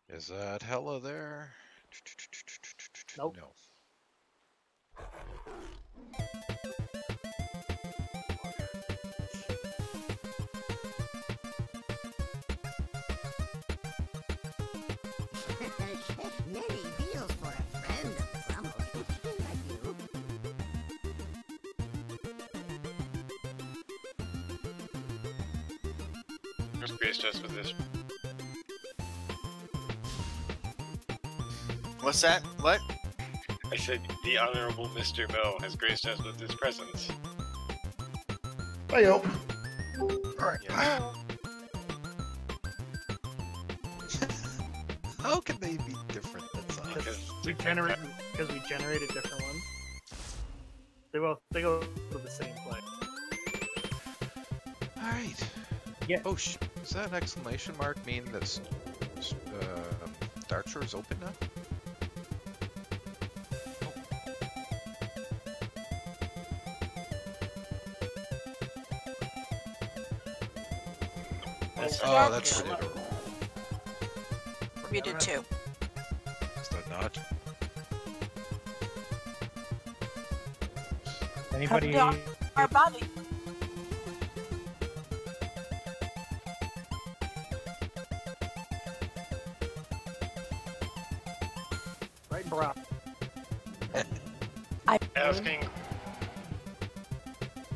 Is that Hella there? Nope. No. Many deals for a friend of trouble. Like you. Just graced us with this. What's that? What? I said the Honorable Mr. Mo has graced us with his presence. Hey-yo. Alright. How can they be different? That's odd. Because we generated different ones. They go to the same place. Alright. Yeah. Oh, does that an exclamation mark mean that Dark Shore's open now? Oh, that's what it is. We did too. Is that not? Anybody? Our body. Right, bro. Asking.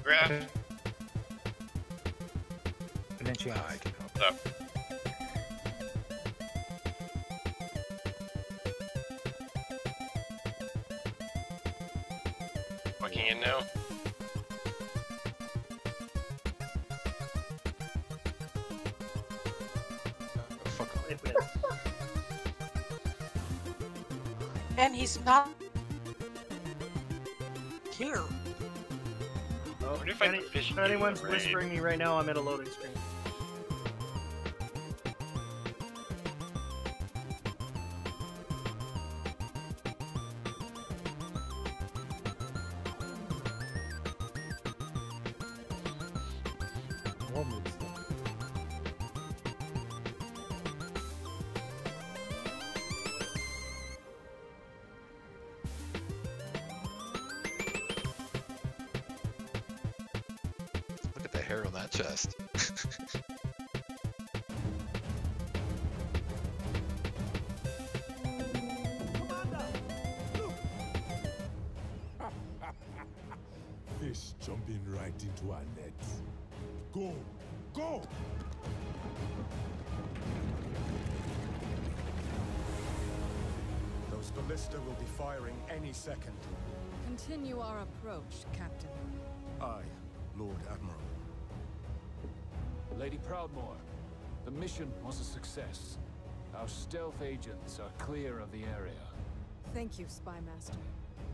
Graph. And then she I can help. Up. Walking in now. Fuck off. It went. And he's not here. Oh, Wonder if I can fish if in anyone's the rain. whispering me right now, I'm at a loading screen. Look at the hair on that chest. Fish jumping right into our nets. Go! Go! Those ballista will be firing any second. Continue our approach, Captain. Aye, Lord Admiral. Lady Proudmoore, the mission was a success. Our stealth agents are clear of the area. Thank you, Spy Master.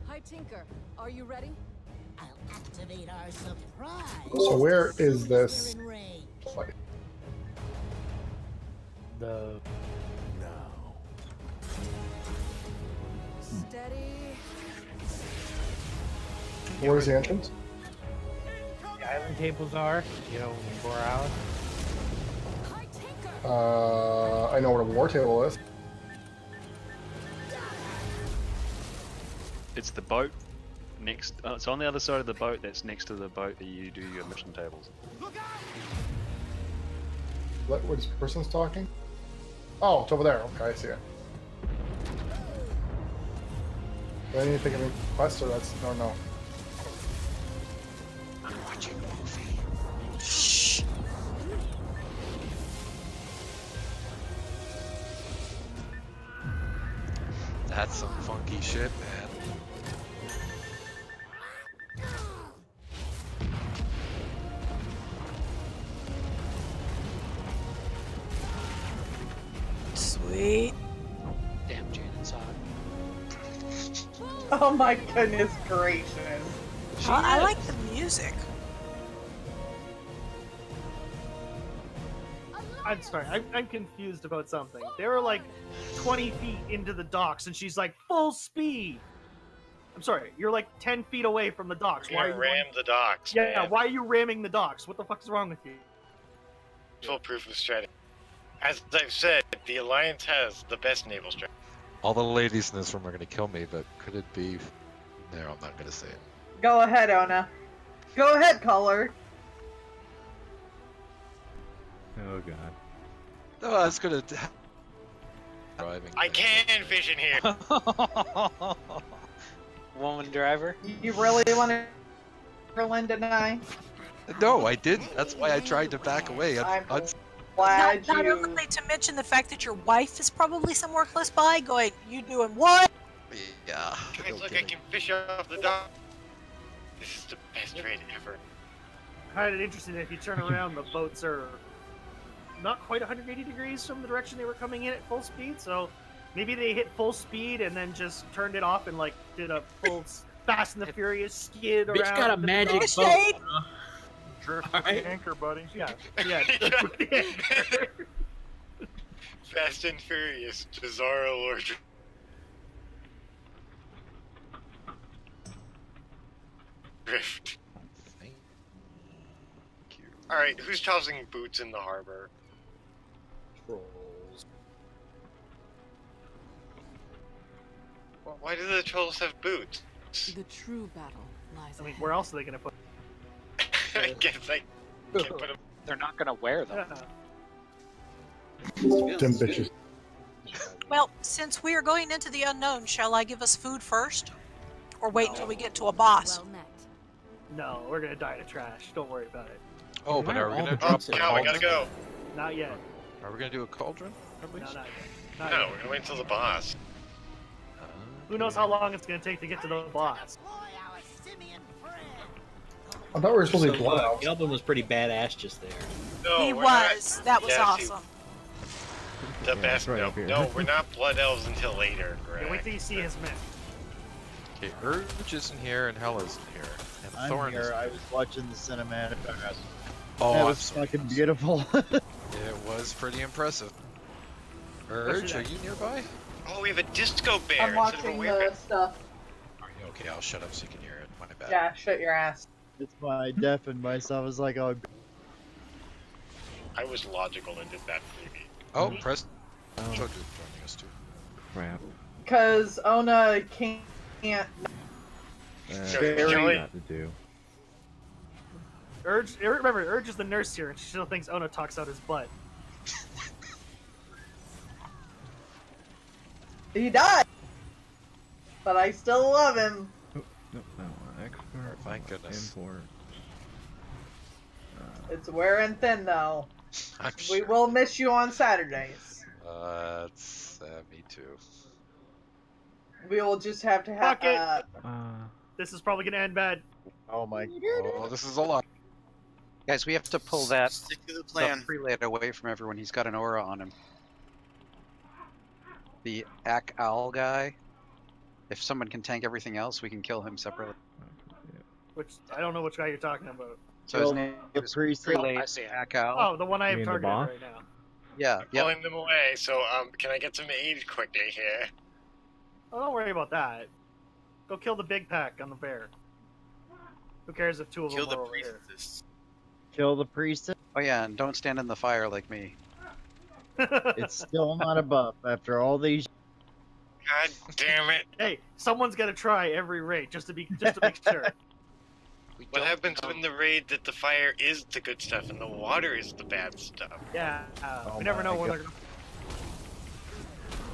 Hi, Tinker. Are you ready? I'll activate our surprise. So where is this We're in range. fight? The Now. Steady. Where's the entrance? island tables are, you know, when we're out. Hi, Tinker. I know where the war table is. It's the boat next. It's on the other side of the boat. That's next to the boat that you do your mission tables. What? Which person's talking? Oh, it's over there. Okay, I see it. Do I need to pick up any quests or that's no. I'm watching a movie. Shh. That's some funky shit, man. Sweet. Damn Janet's hot. Oh my goodness gracious. Oh, I like the music. I'm sorry, I'm confused about something. They were like 20 feet into the docks, and she's like, full speed! I'm sorry, you're like 10 feet away from the docks. We're gonna ram the docks, Yeah, man. why are you ramming the docks? What the fuck is wrong with you? Full proof of strategy. As I've said, the Alliance has the best naval strength. All the ladies in this room are gonna kill me, but could it be? No, I'm not gonna say it. Go ahead, Ona. Go ahead, caller. Oh god. No, I was gonna. Driving. I can vision here. Woman driver. You really want to Berlin tonight? No, I didn't. That's why I tried to back away. I'm I'd- glad Not you. only to mention the fact that your wife is probably somewhere close by going, you doing what? Yeah. Guys, look, I can fish off the dock. This is the best trade ever. I find it interesting that if you turn around, the boats are not quite 180 degrees from the direction they were coming in at full speed, so maybe they hit full speed and then just turned it off and like did a full Fast and the Furious skid around. Bitch got a the magic boat. boat. Drift with the anchor, buddy. Yeah, yeah. drift with the anchor. Fast and Furious, Dazar'alor. Drift. Alright, who's tossing boots in the harbor? Trolls. Why do the trolls have boots? The true battle lies I mean, where else are they gonna put? I guess I can't put them. They're not gonna wear them. Them bitches. Well, since we are going into the unknown, shall I give us food first? Or wait until we get to a boss? well met. No, we're gonna die to trash. Don't worry about it. Oh, but are we gonna Oh, drop the Cal, we gotta cauldron? go. Not yet. Are we gonna do a cauldron? At No, least? not yet. Not No, yet. we're gonna wait until the boss. Who knows how long it's gonna take to get to the boss? I thought we were supposed to be blood The elves. album was pretty badass just there. No, He we're was. Not. That was Yeah, see, awesome. The Yeah, best. right No, up here. no, we're not blood elves until later. Okay, wait Correct. till you see his men. Okay, Urge isn't here and Hell isn't here. And I'm Thorn here. isn't I was watching the cinematic. Oh, that I'm was sorry. fucking beautiful. It was pretty impressive. Urge, are you nearby? Oh, we have a disco bear I'm instead of a watching weird. the stuff. Okay, I'll shut up so you can hear it. My bad. Yeah, shut your ass. That's why I deafened myself. I was like, oh. I was logical and did that maybe. Oh, Chug is joining us too. Crap. Because Ona can't. Very- Not to do. Urge, remember, Urge is the nurse here, and she still thinks Ona talks out his butt. He died! But I still love him. Oh, no, I don't want export. Thank goodness. Import. It's wearing thin though. I'm We sure. will miss you on Saturdays. Me too. We will just have to have. Fuck it. This is probably gonna end bad. Oh my. Oh, this is a lot. Guys, we have to pull that Stick to the plan. prelate away from everyone. He's got an aura on him. The Ak Owl guy. If someone can tank everything else, we can kill him separately. Which I don't know which guy you're talking about. So his Kill name the is priest. Prelate I see Ak Owl. Oh, the one I You have mean the targeted boss? right now. Yeah, yeah. Pulling them away. So, can I get some aid quickly here? Oh, don't worry about that. Go kill the big pack on the bear. Who cares if two of Kill them the are over here? priestess. Kill the priest. Oh yeah, and don't stand in the fire like me. It's still not a buff after all these. God damn it! Hey, someone's got to try every raid just to make sure. What happens when the raid that the fire is the good stuff and the water is the bad stuff? Yeah, Oh we never know my when God. they're gonna.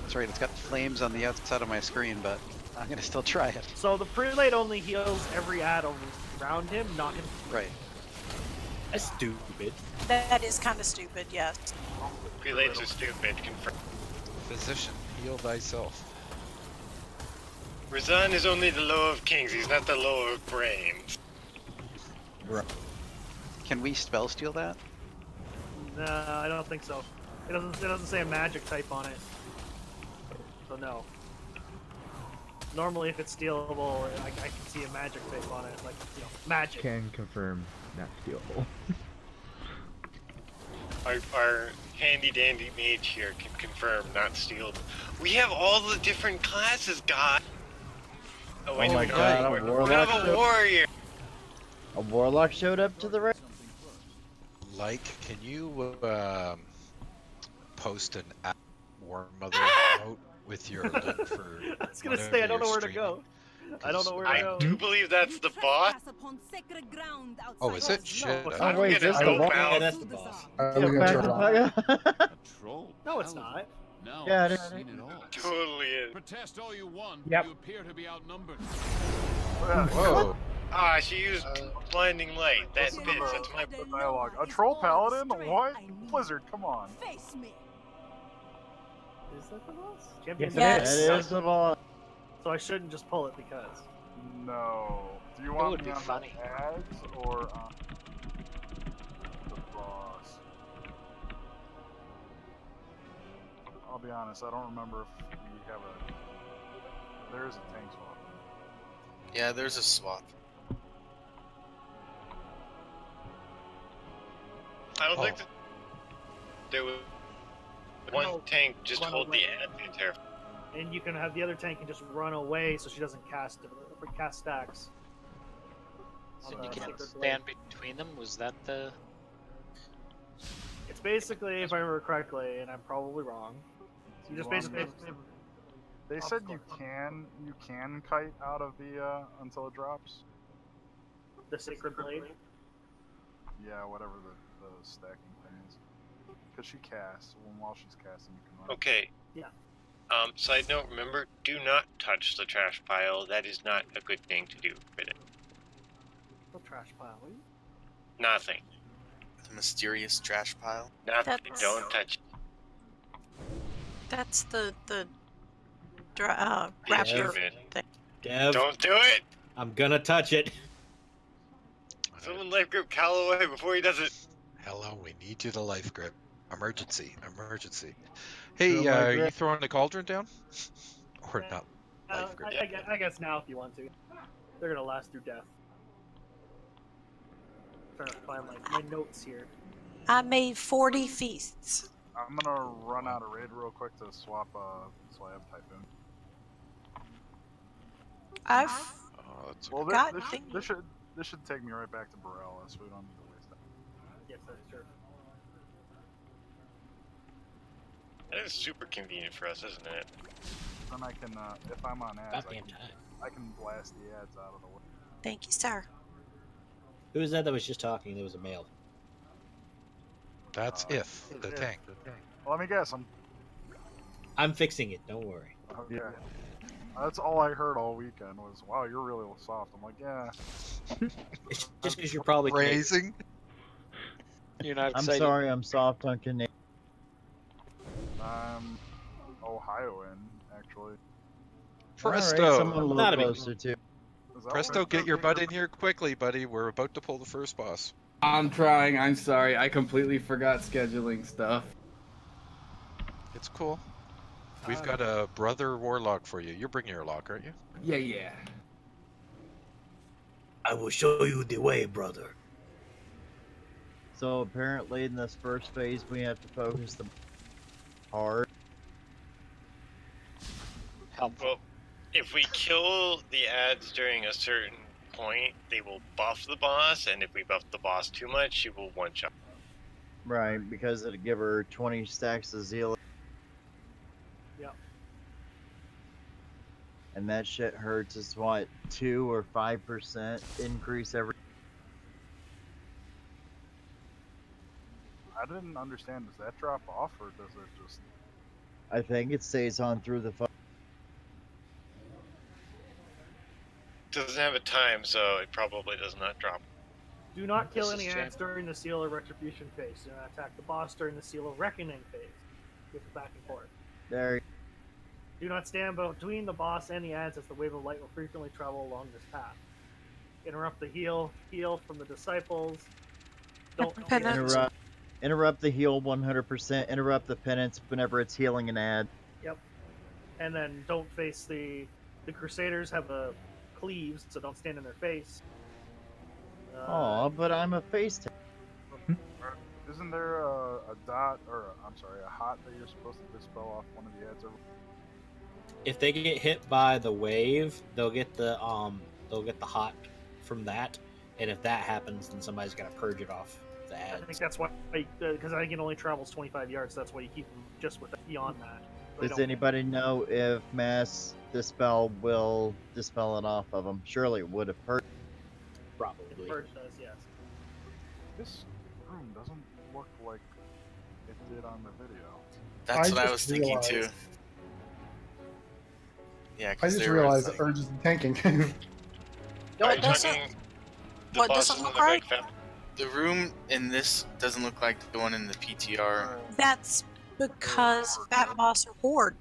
That's right, it's got flames on the outside of my screen, but I'm gonna still try it. So the prelate only heals every ad around him, not him. Right. That's stupid. That is kind of stupid, yes. Prelates are stupid. Confirm. Physician, heal thyself. Razan is only the low of kings. He's not the low of brains. Can we spell steal that? No, I don't think so. It doesn't say a magic type on it. So no. Normally, if it's stealable, I can see a magic type on it, like magic. Can confirm not stealable. Our handy dandy mage here can confirm not stealable. We have all the different classes, God. Oh wait, Oh no, my we don't God, have a a warrior. We warlock don't have a showed- warrior. A warlock showed up to the raid. Like, can you post an War Mother note with your link for. I was gonna whatever say I don't you're know where to streaming? go. I don't know where to I go. do believe that's the boss. Oh, is it? Shit. it's I'm not. wait, gonna that's the go boss. out. Yeah, that's the boss. We Yeah, gonna back turn to it on? back. A troll. No, it's paladin. not. Now Yeah, I've it is. seen it all. Totally is. Protest all you want. Yep. You appear to be outnumbered. Whoa. Ah, she used blinding light. That Listen to bitch. That's my. the dialogue. A troll paladin? What? Blizzard, come on. Face me. Is that the boss? Yes, Champion it That is. is the boss. So I shouldn't just pull it because. No. Do you It want would me be on funny. the ads or on the boss? I'll be honest, I don't remember if we have a. There is a tank swap. Yeah, there's a swap. I don't think that there was one tank just run hold away. the ad the entire. And you can have the other tank and just run away so she doesn't cast stacks. So on you the can Sacred stand Blade. between them? Was that the... It's basically, if I remember correctly, and I'm probably wrong, you just basically. They said you can kite out of the until it drops. The Sacred Blade? Yeah, whatever the stacking thing is. Because she casts, while she's casting, you can run. Okay. Yeah. Side note, remember, do not touch the trash pile. That is not a good thing to do with it. What trash pile? What are you? Nothing. The mysterious trash pile. Nothing. That's- Don't touch it. That's the Be raptor stupid. thing. Dev, Don't do it! I'm gonna touch it. Someone life grip Callaway before he does it. Hello, we need you to life grip. Emergency, emergency. Hey, Throw my are you grip. throwing the cauldron down? Or not life grip? I guess now if you want to. They're gonna last through death. Trying to find my notes here. I made 40 feasts. I'm gonna run out of raid real quick to swap slab type in. I've Oh, that's Well, got this should take me right back to Borella, so we don't need to waste that. Yes, that's true. That is super convenient for us, isn't it? Then I can, if I'm on ads, Goddamn time. I can blast the ads out of the way. Thank you, sir. Who was that was just talking? There was a male. That's if the if. tank. Well, let me guess. I'm fixing it. Don't worry. Okay. That's all I heard all weekend was, "Wow, you're really soft." I'm like, "Yeah." It's just because you're probably Raising. You're not I'm excited. sorry, I'm soft on Canadian. I'm Ohioan, actually. Presto. Alright, someone a little Not a big closer to. Is that Presto, what- get your butt in here quickly, buddy. We're about to pull the first boss. I'm trying. I'm sorry. I completely forgot scheduling stuff. It's cool. We've got a brother warlock for you. You're bringing your lock, aren't you? Yeah. I will show you the way, brother. So apparently in this first phase we have to focus the hard. Well, if we kill the ads during a certain point, they will buff the boss, and if we buff the boss too much, she will one-shot. Right, because it'll give her 20 stacks of zeal. Yep. And that shit hurts us what, 2 or 5% increase every. I didn't understand. Does that drop off, or does it just? I think it stays on through the. Doesn't have a time, so it probably does not drop. Do not kill This any is ads during the Seal of Retribution phase. Do not attack the boss during the Seal of Reckoning phase. Get it back and forth. There. Do not stand between the boss and the ads, as the wave of light will frequently travel along this path. Interrupt the heal from the disciples. Don't Interrupt the heal 100%. Interrupt the penance whenever it's healing an ad. Yep. And then don't face the Crusaders have a cleaves, so don't stand in their face. Aw, but I'm a face. Isn't there a dot, or I'm sorry, a hot that you're supposed to dispel off one of the ads? If they get hit by the wave, they'll get the hot from that, and if that happens, then somebody's got to purge it off I think that's why, because I think it only travels 25 yards. That's why you keep them just with beyond that. They Does don't- anybody know if mass dispel will dispel it off of them? Surely it would have hurt. Probably. Purge does, yes. This room doesn't look like it did on the video. That's what I just was thinking too. realized- Yeah, I because just they were realized like, that Urge is tanking. Are you it doesn't- talking? The what boss doesn't doesn't look look right? like Fat. the room in this doesn't look like the one in the PTR. That's because Fat Boss are Horde.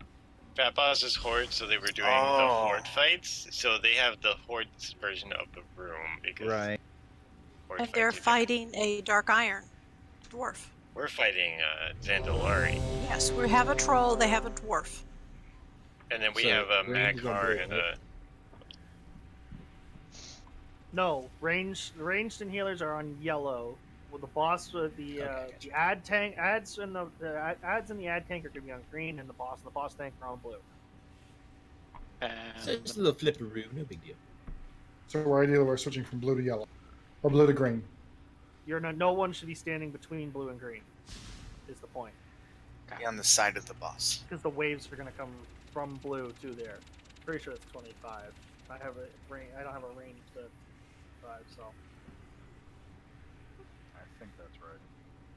Fat Boss is Horde, so they were doing the Oh. Horde fights. So they have the Horde's version of the room because Right. Horde And they're fights are fighting a Dark Iron dwarf. different. We're fighting Dazar'alor, Yes, we have a troll, they have a dwarf. and then we So, have a range is on Magmar blue, and right? a. No, ranged and healers are on yellow. Well, the boss with the ad tank ads and the ads and the ad tank are gonna be on green, and the boss tank are on blue. So it's a little flipperoo, no big deal. So ideally we're switching from blue to yellow. Or blue to green. No one should be standing between blue and green. Is the point? Be on the side of the boss. Because the waves are gonna come from blue to there. Pretty sure it's 25. I have a range. I don't have a range to 5, so I think that's right.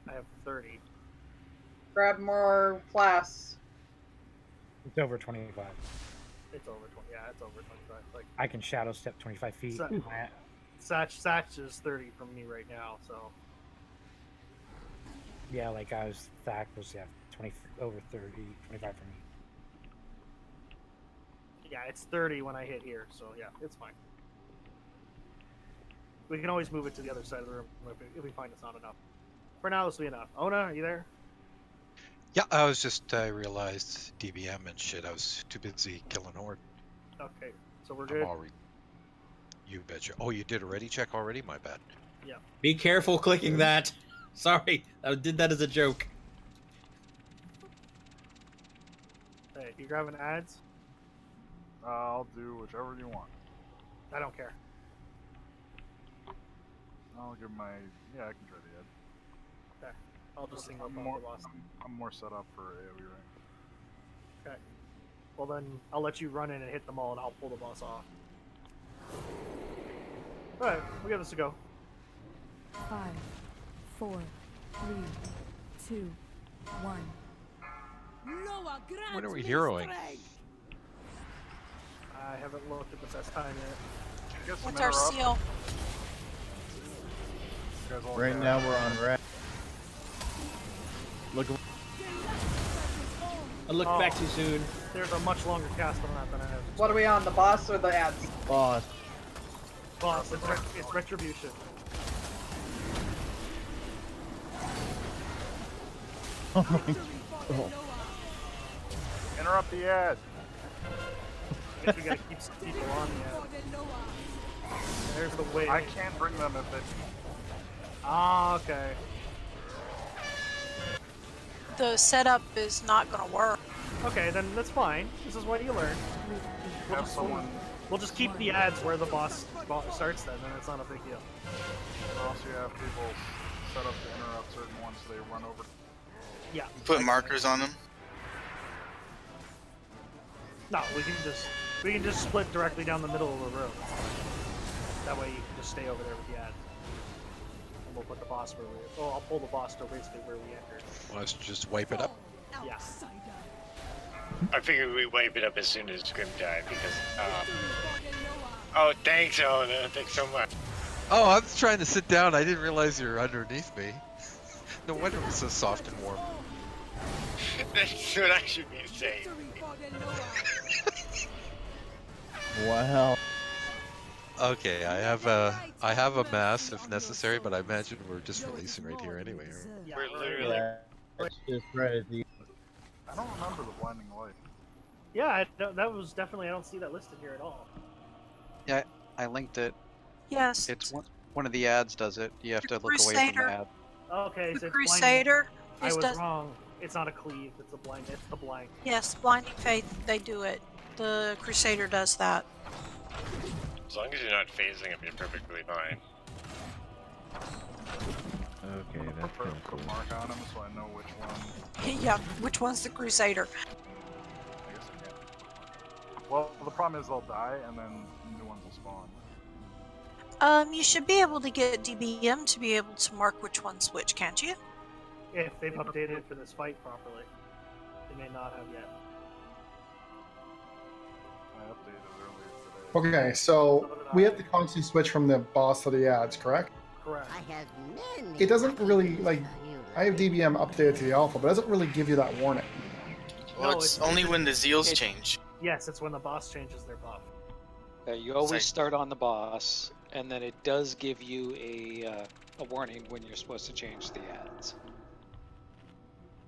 I have 30. Grab more class. It's over 25. It's over 20. Yeah, it's over 25. Like I can shadow step 25 feet. Satch is 30 from me right now, so Yeah, like I was, Thack was, 20, over 30, 25 for me. yeah, it's 30 when I hit here. So yeah, it's fine. We can always move it to the other side of the room if we find it's not enough. For now, this will be enough. Ona, are you there? Yeah, I realized DBM and shit. I was too busy killing Horde. Okay, so we're good. You betcha. Oh, you did a ready check already? My bad. Yeah. Be careful clicking that. Sorry, I did that as a joke. Hey, you grabbing ads? I'll do whichever you want. I don't care. I'll give my. Yeah, I can try the ad. Okay. I'll just single I'm up more, the boss. I'm more set up for AoE range. Okay. Well then, I'll let you run in and hit them all, and I'll pull the boss off. All right, we'll give this a go. 5, 4, 3, 2, 1. When are we heroing? I haven't looked at the best time yet. What's our seal? Right now we're on red. Look. I looked back too soon. There's a much longer cast on that than I have. What are we on, the boss or the ads? Boss. Boss, it's retribution. Oh my god. Interrupt the ad. I guess we gotta keep some people on the ad. There's the way. I can't bring them if it. Ah, okay. The setup is not going to work. Okay, then that's fine. This is what you learn. We'll just keep the ads where the boss starts then it's not a big deal. Or else you have people set up to interrupt certain ones so they run over. Yeah. Put markers on them. No, we can just split directly down the middle of the room. That way you can just stay over there with the ad. And we'll put the boss where we. Oh, I'll pull the boss to basically where we entered. Let's just wipe it up. Yeah. I figured we wipe it up as soon as Grim died because. Oh, thanks, Ona. Thanks so much. Oh, I was trying to sit down. I didn't realize you were underneath me. No wonder it was so soft and warm. That's what I should be saying. Wow. Okay, I have a mass if necessary, but I imagine we're just releasing right here anyway. Right? We're literally. Yeah, it's just right at the. I don't remember the blinding light. Yeah, that was definitely. I don't see that listed here at all. Yeah, I linked it. Yes. It's one of the ads does it. You have to look away from Crusader. the ad. Okay, The so it's Crusader blinding. I is was does. wrong. It's not a cleave. It's a blind. It's the blind. Yes, Blinding Faith, they do it. The Crusader does that. As long as you're not phasing them, you're perfectly fine. Okay, that's Put kind of a cool. mark on them so I know which one. Yeah, which one's the Crusader? I guess I can't. Well, the problem is they'll die and then new ones will spawn. You should be able to get DBM to be able to mark which one's which, can't you? If they've updated for this fight properly. They may not have yet. I updated earlier today. Okay, so we have to constantly switch from the boss to the ads, correct? Correct. I have many It doesn't really, like, I have DBM updated to the alpha, but it doesn't really give you that warning. Well, No, it's it's- only when the Zeals change. Yes, it's when the boss changes their buff. You always like- start on the boss, and then it does give you a warning when you're supposed to change the ads.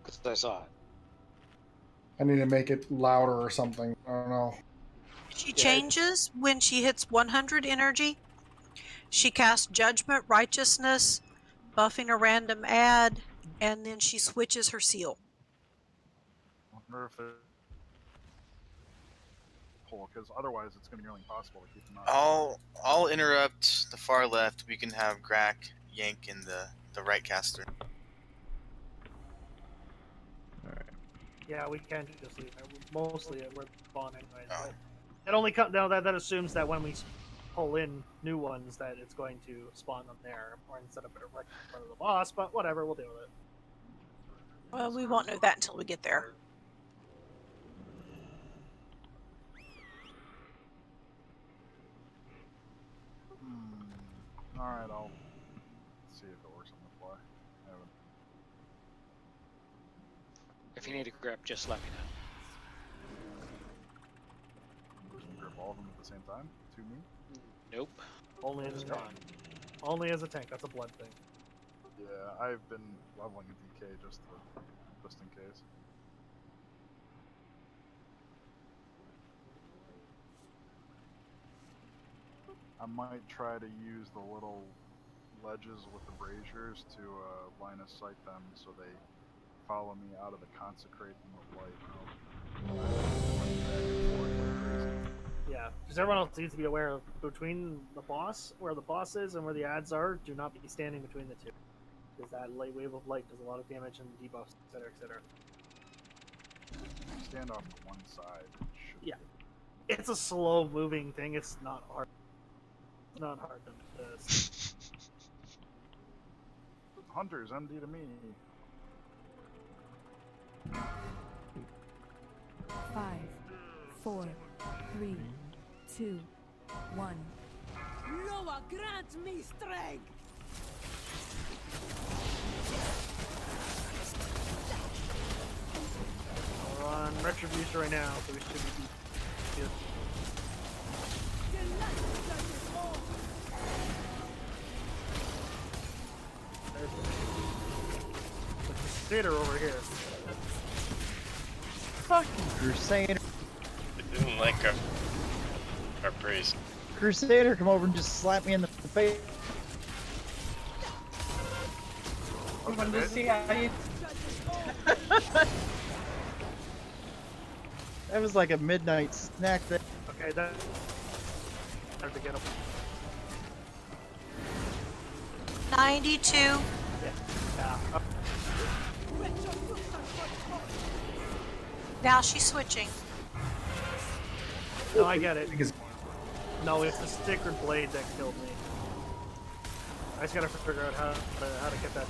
Because I saw it. I need to make it louder or something. I don't know. She changes when she hits 100 energy. She casts Judgment, Righteousness, buffing a random ad, and then she switches her seal. I wonder if they're because otherwise it's going to be nearly impossible to keep them out. I'll interrupt the far left. We can have Grack yank in the right caster. Yeah, we can just leave it. Mostly we're spawn anyways. But it only no, that assumes that when we pull in new ones that it's going to spawn them there, or instead of it right in front of the boss. But whatever, we'll deal with it. Well, we won't know that until we get there. Alright, I'll see if it works on the fly. I haven't. If you need a grip, just let me know. Can you grip all of them at the same time? To me? Nope. Only as a tank. Only as a tank. That's a blood thing. Yeah, I've been leveling a DK just in case. I might try to use the little ledges with the braziers to line of sight them so they follow me out of the consecrating of light. Yeah, because everyone else needs to be aware of between the boss, where the boss is, and where the ads are. Do not be standing between the two, because that light wave of light does a lot of damage and debuffs, etc., etc. Stand off to one side. Yeah, it's a slow-moving thing. It's not hard. It's not hard to. Hunters, MD to me. 5, 4, 3, 2, 1. Noah, grant me strength! We're on Retribution right now, so we should be good. There's the Crusader over here. Fucking Crusader. It didn't like our priest. Crusader, come over and just slap me in the face. I want to see how you. That was like a midnight snack. That. Okay, that. Hard to get him. 92. Yeah. Now she's switching. No, I get it. No, it's the sacred blade that killed me. I just gotta figure out how to get that.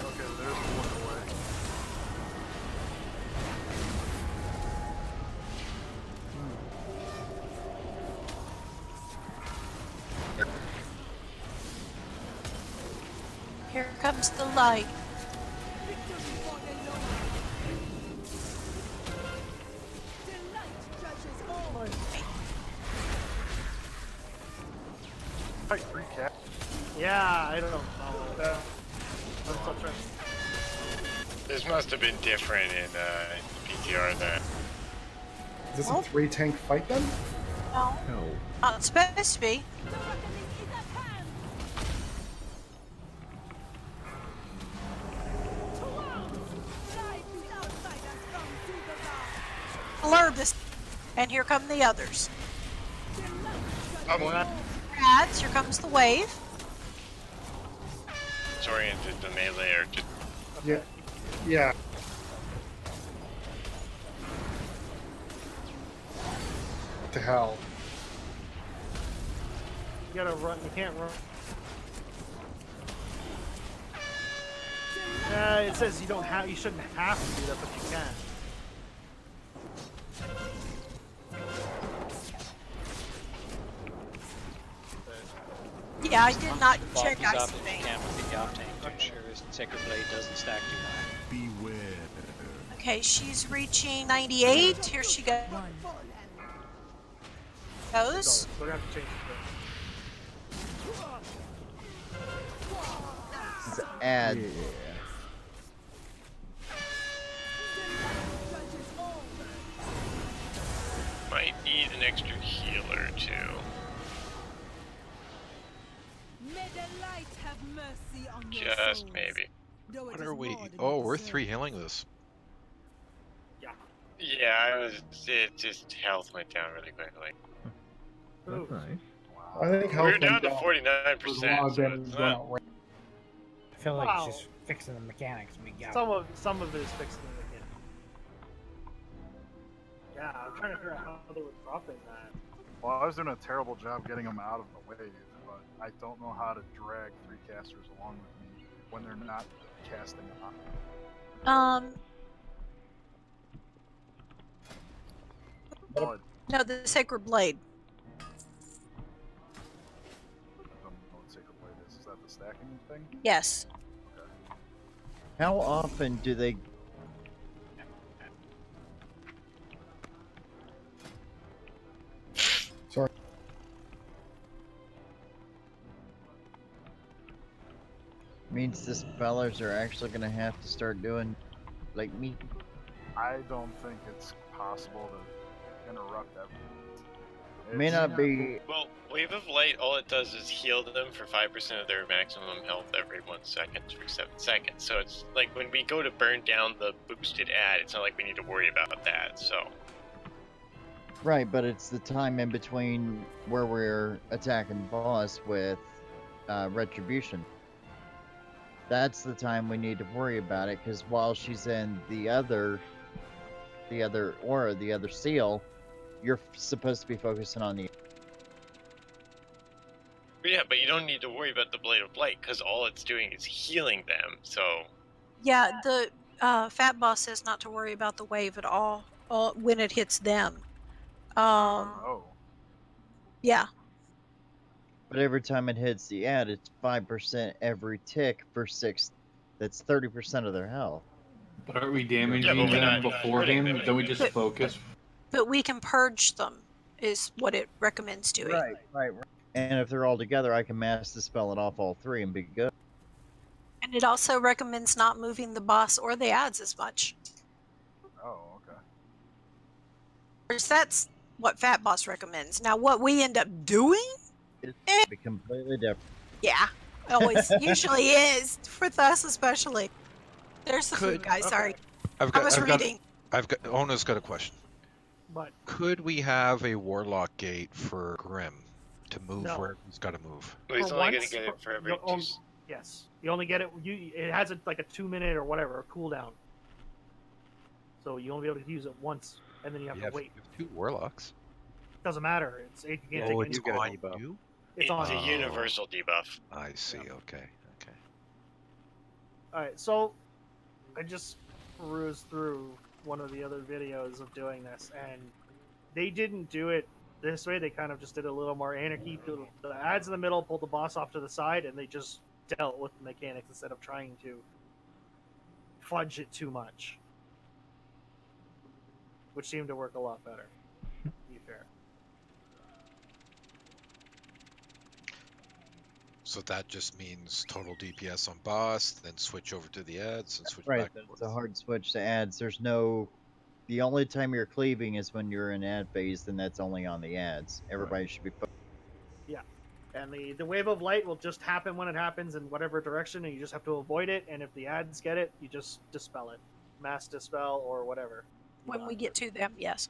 Okay, there's one away. Here comes the light. Yeah, I don't know. This must have been different in PTR then. Is this a 3-tank fight then? No. No. It's supposed to be. Blur this, and here come the others. Ads, here comes the wave. disoriented the melee or just. Yeah. Yeah. What the hell? You gotta run. You can't run. It says you don't have. You shouldn't have to do that, but you can. Yeah, I did not Bop check these up ice if you vein. can with the octane to ensure his Sacred Blade doesn't stack too high. Beware. Okay, she's reaching 98. Here she goes. Goes. We're gonna have to change It's add. Might need an extra healer too. May the light have mercy on your Just souls. maybe. Though it What is are we? more than Oh, you we're deserve. 3 healing this. Yeah, it just health went down really quickly. That's nice. I think health We're went down to down. 49%. There's a lot of So damage it's going not. out right. I feel like Wow. it's just fixing the mechanics. We got some of it is fixed in the mechanic. Yeah, I'm trying to figure out how they were dropping that. Well, I was doing a terrible job getting them out of the wave, but I don't know how to drag 3 casters along with me when they're not casting on. No, the Sacred Blade. I don't know what Sacred Blade is. Is that the stacking thing? Yes. How often do they? Sorry. Means the spellers are actually gonna have to start doing like me. I don't think it's possible to interrupt that. May not be. Well, Wave of Light, all it does is heal them for 5% of their maximum health every 1 second for 7 seconds. So it's like when we go to burn down the boosted ad, it's not like we need to worry about that. So Right, but it's the time in between where we're attacking boss with retribution. That's the time we need to worry about it, because while she's in the other aura, the other seal, you're supposed to be focusing on the. yeah, but you don't need to worry about the Blade of Light because all it's doing is healing them. So Yeah, the Fat Boss says not to worry about the wave at all when it hits them. Oh. Yeah. But every time it hits the ad, it's 5% every tick for 6. That's 30% of their health. But aren't we damaging Yeah, but we're them not beforehand? hurting them. Don't we just But- focus? But we can purge them, is what it recommends doing. Right. And if they're all together, I can mass dispel it off all 3 and be good. And it also recommends not moving the boss or the ads as much. Oh, okay. Because that's what Fat Boss recommends. Now, what we end up doing, It's be completely different. yeah, always usually is, with us especially. There's the food guy, sorry. I was reading. Ona's got a question. But Could we have a Warlock gate for Grim to move No. where he's got to move? Well, he's For only going once, to get it for every. you'll yes, you only get it. It has like a 2-minute or whatever cooldown. So you only be able to use it once, and then you have to wait. You have 2 Warlocks. Doesn't matter. You can't take it's any- on you? It's on a you. universal debuff. I see. Okay. All right, so I just perused through one of the other videos of doing this, and they didn't do it this way. They kind of just did a little more anarchy. The ads in the middle, pulled the boss off to the side, and they just dealt with the mechanics instead of trying to fudge it too much, which seemed to work a lot better. To be fair. So that just means total DPS on boss, then switch over to the ads and switch Right, back. but it's a hard switch to ads. There's no. The only time you're cleaving is when you're in ad phase, and that's only on the ads. Everybody should be. Yeah, and the wave of light will just happen when it happens in whatever direction, and you just have to avoid it. And if the ads get it, you just dispel it, mass dispel or whatever. When we get to them, yes.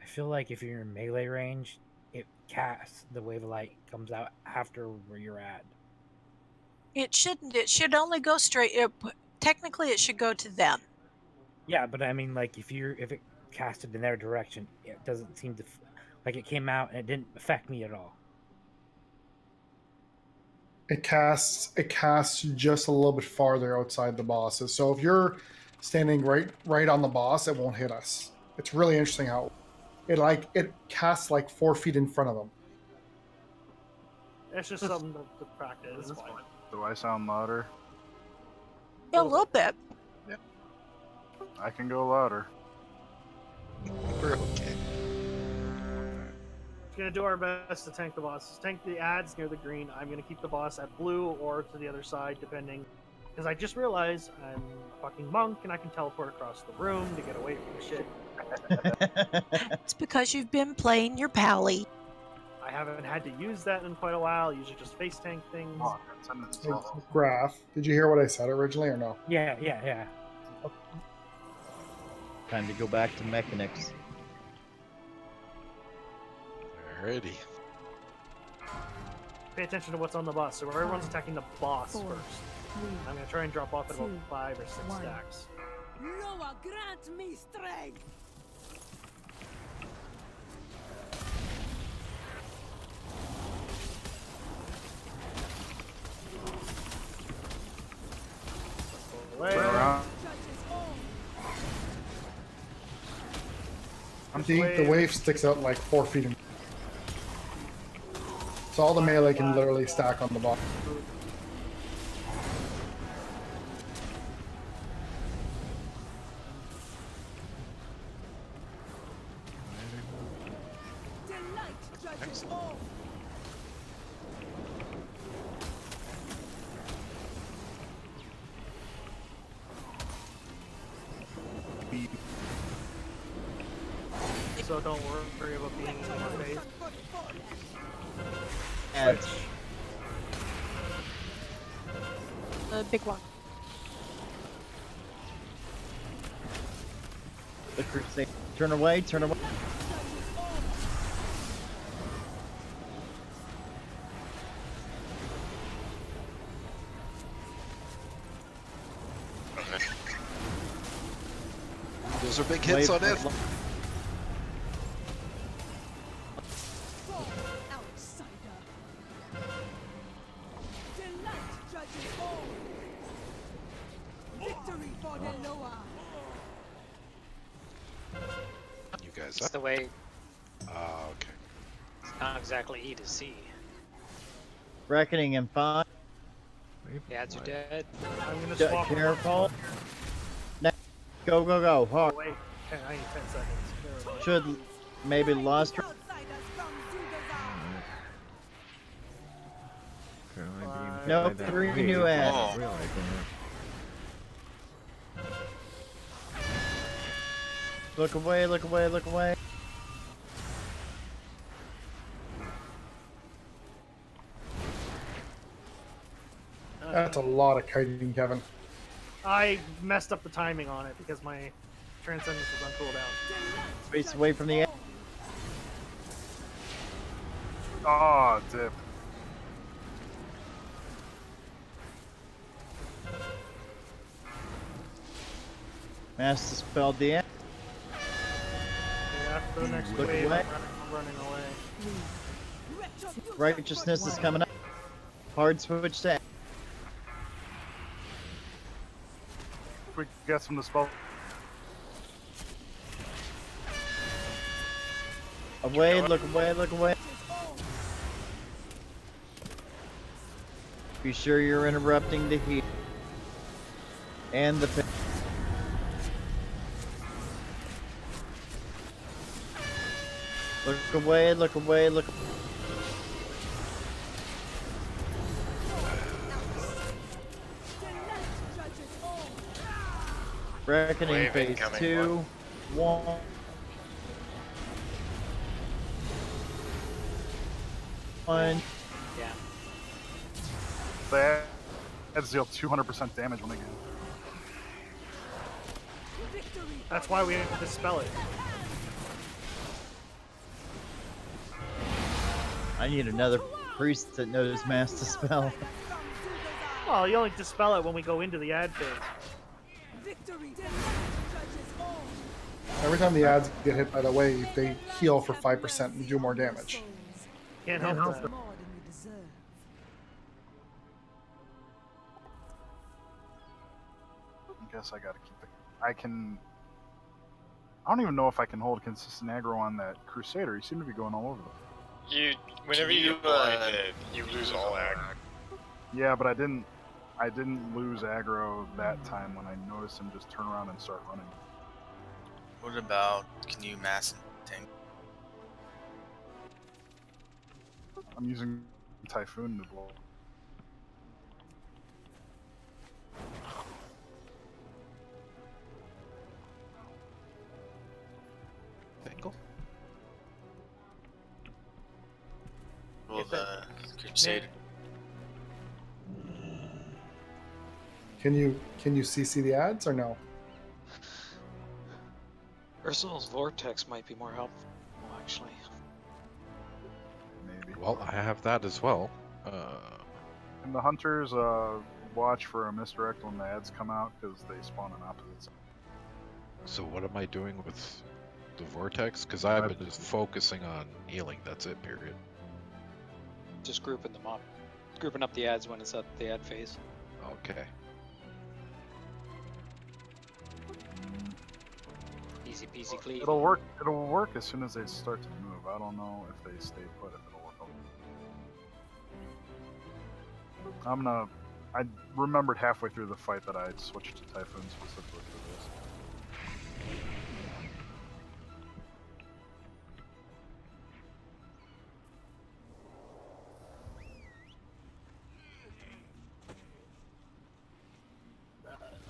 I feel like if you're in melee range, it casts the wave of light comes out after where you're at. It shouldn't. It should only go straight. Technically, it should go to them. Yeah, but I mean, like, if it casted in their direction, it doesn't seem to like it came out and it didn't affect me at all. It casts just a little bit farther outside the bosses. So if you're standing right on the boss, it won't hit us. It's really interesting how it casts like 4 feet in front of them. It's just something to practice. Do I sound louder? Yeah, a little bit. I can go louder. We're okay. We're gonna do our best to tank the boss. Tank the ads near the green. I'm gonna keep the boss at blue or to the other side, depending. Because I just realized I'm a fucking monk and I can teleport across the room to get away from shit. It's because you've been playing your pally. I haven't had to use that in quite a while. Usually just face tank things. Graph, did you hear what I said originally or no? Yeah. Time to go back to mechanics. Alrighty. Pay attention to what's on the boss. So everyone's attacking the boss first. I'm gonna try and drop off at about 5 or 6 stacks. Noah, grant me strength. The wave sticks out like 4 feet. So all the melee can literally stack on the boss. So don't worry about being in your face. Ads. The big one. The crusade. Turn away, turn away. Those are big hits on it. You guys It's up? the way. Oh, okay. It's not exactly E to C. Reckoning in 5. The ads are dead. I'm gonna swap. Careful. Next. Go. Hard. Wait, I need 10 seconds. Should maybe lost. Nope, 3 new ads. Look away, look away, look away. That's a lot of kiting, Kevin. I messed up the timing on it because my transcendence was on cooldown. Space away from the end. Oh, dip. Master spelled the end. Yeah, after the next Look wave, away. I'm running away. Righteousness is coming up. Hard switch to. We got some dispel. Away, look away, look away. Be sure you're interrupting the heat. And the pin. Look away, look away, look. Reckoning Wave phase incoming, 2, 1. Yeah. They deal 200% damage when they get. That's why we have to dispel it. I need another priest that knows Master Spell. Oh, you only dispel it when we go into the ad phase. Every time the ads get hit by the wave, they heal for 5% and do more damage. Can't help that. I guess I gotta keep it. I don't even know if I can hold consistent aggro on that Crusader. He seemed to be going all over them. Whenever you blind it, you lose all aggro. Yeah, but I didn't lose aggro that time when I noticed him just turn around and start running. What about, can you mass and tank? I'm using Typhoon to blow. Tangle? Well, the Crusader. Can you CC the ads or no? Ursul's Vortex might be more helpful, actually. Maybe. Well, I have that as well. And the hunters watch for a misdirect when the ads come out because they spawn on opposites. So what am I doing with the vortex? Because I've been just focusing on healing. That's it. Period. Just grouping them up. Grouping up the ads when it's at the ad phase. Okay. Easy peasy clean. It'll work. It'll work as soon as they start to move. I don't know if they stay put. If it'll work. I remembered halfway through the fight that I had switched to Typhoon specifically for this.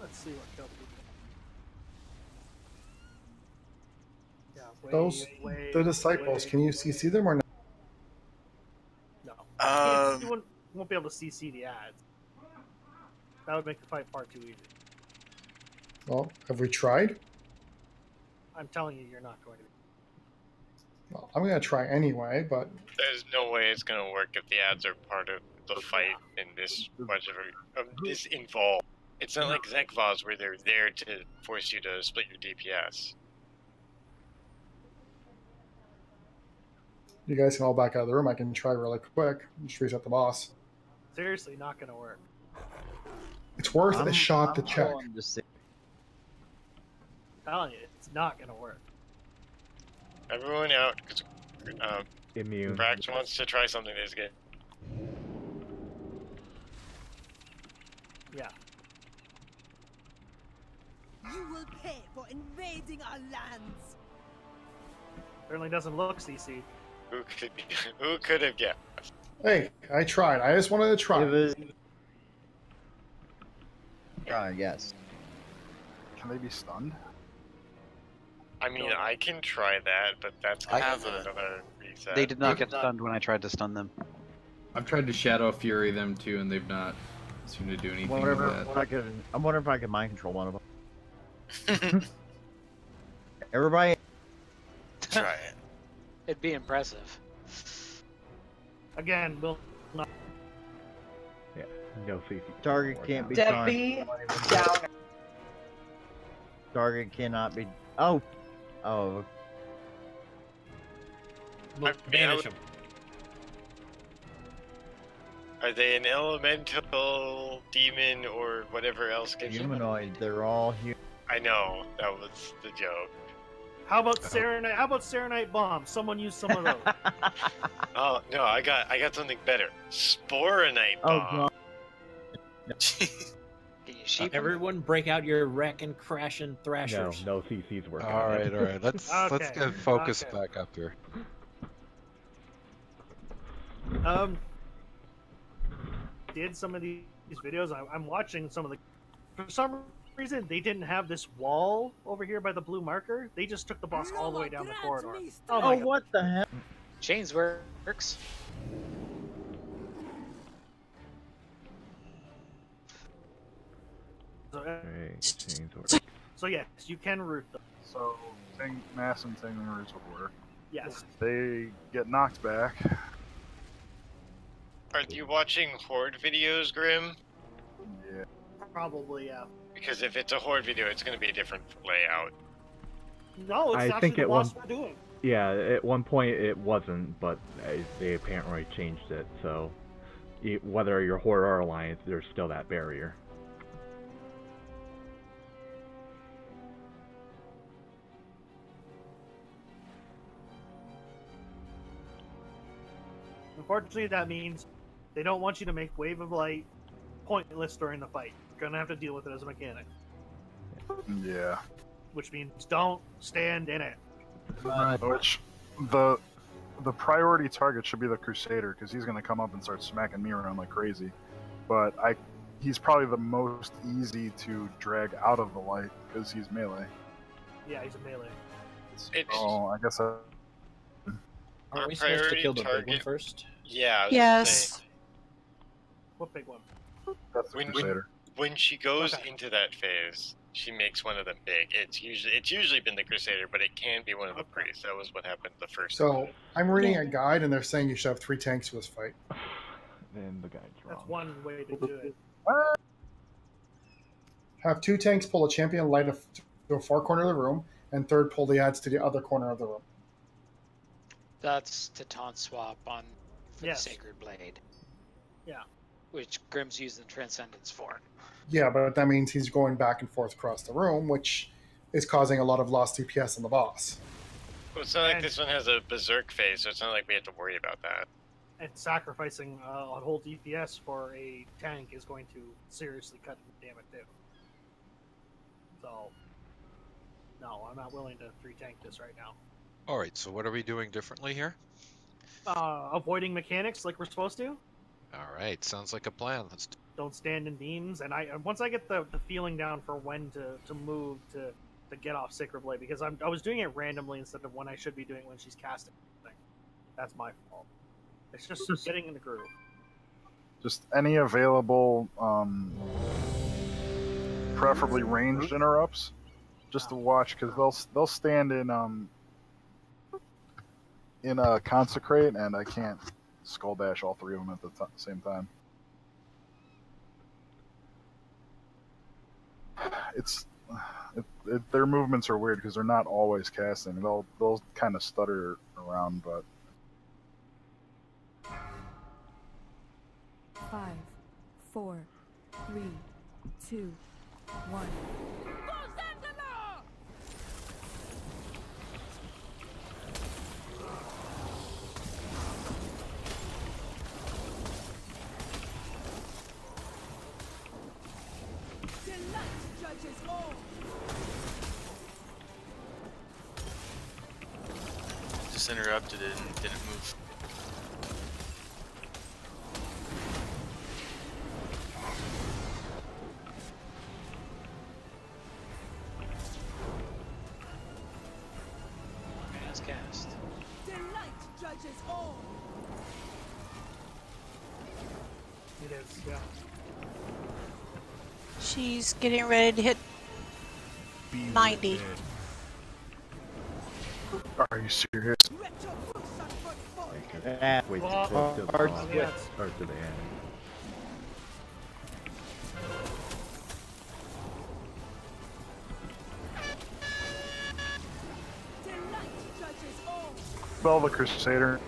Let's see what killed people. Yeah, Those the disciples. Can you CC them or no? No. You won't be able to CC the ads. That would make the fight far too easy. Well, have we tried? I'm telling you, you're not going to. Well, I'm gonna try anyway, but There's no way it's gonna work if the ads are part of the fight in this much of this involved. It's not like Zekvaz where they're there to force you to split your DPS. you guys can all back out of the room. I can try really quick. Just reset the boss. Seriously, not going to work. It's worth a shot to check. I'm telling you, it's not going to work. Everyone out, because Immune. Brax wants to try something this game. Yeah. You will pay for invading our lands. Certainly doesn't look CC. Who could have guessed? Hey, I tried. I just wanted to try. It was. Yes. Can they be stunned? I mean, I can try that, but that's I gonna have have another reset. They did not get stunned when I tried to stun them. I've tried to Shadow Fury them too, and they've not seemed to do anything with that. I'm wondering if I could mind control one of them. Everybody. Try it. It'd be impressive. Again, we'll not. Yeah, no CC. Target can't be Debbie stunned. down. Target cannot be. Oh. Oh. Banish them. Are they an elemental, demon, or whatever else? Humanoid. They're all human. I know, that was the joke. How about Serenite? How about Serenite bomb? Someone use some of those. Oh no, I got something better. Sporonite bomb. Everyone break out your wreck and crash and No, thrashers. no CC's working. All right. Let's get focused back up here. Did some of these videos? I'm watching some of the. For some reason, they didn't have this wall over here by the blue marker. They just took the boss all the way down the corridor. Oh my God. What the hell? Chains works. So yes, you can root them. So mass and tingling roots would work. Yes. They get knocked back. Are you watching Horde videos, Grim? Yeah. Probably, yeah. Because if it's a horde video, it's going to be a different layout. No, it's I actually think the at boss one- we're doing. Yeah, at one point it wasn't, but they apparently changed it. So whether you're Horde or Alliance, there's still that barrier. Unfortunately, that means they don't want you to make Wave of Light pointless during the fight. You're gonna have to deal with it as a mechanic. Yeah. Which means don't stand in it. Which the priority target should be the Crusader because he's gonna come up and start smacking me around like crazy. But he's probably the most easy to drag out of the light because he's melee. Yeah, he's a melee. Oh, I guess. Aren't we supposed to kill the big one first? Yeah. I was gonna Yes. say, What big one? That's the Crusader. when she goes into that phase, she makes one of them big. It's usually been the Crusader, but it can be one of the priests. That was what happened the first time. So I'm reading a guide, and they're saying you should have 3 tanks for this fight. Then the guide's wrong. That's one way to do it. Have 2 tanks pull a champion light to a far corner of the room, and third pull the adds to the other corner of the room. That's to taunt swap on for Yes. the Sacred Blade, Yeah. which Grimm's using Transcendence for. Yeah, but that means he's going back and forth across the room, which is causing a lot of lost DPS on the boss. Well, it's not like this one has a berserk phase, so it's not like we have to worry about that. And sacrificing a whole DPS for a tank is going to seriously cut the damage too. So, no, I'm not willing to 3 tank this right now. All right, so what are we doing differently here? Avoiding mechanics like we're supposed to. All right, sounds like a plan. Let's do Don't stand in beams, and once I get the feeling down for when to move to get off Sacred Blade, because I was doing it randomly instead of when I should be doing when she's casting. That's my fault. It's just getting in the groove. Just any available, preferably ranged interrupts, just to watch because they'll stand in a consecrate, and I can't skull dash all 3 of them at the same time. Their movements are weird because they're not always casting. They'll kind of stutter around, but 5, 4, 3, 2, 1. Just interrupted it and didn't move. Man's cast. It is, yeah. She's getting ready to hit 90. are you serious? Wait Well, till the hard boss switch. starts to the end. Spell the Crusader.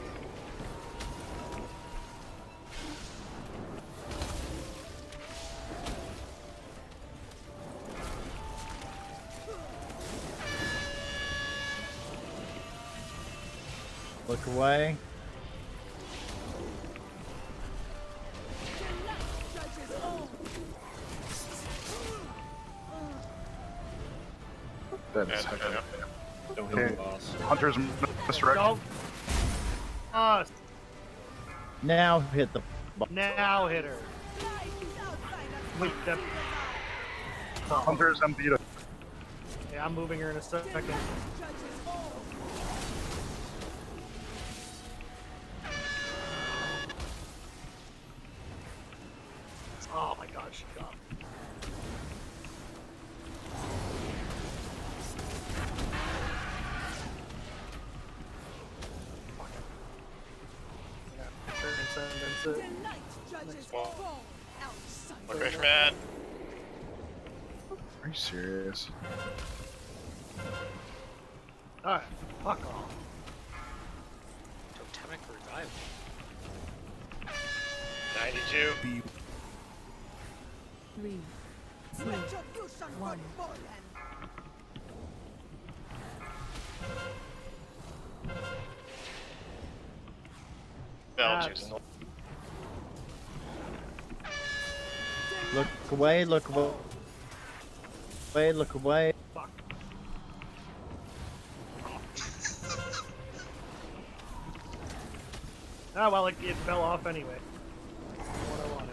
Look away. That is Don't okay. hit the boss. Hunter's misdirection. Now hit the boss. Now hit her. Wait, that... Hunter's emptied. Yeah, I'm moving her in a second. Oh my god, she got me. Transcendence it. Next wall. Licorice man. Are you serious? Alright, fuck off. Totemic revival. 92. 3, 2, 1. Belgians. Look away, look away. Look away. Fuck. Ah, well, it fell off anyway. What I wanted.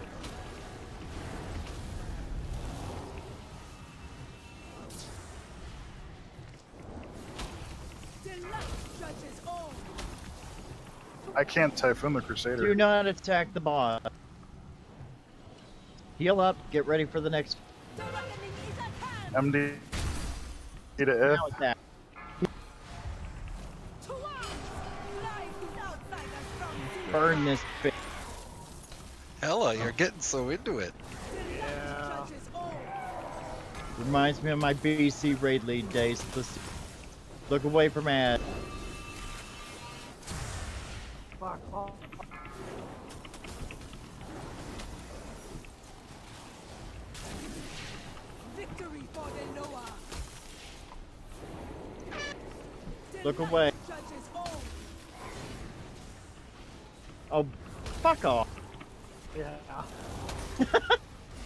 I can't Typhoon the Crusader. Do not attack the boss. Heal up, get ready for the next. MD to F. Now attack. Burn this bitch. Hella, you're getting so into it. Yeah. Reminds me of my BC raid lead days. Look away from Ad. Fuck off. Victory for the Noah. Look away. Oh, fuck off. Yeah.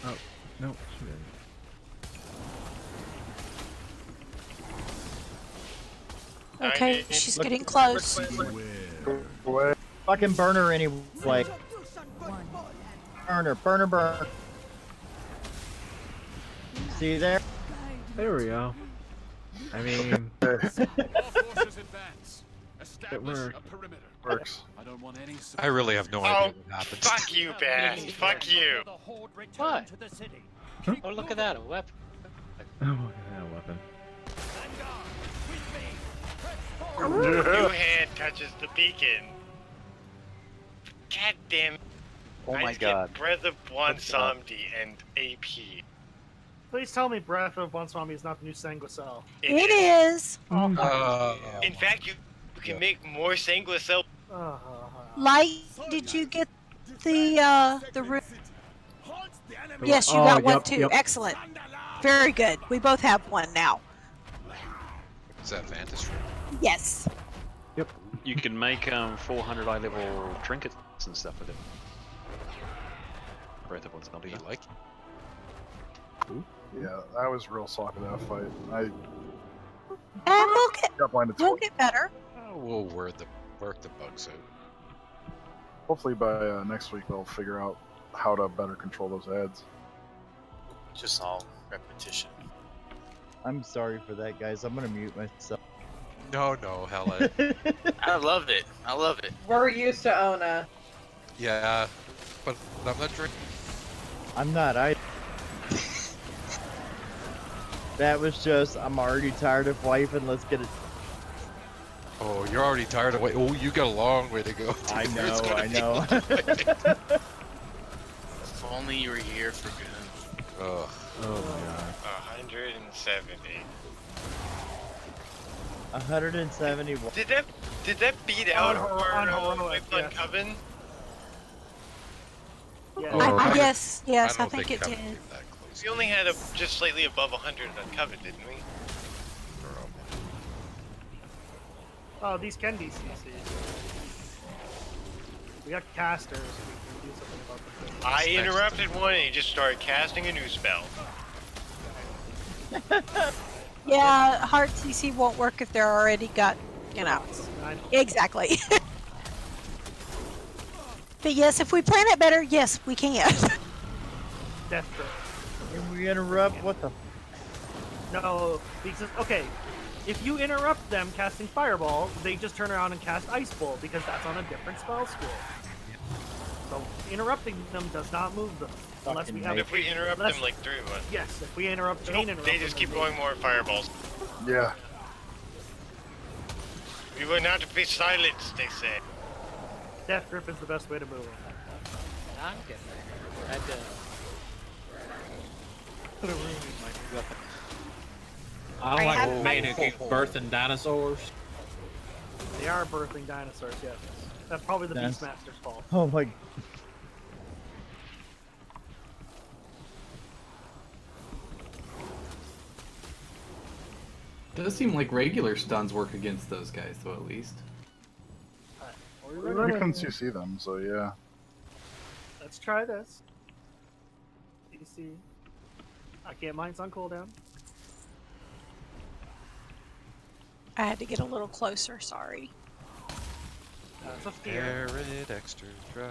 Oh, no. Okay, she's getting close. Away. Fucking burn her anyway. Burn her, burn her, burn her. See there? There we go. I mean, it worked. Works. I really have no idea what happened. Fuck you, Bast. Fuck you. What? Oh, look at that, a weapon. Oh, look at that weapon. New hand touches the beacon. God damn it. Oh I my just god. Get Breath of Bonsomdi and AP. Please tell me Breath of Bonswami is not the new Sanguisel. It is. In fact, you can make more Sanguisel. Light, did you get the root? Yes, you Oh, got one yep, too. yep. Excellent. Very good. We both have one now. Is that Vantage Room? Yes. Yep. You can make 400 eye level trinkets and stuff with it. Breath of One's not Do you like it? Yeah, I was real soft in that fight. I And we'll get better. We'll work the bugs out. Hopefully by next week they'll figure out how to better control those ads. Just all repetition. I'm sorry for that, guys. I'm gonna mute myself. No, Hella. I love it. I love it. We're used to Ona. Yeah, but I'm not drinking. I'm not. That was just. I'm already tired of life, and let's get it. Oh, you're already tired of wait. Oh, you got a long way to go. I know. If only you were here for good. Oh my god. 170. 171. Did that beat out on our heroic, on yes. Coven? Yeah. Yes, I don't think it Coven did. came that close. We only had just slightly above 100 on Coven, didn't we? Oh, these can be CC. We got casters. We can do something about the I interrupted one and he just started casting a new spell. Yeah, hard CC won't work if they're already got, you know. Exactly. But yes, if we plan it better, yes, we can. Death grip. Can we interrupt? What the? No, because okay, if you interrupt them casting Fireball, they just turn around and cast Ice Bolt because that's on a different spell school. So interrupting them does not move them unless we have. If we interrupt them like through one. Yes, if we interrupt chain interrupt. They just keep going more fireballs. Yeah. We were not to be silenced, they say. Death grip is the best way to move them. I'm getting there. Could have ruined my weapon. I don't like made birthing dinosaurs. They are birthing dinosaurs, yes. That's probably the That's- Beastmaster's fault. Oh my. Does seem like regular stuns work against those guys, though, at least. You can CC them, so yeah. Let's try this. CC. I can't mine's on cooldown. I had to get a little closer, sorry. That's a fear. Arid extra dry.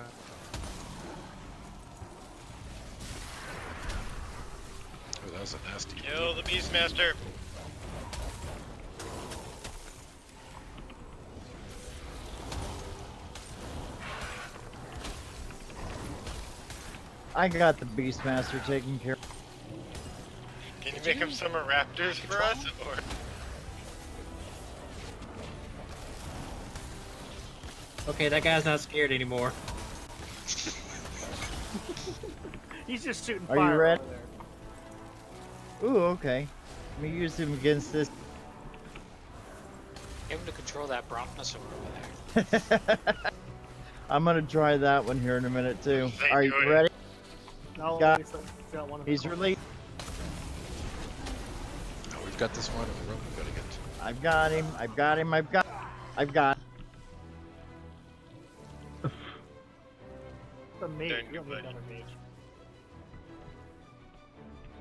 Oh, that was a nasty. Kill the Beastmaster. I got the Beastmaster taken care of. Can you make him summer raptors for us, or? Okay, that guy's not scared anymore. He's just shooting Are fire you ready? over there. Ooh, okay. Let me use him against this. Get him to control that brontosaur over there. I'm gonna try that one here in a minute too. They Are do you it. ready? No, Got- he's got one of He's them. released. Oh, we've got this one in the room we've got to get to. I've got him. I've got him. I've got. The mage. Dang, We don't need good. another mage.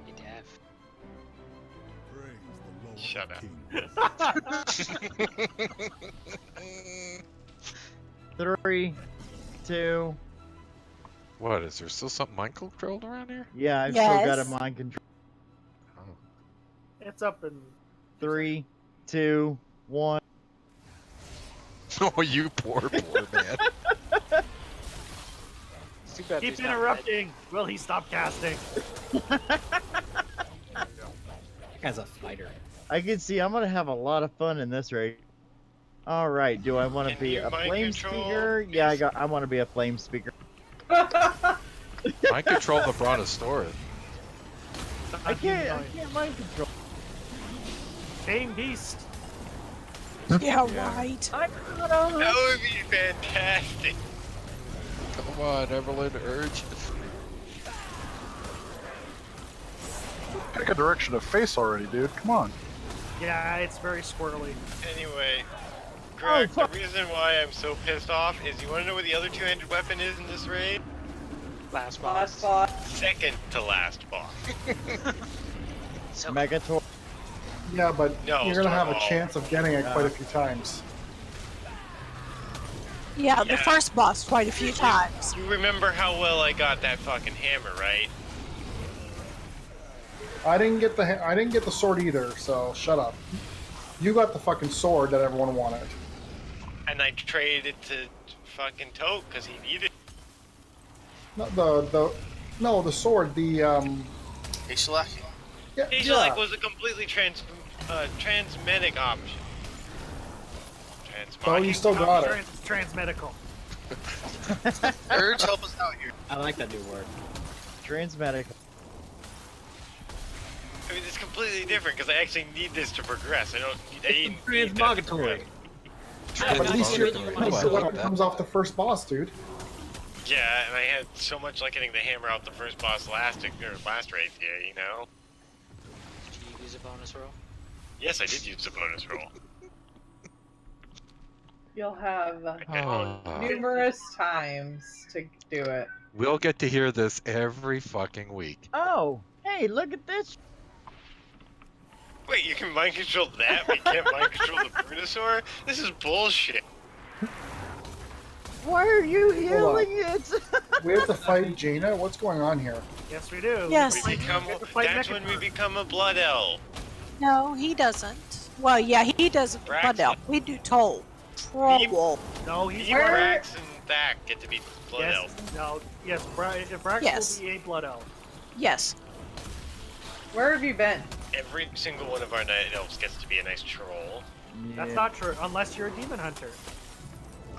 You deaf. Shut up. 3, 2. What, is there still something mind controlled around here? Yeah, I've still got Yes. him on control. It's up in 3, 2, 1. Oh, you poor man. It's too bad Keep he's not interrupting. Will he stop casting? That guy's a fighter. I can see I'm gonna have a lot of fun in this race. All right, do I want to Can be you a mind flame control speaker? Yeah, I want to be a flame speaker. I control the Brontosaurus. I can't mind control. Same beast. Yeah, right. That would be fantastic. Come on, Evelyn, urge. Pick a direction to face already, dude. Come on. Yeah, it's very squirrely. Anyway, Greg, the reason why I'm so pissed off is you want to know what the other two-handed weapon is in this raid? Last Last boss. boss. Second to last boss. Megator. Yeah, but No, you're gonna have a Stormwall. chance of getting it quite a few times. Yeah, the Yeah. first boss quite a few times. You remember how well I got that fucking hammer, right? I didn't get the sword either, so shut up. You got the fucking sword that everyone wanted. And I traded it to fucking Toke because he needed. No, the sword. The Ishalak? Yeah, Ishalak was a completely transmedic option. Oh, you still got it. Transmedical. Urge, help us out here. I like that new word. Transmedic. I mean, it's completely different because I actually need this to progress. I need Transmogatory. But at least the weapon comes off the first boss, dude. Yeah, and I had so much like getting the hammer out the first boss last raid here, you know? Did you use a bonus roll? Yes, I did use the bonus roll. You'll have Oh. numerous times to do it. We'll get to hear this every fucking week. Oh, hey, look at this. Wait, you can mind control that, but you can't mind control the Brutosaur? This is bullshit. Why are you Hold healing it? We have to fight Jaina. What's going on here? Yes, we do. Yes. We become, that's when we become a blood elf. No, he doesn't. Well, yeah, he doesn't. Blood elf. We do toll. Troll. No, he's Me, Brax, and Thack get to be blood yes, elf. no, yes, Brax Yes. will be a blood elf. Yes. Where have you been? Every single one of our night elves gets to be a nice troll. That's not true, unless you're a demon hunter.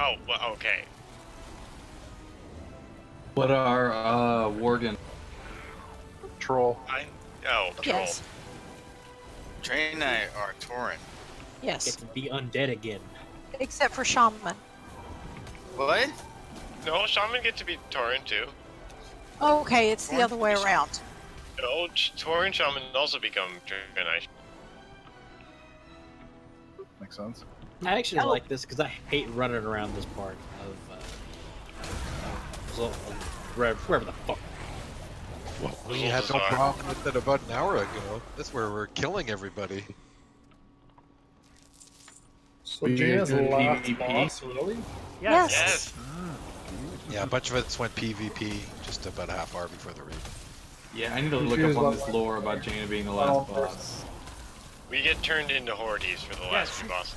Oh, well, okay. What are Worgen? Troll. Oh, Yes. Trey and I are Tauren. Yes. Get to be undead again. Except for Shaman. What? No, Shaman get to be Tauren too. Oh, okay, it's the other way around. No, Tauren Shaman also become Dragonite. Makes sense. I actually like this because I hate running around this part of wherever the fuck. Well, we had no problem with it about an hour ago. That's where we're killing everybody. So Jaina's the last boss, really? Yes. Yeah, a bunch of it went PvP just about a half hour before the raid. Yeah, I need to look up on this lore about Jaina being the last boss. We get turned into Hordes for the last two bosses.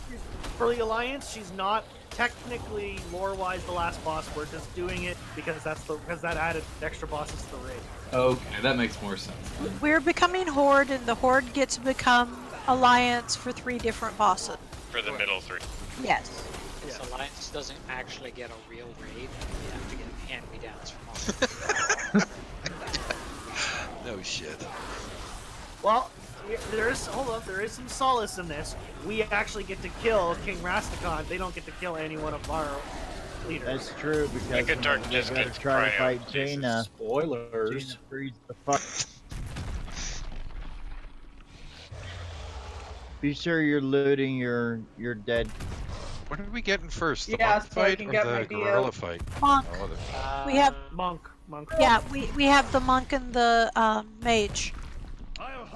For the Alliance, she's not technically lore-wise the last boss. We're just doing it because that added extra bosses to the raid. Okay, that makes more sense. We're becoming Horde, and the Horde gets to become Alliance for 3 different bosses. For the middle 3. Yes. This Alliance doesn't actually get a real raid. You have to get hand-me-downs from all. No shit. Well, there is some solace in this. We actually get to kill King Rastakhan. They don't get to kill any one of our leaders. That's true because Good Dark they just gotta gets try to cryo. fight Jaina. Spoilers. Jaina frees the fuck. Be sure you're looting your dead. What are we getting first? The Yeah, monk so I fight can or get my the deal. gorilla fight? Monk. Oh, We have monk. Yeah, we have the monk and the mage.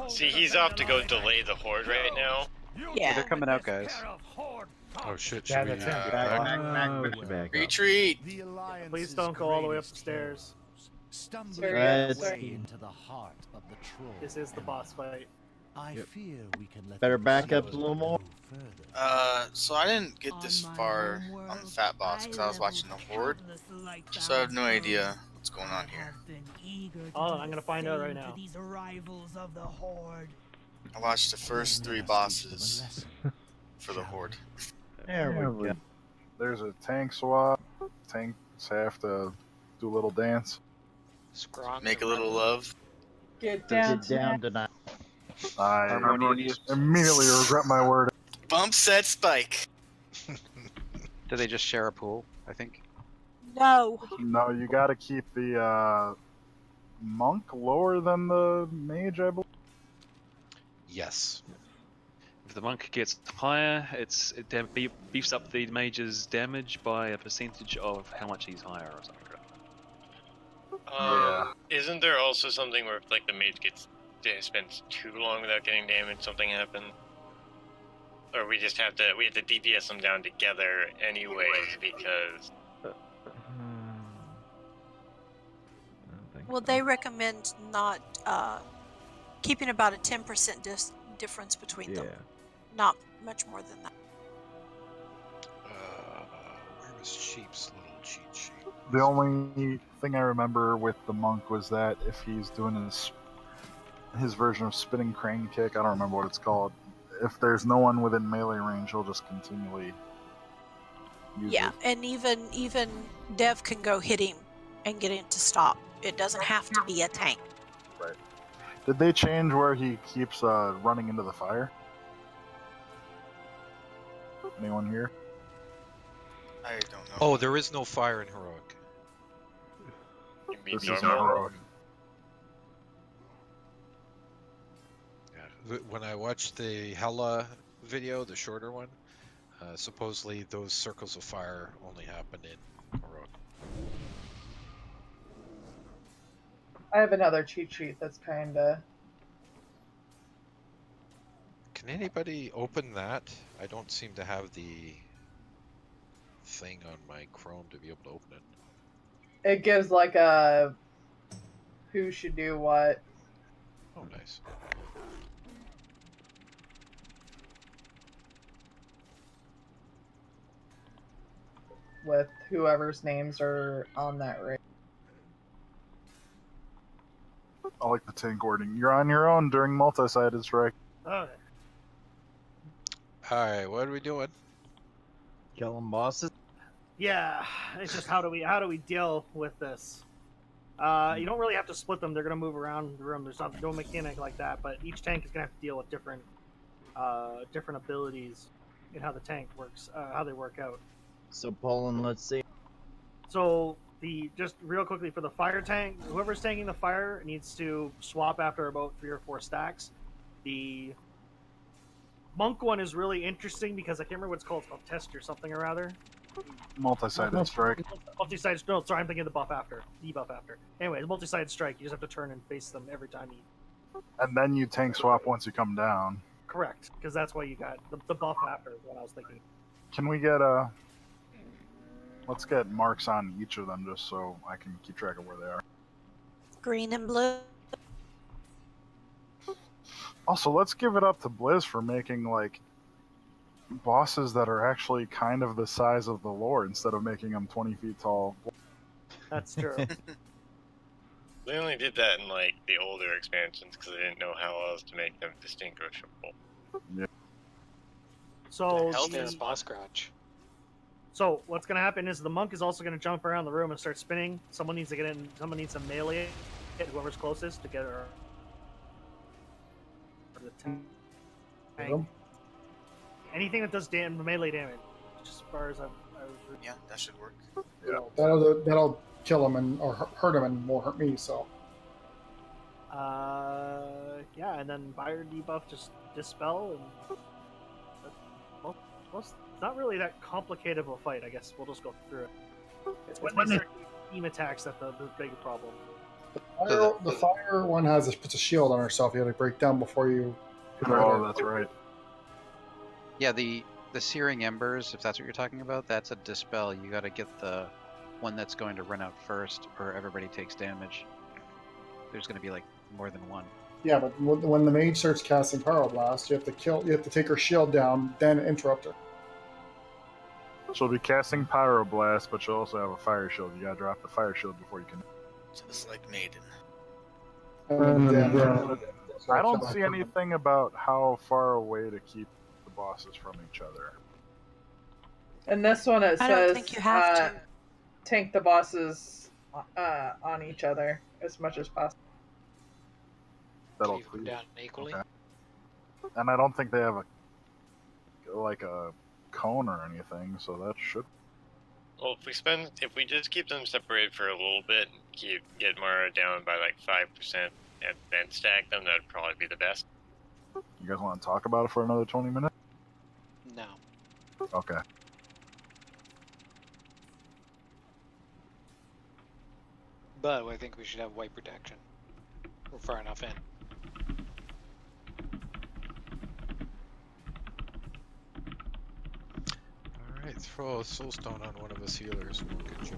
See, he's off to go delay the Horde right now. Yeah. They're coming out, guys. Oh shit, Yeah, should we that's get him. back? Retreat. Please don't go all the way up the stairs. Into the heart of the troll. This is the boss fight. I fear we can let Better back up a little more. So I didn't get this far on the Fat Boss because I was watching the Horde, so I have no idea what's going on here. Oh, I'm gonna find out right now. I watched the first 3 bosses for the Horde. There we go. There's a tank swap. Tanks have to do a little dance. Make a little love. Get down, Get down tonight. I immediately regret my word. Bump set spike. Do they just share a pool? I think. No. No, you gotta keep the monk lower than the mage, I believe. Yes. If the monk gets higher, it beefs up the mage's damage by a percentage of how much he's higher or something. Isn't there also something where if, like, the mage spends too long without getting damaged, something happen? Or we have to DPS them down together anyways because. Well, they recommend not keeping about a 10% difference between them. Not much more than that. Where was Sheep's little cheat sheet? The only thing I remember with the monk was that if he's doing his version of spinning crane kick, I don't remember what it's called. If there's no one within melee range, he'll just continually use it. And even Dev can go hit him and get him to stop. It doesn't have to be a tank. Right. Did they change where he keeps running into the fire? Anyone here? I don't know. Oh, there is no fire in heroic. This is heroic. Yeah. When I watched the Hela video, the shorter one, supposedly those circles of fire only happen in heroic. I have another cheat sheet that's kinda. Can anybody open that? I don't seem to have the thing on my Chrome to be able to open it. It gives like a who should do what. Oh, nice. With whoever's names are on that raid. I like the tank wording. You're on your own during multi-sided strike. Okay. Alright, what are we doing? Killing bosses? Yeah, it's just how do we deal with this? You don't really have to split them. They're gonna move around the room. There's no mechanic like that, but each tank is gonna have to deal with different abilities in how the tank works, how they work out. So, Poland, let's see. So just real quickly for the fire tank, whoever's tanking the fire needs to swap after about 3 or 4 stacks. The monk one is really interesting because I can't remember what it's called. It's called test or something or other. Multi-sided strike. Multi-sided. No, sorry, I'm thinking of the buff after. Debuff after. Anyway, it's multi-sided strike. You just have to turn and face them every time you. And then you tank swap once you come down. Correct, because that's why you got the buff after is what I was thinking. Can we get let's get marks on each of them just so I can keep track of where they are. Green and blue. Also, let's give it up to Blizz for making like bosses that are actually kind of the size of the lore instead of making them 20 feet tall. That's true. They only did that in like the older expansions because they didn't know how else to make them distinguishable. Yeah. So There's boss scratch. So what's going to happen is the monk is also going to jump around the room and start spinning. Someone needs to get in. Someone needs to melee hit whoever's closest to get her. The tank. Anything that does melee damage, as far as Yeah, that should work. Yeah, that'll kill him or hurt him and won't hurt me. So. Yeah, and then fire debuff just dispel and. It's not really that complicated of a fight. I guess we'll just go through it. It's when they start team attacks that the big problem. The fire one puts a shield on herself. You have to break down before you. Oh, that's right. Yeah, the searing embers, if that's what you're talking about, that's a dispel. You got to get the one that's going to run out first, or everybody takes damage. There's going to be like more than one. Yeah, but when the mage starts casting Pyroblast, you have to take her shield down, then interrupt her. She'll be casting Pyroblast, but she'll also have a fire shield. You gotta drop the fire shield before you can. Just like Maiden. I don't see anything about how far away to keep the bosses from each other. And this one it I don't says think you have to. tank the bosses on each other as much as possible. That'll Leave them down equally. Okay. And I don't think they have a cone or anything, so that should. Well, if we just keep them separated for a little bit, and get Mara down by like 5%, and then stack them, that'd probably be the best. You guys want to talk about it for another 20 minutes? No. Okay. But I think we should have white protection. We're far enough in. Alright, throw a soulstone on one of us healers. We'll get you.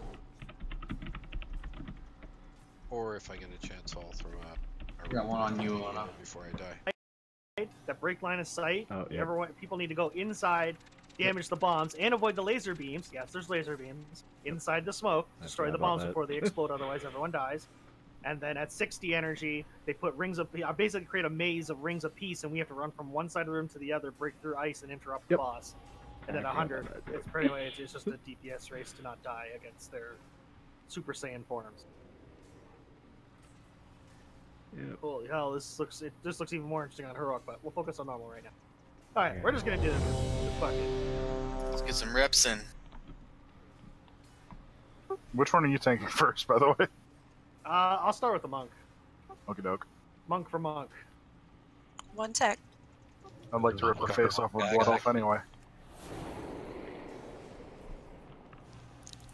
Or if I get a chance, I'll throw out. Got one on you, Lana. Before I die. That break line of sight. Oh, yeah. People need to go inside, damage the bombs, and avoid the laser beams. Yes, there's laser beams inside the smoke. Destroy the bombs before they explode. Otherwise, everyone dies. And then at 60 energy, they put rings of. I basically create a maze of rings of peace, and we have to run from one side of the room to the other, break through ice, and interrupt the boss. And then 100. It's pretty much it's just a DPS race to not die against their Super Saiyan forms. Yep. Holy hell, this looks even more interesting on heroic, but we'll focus on normal right now. All right, we're just gonna do this. Fuck it. Let's get some reps in. Which one are you taking first, by the way? I'll start with the monk. Okie doke. Monk for monk. One sec. I'd like to rip the face off of Blood Elf anyway.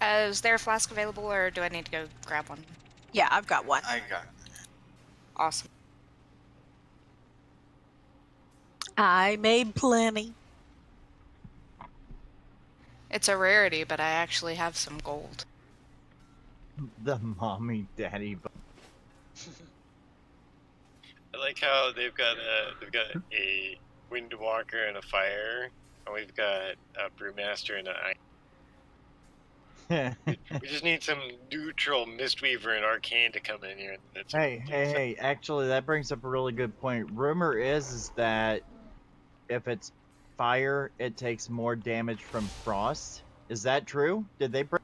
Is there a flask available, or do I need to go grab one? Yeah, I've got one. I got it. Awesome. I made plenty. It's a rarity, but I actually have some gold. The mommy daddy. I like how they've got a Windwalker and a fire, and we've got a Brewmaster and an ice. We just need some neutral Mistweaver and Arcane to come in here. Hey, actually that brings up a really good point. Rumor is that if it's fire, it takes more damage from frost. Is that true? Did they bring...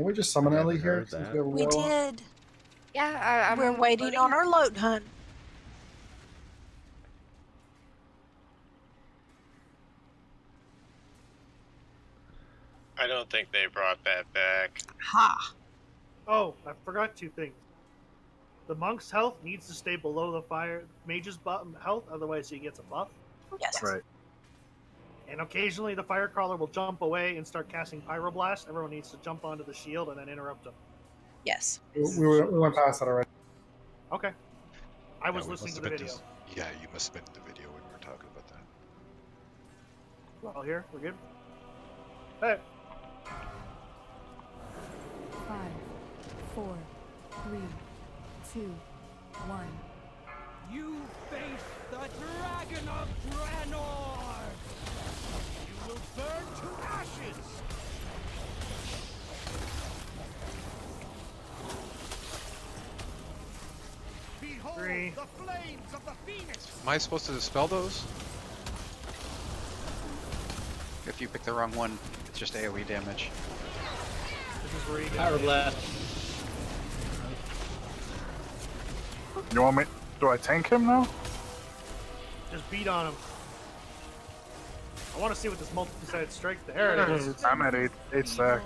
Can we just summon Ellie here? heard Since that. we have a We warlock? did. Yeah, We're waiting on our load hunt. I don't think they brought that back. Ha! Oh, I forgot 2 things. The monk's health needs to stay below the fire mage's health, otherwise he gets a buff. Yes. Right. And occasionally the fire crawler will jump away and start casting pyroblast. Everyone needs to jump onto the shield and then interrupt him. Yes. We went past that already. Okay. I was we listening must to the have been video. Yeah, you must have been in the video when we were talking about that. We're all here. We're good. Hey. 5, 4, 3, 2, 1. You face the Dragon of Draenor! You will burn to ashes! Behold 3. the flames of the Phoenix! Am I supposed to dispel those? If you pick the wrong one, it's just AoE damage. This is where you get Power blast. You want me? Do I tank him now? Just beat on him. I want to see what this multi-sided strike. There it is. I'm at 8 stack.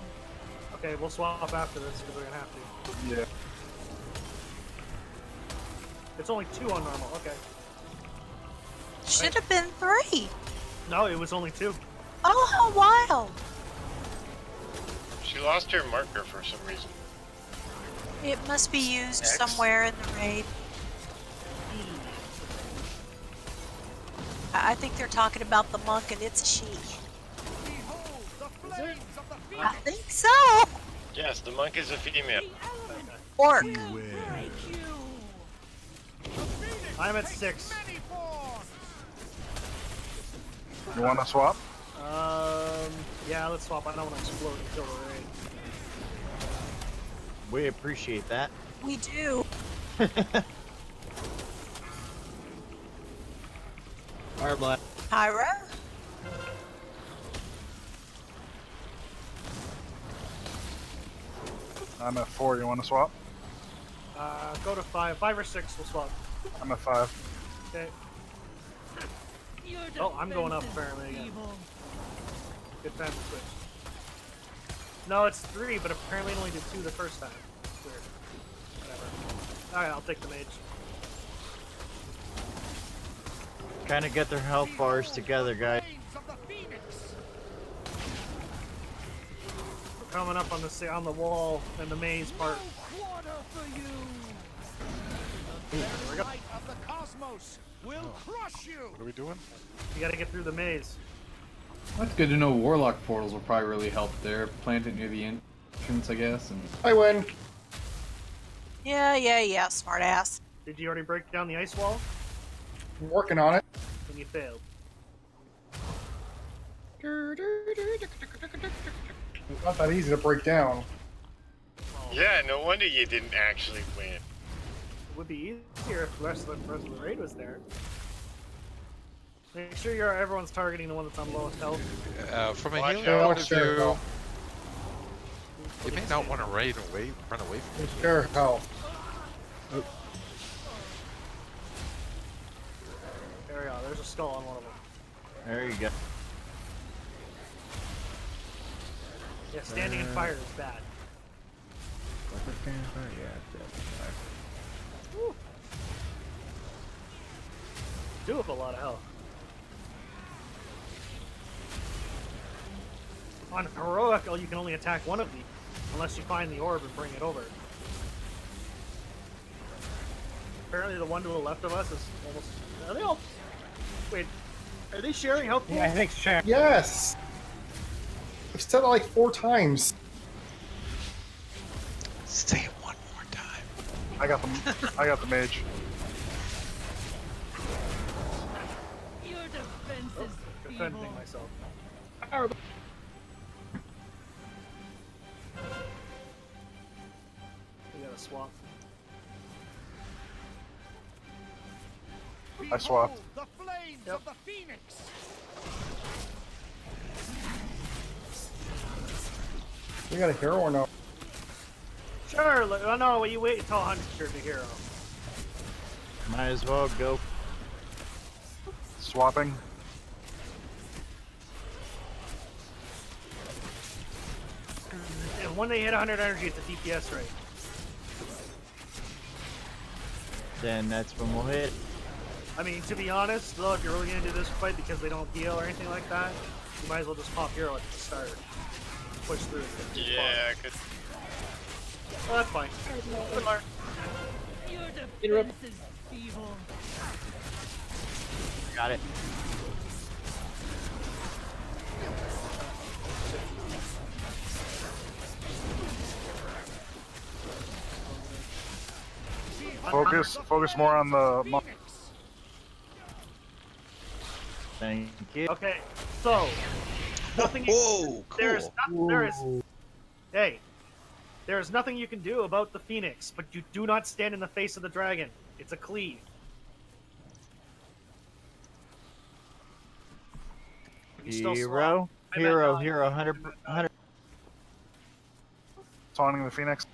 Okay, we'll swap after this because we're gonna have to. Yeah. It's only 2 on normal. Okay. Should have been 3. No, it was only 2. Oh, how wild! She lost her marker for some reason. It must be used X? somewhere in the raid. I think they're talking about the monk and it's a she. I think so. Yes, the monk is a female. Orc. I'm at 6. You want to swap? Yeah, let's swap. I don't want to explode and kill the raid. We appreciate that. We do. Fire blast. Pyro. I'm at 4. You want to swap? Go to 5. 5 or 6, we'll swap. I'm at 5. Okay. Oh, I'm going up apparently again. Good time to switch. No, it's 3, but apparently it only did 2 the first time. Weird. Whatever. Alright, I'll take the mage. Kind of get their health bars together, guys. We're coming up on the wall and the maze part. There we go. Will crush you. What are we doing? You gotta get through the maze. That's good to know. Warlock portals will probably really help there. Plant it near the entrance, I guess. And I win. Yeah, smart ass. Did you already break down the ice wall? I'm working on it. Then you failed. It's not that easy to break down. Yeah, no wonder you didn't actually win. It would be easier if the rest of the raid was there. Make sure everyone's targeting the one that's on lowest health. From a Watch healing out. point of view, you may not want to run away from it. Share health. There we go. There's a skull on one of them. There you go. Yeah, standing in fire is bad. Woo. Do have a lot of health. On heroic, you can only attack one of these, unless you find the orb and bring it over. Apparently, the one to the left of us is almost. Are they all? Wait, are they sharing health? Yeah, I think so. Yes. I've said it like 4 times. Say it one more time. I got the mage. Defending myself. We gotta swap. I swapped. The flames of the Phoenix. We got a hero or no? Sure. Oh no, you wait until 100 to hero. Might as well go. Swapping. And when they hit 100 energy, it's a DPS rate. Then that's when we'll hit. I mean, to be honest, though, if you're really gonna do this fight because they don't heal or anything like that, you might as well just pop hero at the start. Push through. Yeah, I could. Oh, that's fine. Good luck. Your defense is feeble. Got it. Focus more on the monk. Thank you. Okay, so nothing. Whoa, cool. There is nothing you can do about the Phoenix, but you do not stand in the face of the dragon. It's a cleave. Hero, 100. Taunting the Phoenix.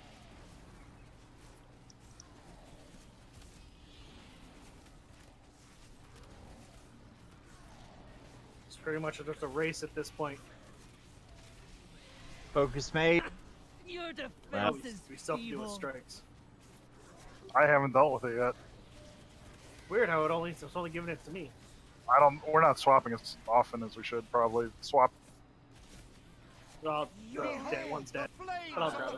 It's pretty much just a race at this point. Focus made. Your defense Well, is we still have to do with feeble. strikes. I haven't dealt with it yet. Weird how it's only giving it to me. We're not swapping as often as we should probably. Swap. Oh, dead. One's dead. But I'll grab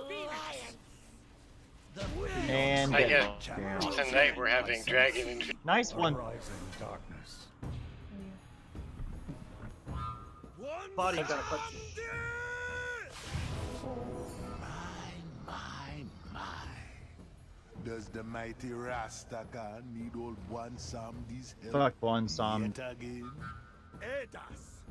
it. And I guess tonight we're having dragon and nice one. Body got a punch. Does the mighty Rastaka need old one Samdi's help? Fuck one Sam. Yet again? Aid us,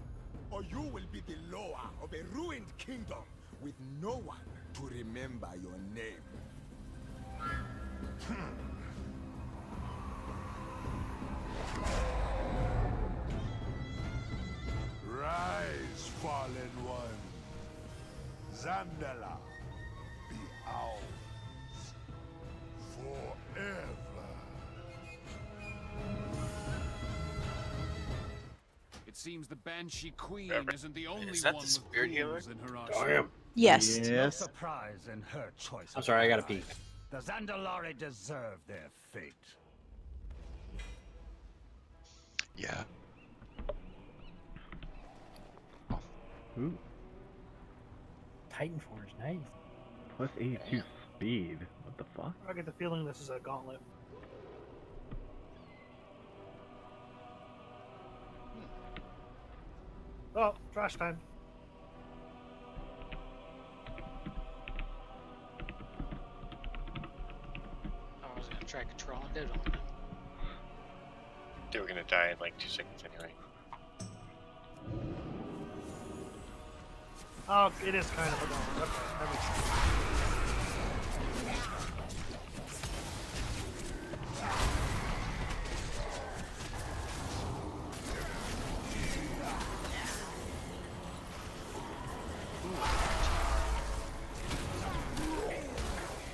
or you will be the lower of a ruined kingdom with no one to remember your name. Rise, fallen one. Zandala, be ours forever. It seems the Banshee Queen isn't the only Is that one the spirit with healer? ghouls in her arsenal. Damn. Yes. No Yes. surprise in her choice. I'm sorry, I gotta pee. The Zandalari deserve their fate. Yeah. Ooh, Titan Forge, nice. plus 82 speed. What the fuck? I get the feeling this is a gauntlet. Oh, trash time. I was gonna try controlling it on them. They were gonna die in like 2 seconds anyway. Oh, it is kind of a gauntlet. Okay, that makes sense.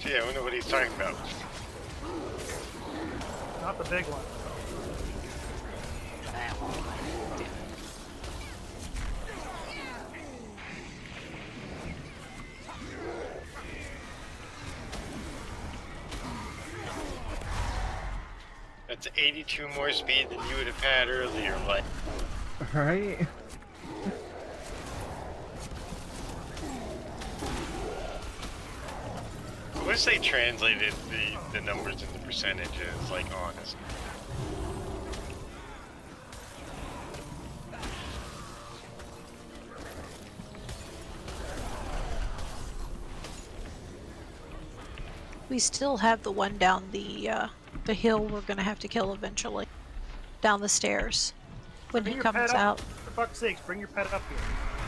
So yeah, I wonder what he's talking about. Not the big one. That's 82 more speed than you would have had earlier, like. Right? I wish they translated the numbers into percentages, like honest. We still have the one down the hill we're gonna have to kill eventually. Down the stairs. When Bring he your comes pet up. out. For fuck's sakes, bring your pet up here.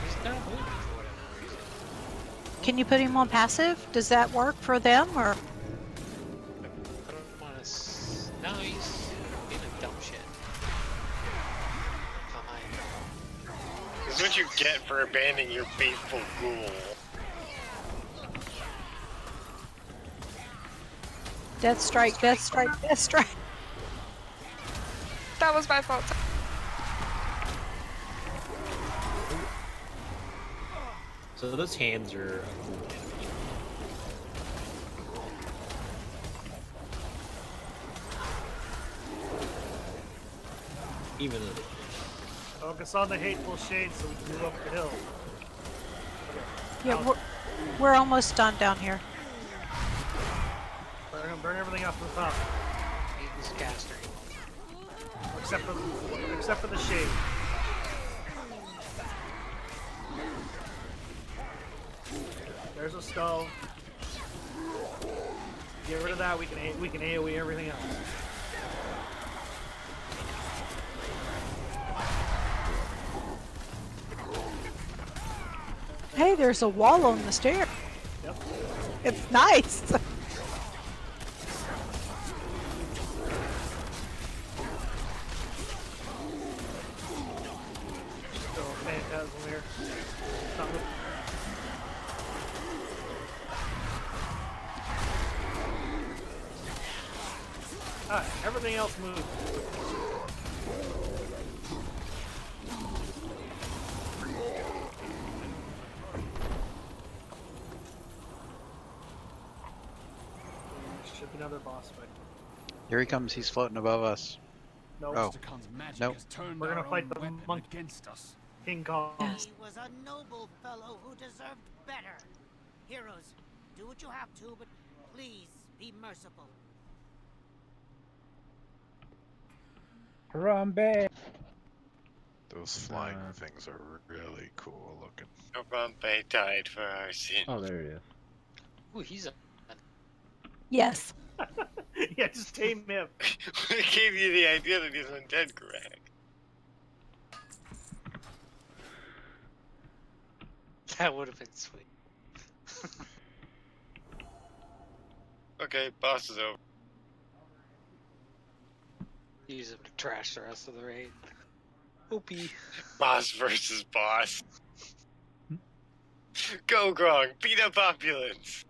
He's not moving for whatever reason. Can you put him on passive? Does that work for them or? I don't want to. No, he's being a dumb shit. Fine. This is what you get for abandoning your faithful ghoul. Death strike, death strike, death strike. That was my fault. So those hands are a cool enemy. Even though Focus on the hateful shades so we can move up the hill. Yeah, we're almost done down here. Burn everything up from the top. He's caster. Except for the shade. There's a skull. Get rid of that. We can AoE everything else. Hey, there's a wall on the stair. Yep. It's nice. Still a phantasm here. Alright, everything else moves. Should be another boss fight. Here he comes. He's floating above us. No. Oh. Nope. We're gonna fight the monk against us. King Kong. He was a noble fellow who deserved better. Heroes, do what you have to, but please be merciful. Harambe! Those flying things are really cool looking. Harambe died for our sins. Oh, there he is. Ooh, he's a... Yes. Yeah, just tame him. It gave you the idea that he's undead, Greg. That would have been sweet. Okay, boss is over. Use him to trash the rest of the raid. Opie. Boss versus boss. Go, Grog. Beat up opulence.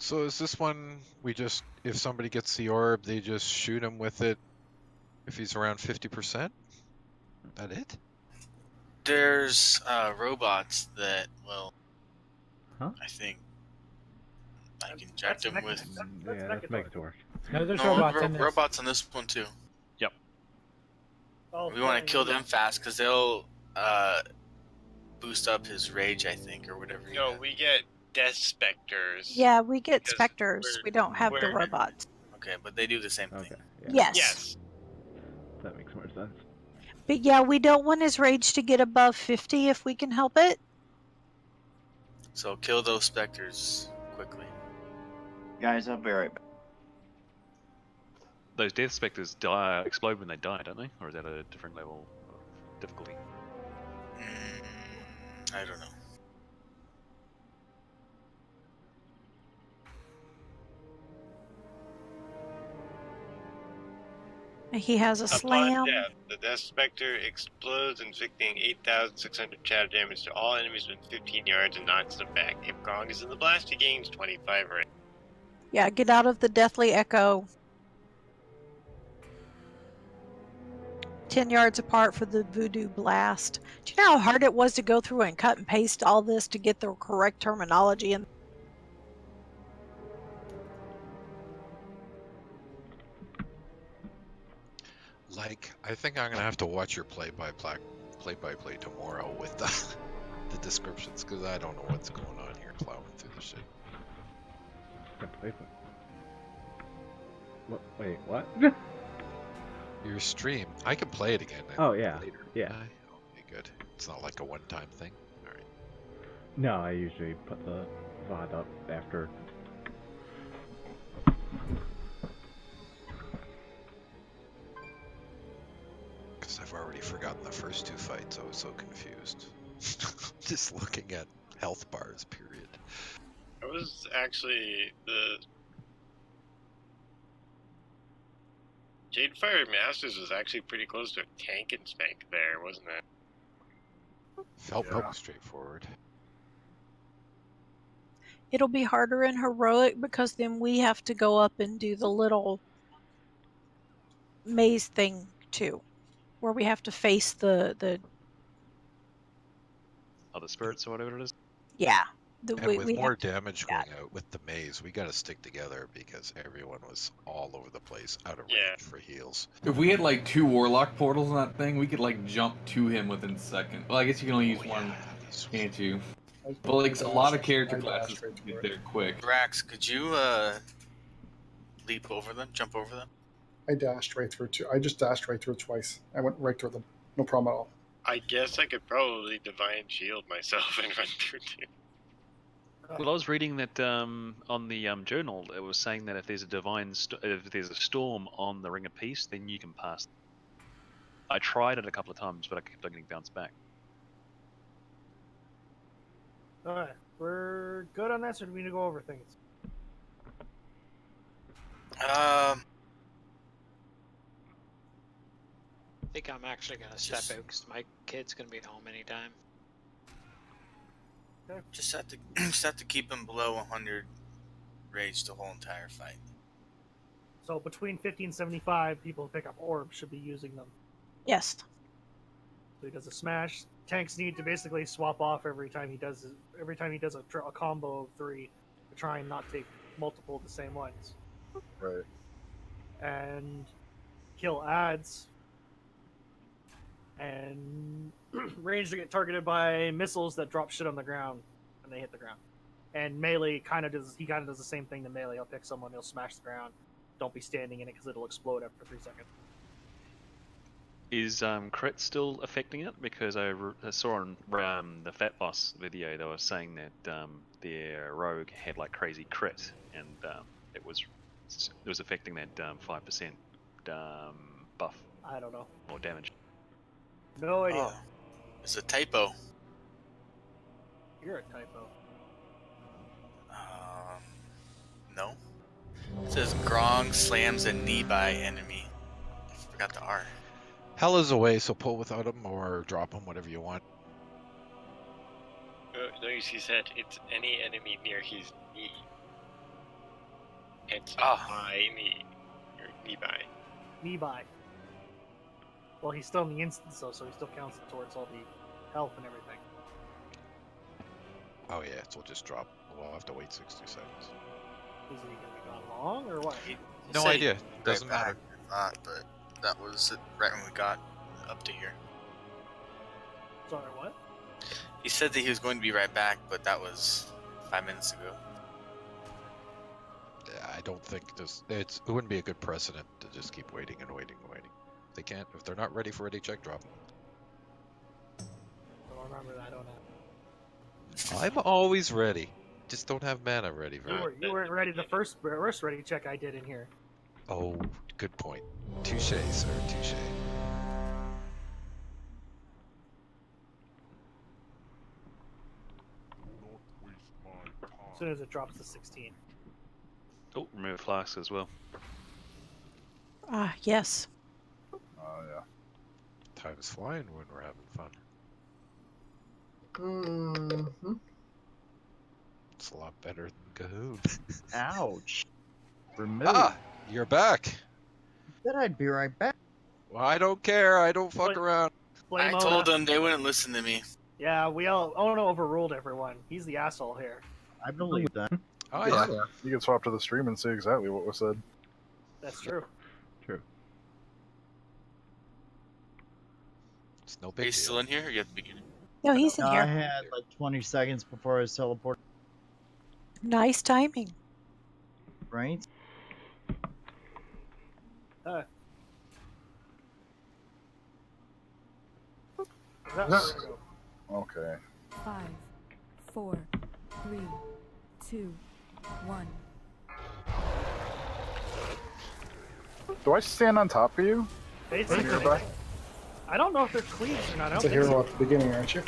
So is this one we just, if somebody gets the orb, they just shoot him with it if he's around 50%? That it? There's robots that will, Huh? I think, I can inject them with. Yeah, that's Megator. No, there's robots in this. robots on this one too. Yep. Oh, We want to kill them fast because they'll boost up his rage, I think, or whatever. No, we get death specters. Yeah, we get specters. We don't have the we're- robots. Okay, but they do the same thing. Yes. Yes. That makes more sense. But yeah, we don't want his rage to get above 50 if we can help it. So kill those specters quickly. Guys, I'll be right back. Those death specters explode when they die, don't they? Or is that a different level of difficulty? I don't know. He has a Upon slam. death, the Death Spectre explodes, inflicting 8,600 shatter damage to all enemies within 15 yards and knocks them back. If Grog is in the blast, he gains 25 range. Yeah, get out of the deathly echo. 10 yards apart for the voodoo blast. Do you know how hard it was to go through and cut and paste all this to get the correct terminology? And Like, I think I'm gonna have to watch your play-by-play tomorrow with the descriptions, because I don't know what's going on here plowing through the shit. Wait, what? Your stream, I can play it again. Oh, yeah. Later. Yeah. Okay, good. It's not like a one-time thing. All right. No, I usually put the VOD up after. Because I've already forgotten the first two fights. I was so confused. Just looking at health bars, period. That was actually the Jadefire Masters was actually pretty close to a tank and spank there, wasn't it? Felt pretty straightforward. It'll be harder in heroic because then we have to go up and do the little maze thing too, where we have to face the Other spirits or whatever it is. yeah. And with more damage going out with the maze, we got to stick together because everyone was all over the place, out of range for heals. If we had like 2 warlock portals in that thing, we could like jump to him within seconds. Well, I guess you can only use one, can't you? But like a lot of character classes can get there quick. Drax, could you leap over them, jump over them? I dashed right through two. I just dashed right through twice. I went right through them. No problem at all. I guess I could probably divine shield myself and run through too. Well, I was reading that on the journal, it was saying that if there's a storm on the Ring of Peace, then you can pass. I tried it a couple of times, but I kept on getting bounced back. Alright, we're good on that, so do we need to go over things? I think I'm actually gonna step out because my kid's gonna be home anytime. Just have to keep him below 100 rage the whole entire fight. So between 50 and 75 people who pick up orbs should be using them. Yes. So he does a smash. Tanks need to basically swap off every time he does a combo of 3 to try and not take multiple of the same ones. Right. And kill adds. And ranged to get targeted by missiles that drop shit on the ground when they hit the ground. And melee kind of does the same thing to melee. He'll pick someone, he'll smash the ground. Don't be standing in it because it'll explode after 3 seconds. Is crit still affecting it? Because I saw on the Fat Boss video they were saying that their rogue had like crazy crit, and it was affecting that 5% buff. I don't know. Or damage. No idea. Oh, it's a typo. You're a typo. No. It says Grong slams a knee by enemy. I forgot the R. Hell is away, so pull without him or drop him, whatever you want. No, he said it's any enemy near his knee. Hence, by knee. Or knee by. Knee by. Well, he's still in the instance, though, so he still counts towards all the health and everything. Oh yeah, so we'll just drop. We'll have to wait 60 seconds. Is he going to be gone long, or what? No idea. Doesn't matter. But that was it right when we got up to here. Sorry, what? He said that he was going to be right back, but that was 5 minutes ago. I don't think it wouldn't be a good precedent to just keep waiting and waiting and waiting. If they're not ready for ready check, drop them. I don't remember that. I don't know. I'm always ready. Just don't have mana ready for it. You weren't ready the first ready check I did in here. Oh, good point. Touche, sir. Touche. As soon as it drops to 16. Oh, remove flasks as well. Yes. Oh, yeah. Time's flying when we're having fun. Mm-hmm. It's a lot better than Cahoon. Ouch. Remove. You're back. Said I'd be right back. Well, I don't care. I don't fuck around. I told them they wouldn't listen to me. Yeah, Ono overruled everyone. He's the asshole here. I believe that. Oh, yeah. You can swap to the stream and see exactly what was said. That's true. True. It's no Are big you deal. still in here or are you at the beginning? No, he's in I here. had like 20 seconds before I was teleported. Nice timing. Right? Okay. 5, 4, 3, 2, 1. Do I stand on top of you? Basically, Nearby? I don't know if they're cleaves or not. I It's don't a think hero so. at the beginning, aren't you?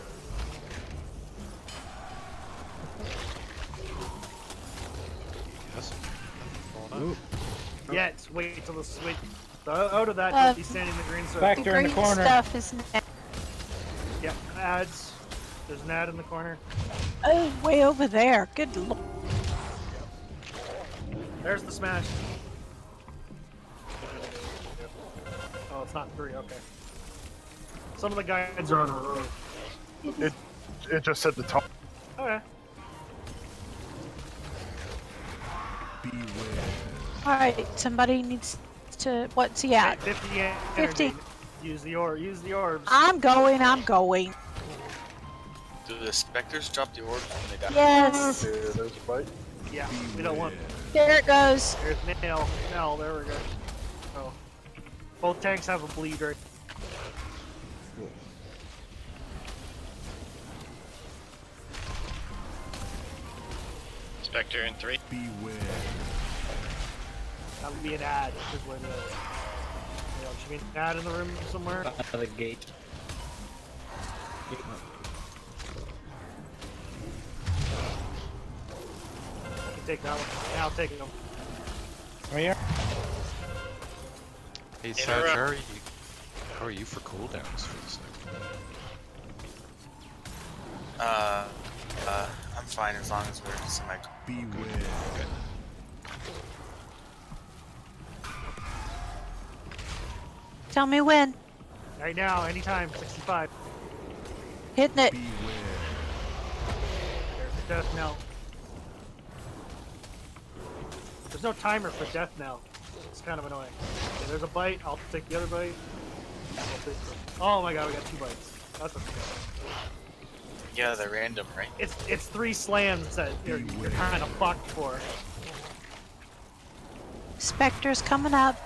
Yet, wait till this. Wait. Out of that, don't be standing in the green circle. Back there in the corner. Stuff is Yeah, ads. There's an ad in the corner. oh way over there. Good lord. There's the smash. Oh, it's not 3. Okay. Some of the guides are on the road. It just said the tone. Okay. Alright, somebody needs to. What's he at? 50. 50. Use the orb. Use the orbs. I'm going. Do the specters drop the orbs when they die? Yes. Yeah, there's a bite. Yeah, we don't want. There it goes. There's nail. No, there we go. Oh. Both tanks have a bleed right. Spectre in 3. Beware. That would be an ad. Is where the. Should be an ad in the room somewhere? Out of the gate. You can take that one. Yeah, I'll take them. Right here. Hey, Saj, how are you for cooldowns for this thing? I'm fine as long as we're semi. Beware. Okay. Tell me when. Right now, anytime, 65. Hitting it. There's the death knell. There's no timer for death knell. It's kind of annoying. Okay, there's a bite. I'll take the other bite. Oh my god, we got 2 bites. That's okay. Yeah, they're random, right? It's 3 slams that you're kind of fucked for. Spectre's coming up.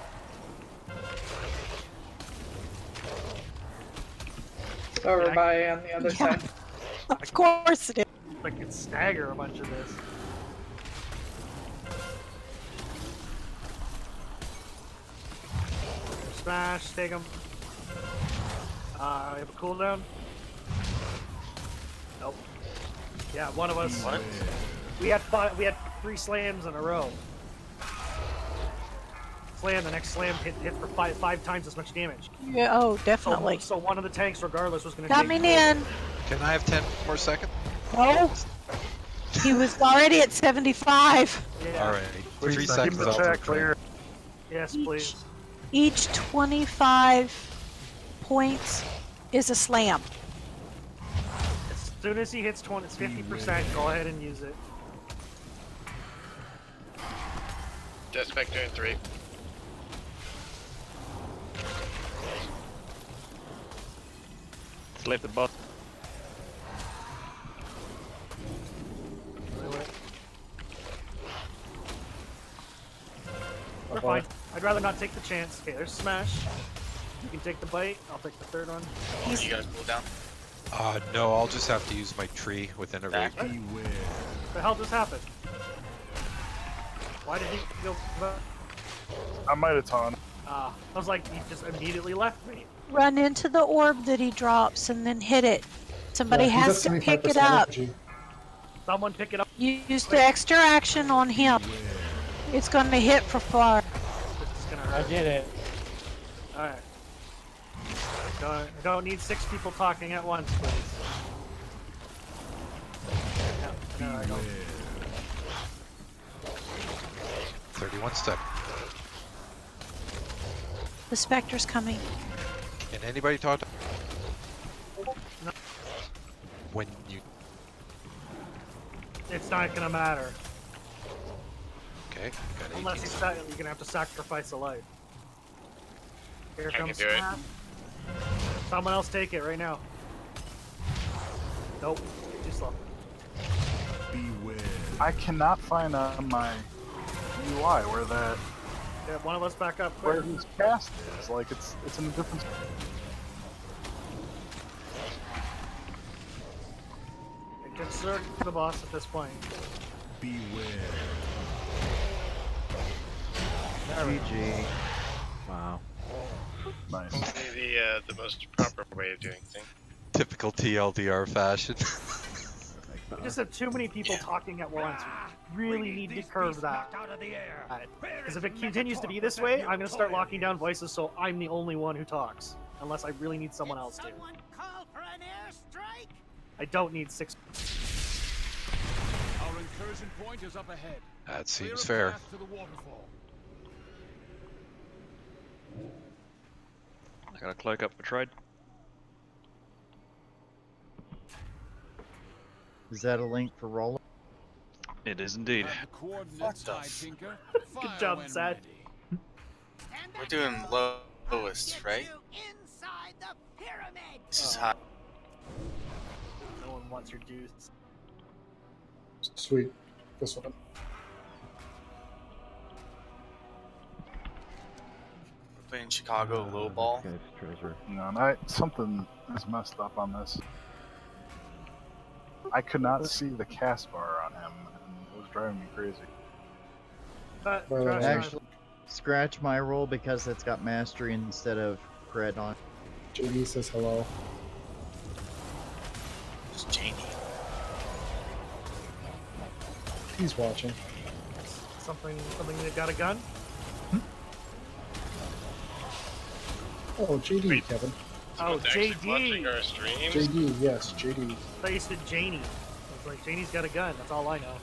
Over by on the other side. Of course it is. I can stagger a bunch of this. Smash, take him. You have a cooldown? Nope. Yeah, one of us. What? We had 3 slams in a row. Slam, the next slam hit for 5 times as much damage. Yeah, oh, definitely. So one of the tanks, regardless, was going to Coming in. Can I have 10 more seconds? No. He was already at 75. Yeah. All right. 3 seconds. Keep the chat clear. Yes, please. Each 25 points is a slam. As soon as he hits 50%, go ahead and use it. Death Spectre in 3. It's left the bot. We're fine. I'd rather not take the chance. Okay, there's smash. You can take the bite. I'll take the third one. You guys pull down. No, I'll just have to use my tree within a range. What the hell just happened? Why did he go? I might have taunted. I was like, he just immediately left me. Run into the orb that he drops and then hit it. Somebody Yeah, has to pick it up. Someone pick it up. Use the extra action on him. It's going to hit for far. This is gonna hurt. I did it. Alright. I don't need 6 people talking at once, please. No, I don't. 31 seconds. The Spectre's coming. Can anybody talk to... No. When you... It's not gonna matter. Okay, got 18 Unless seconds. you're gonna have to sacrifice a life. Here I comes can do it. Snap. Someone else take it right now. Nope. Too slow. Beware. I cannot find on my UI where that Yeah, one of us back up. where Quick. his cast is. Like it's in a different. Consider the boss at this point. Beware. GG. Wow. Nice. The most proper way of doing things. Typical TLDR fashion. We just have too many people talking at once. We really need to curve that. Because if it continues to be this way, I'm going to start locking down voices so I'm the only one who talks. Unless I really need someone else to. Call for an airstrike? I don't need 6. Our incursion point is up ahead. That Clear seems a fair. path to the waterfall. I got a cloak up for trade. Is that a link for roller? It is indeed. Have the coordinates, High Tinker. Good job, Sad. We're doing lowest, right? This is high. No one wants your juice. Sweet. This one. We're playing Chicago low ball. No, something is messed up on this. I could not see the cast bar on him, and it was driving me crazy. Actually, scratch my roll because it's got mastery instead of cred on. JD says hello. It's Jamie. He's watching. Something that got a gun? Oh, JD, Kevin. Oh, JD. Watching our streams. JD, yes, JD. I thought you said Janie. I was like, Janie's got a gun. That's all I know.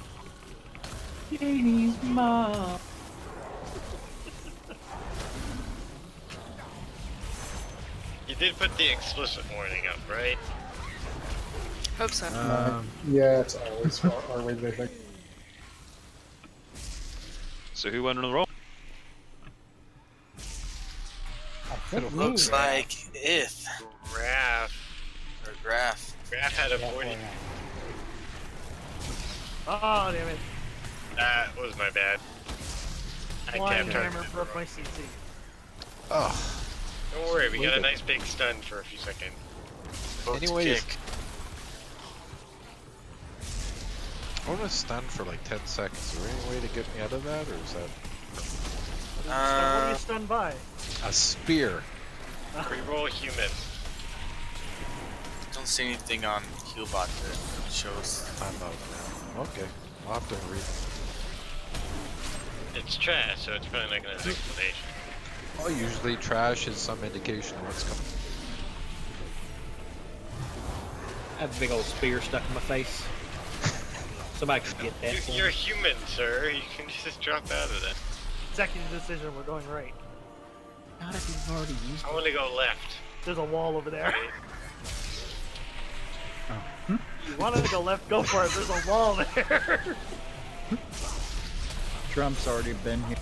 Janie's mom. You did put the explicit warning up, right? Hope so. Yeah, it's always our way, I think. So who went on the roll? It looks like if Graph. or Graph. Graph had a 40. Oh, damn it. That was my bad. I Flying tapped hammer target. broke my CC. Oh. Don't worry, we got a nice big stun for a few seconds. Anyways, I want to stun for like 10 seconds. Is there any way to get me out of that, or is that What are you stunned by? a spear? Reroll human. Don't see anything on Healbot that shows. I'm out now. Okay, I'll have to read. It's trash, so it's probably not going to have an explanation. Well, usually trash is some indication of what's coming. I have a big old spear stuck in my face. Somebody could get that. You're human, sir. You can just drop out of that. Executive decision, we're going right. Not if you've already used I want to go left. There's a wall over there. Oh. You wanted to go left, go for it. There's a wall there. Trump's already been here.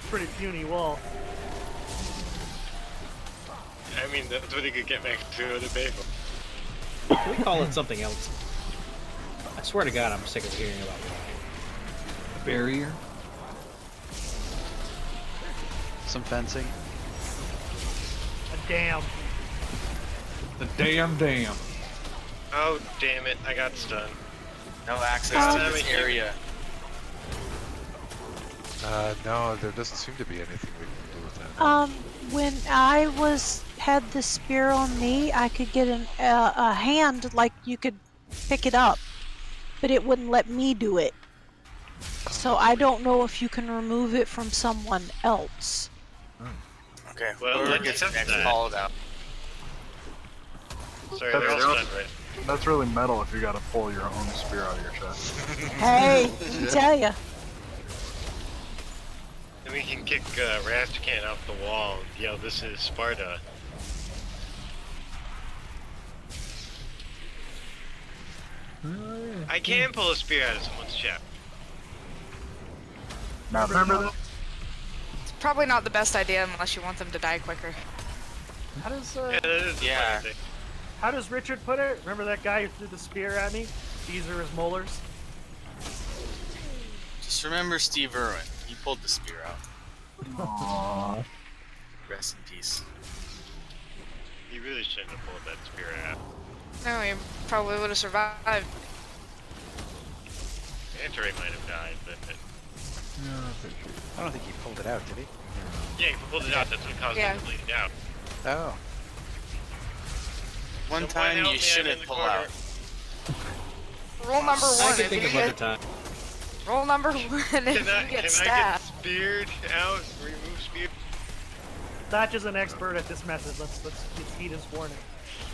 Pretty puny wall. I mean, that's what he could get back to the people. Can we call it something else? I swear to God, I'm sick of hearing about it. Barrier. Some fencing. A dam. The damn. Oh, damn it. I got stunned. No access to this area. No, there doesn't seem to be anything we can do with that. When I had the spear on me, I could get a hand, like you could pick it up, but it wouldn't let me do it. So I don't know if you can remove it from someone else. Okay, Well, whoever let's gets accept next that. called out. Sorry, they're all stunned, right? That's really metal if you gotta pull your own spear out of your chest. Hey, let me tell ya. And we can kick Rastakan off the wall and yell, "This is Sparta." I can pull a spear out of someone's chest. Now remember that? It's probably not the best idea unless you want them to die quicker. How does Yeah, that is a funny thing. how does Richard put it? Remember that guy who threw the spear at me? These are his molars. Just remember Steve Irwin. He pulled the spear out. Aww. Rest in peace. You really shouldn't have pulled that spear out. No, he probably would have survived. Antaray might have died, but I don't think he pulled it out, did he? yeah, he pulled it out. That's what caused him to bleed out. Oh. One Someone time help you me, I'm shouldn't in the pull corner. out. Rule number one. I can if think you of other get, time. rule number one. If Can you I get get stabbed. speared out? Remove spear. Thatch is an expert at this method. Let's heed his warning.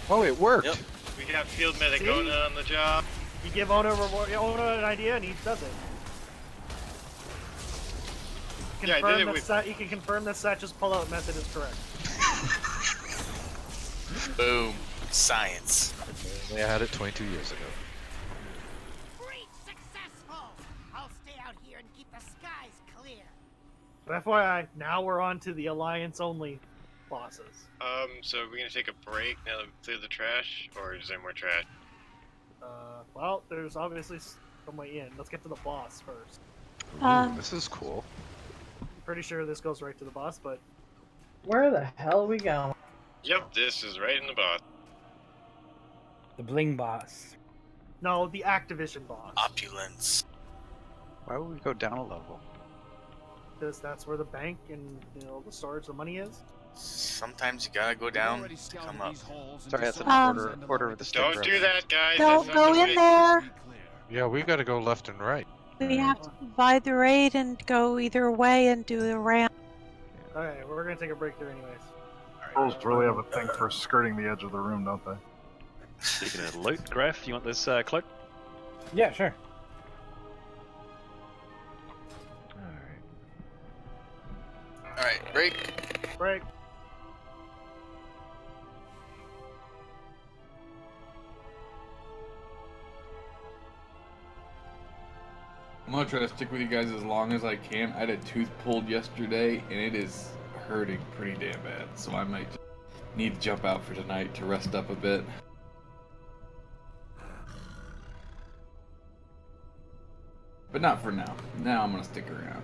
Oh, it worked. Yep. We got field medic See? going on the job. You give Ono an idea and he does it. Yeah, I did it with... You can confirm that Satch's pull-out method is correct. Boom. Science. They had it 22 years ago. Breach successful! I'll stay out here and keep the skies clear. But FYI, now we're on to the Alliance-only bosses. So are we gonna take a break now that we've cleared the trash, or is there more trash? Well, there's obviously some way in. Let's get to the boss first. Ooh, this is cool. I'm pretty sure this goes right to the boss, but... Where the hell are we going? Yep, this is right in the boss. The bling boss. No, the Activision boss. Opulence. Why would we go down a level? Because that's where the bank and the storage, the money is. Sometimes you gotta go down to come up. Sorry, that's an order of the stick. Don't do that, guys. Don't go in there. Yeah, we gotta go left and right. We have to buy the raid and go either way and do the ramp. Alright, we're gonna take a break there anyways. Trolls really have a thing for skirting the edge of the room, don't they? Speaking of loot, Graf, you want this cloak? Yeah, sure. Alright, break. Break. I'm gonna try to stick with you guys as long as I can. I had a tooth pulled yesterday, and it is hurting pretty damn bad. So I might just need to jump out for tonight to rest up a bit. But not for now. Now I'm gonna stick around.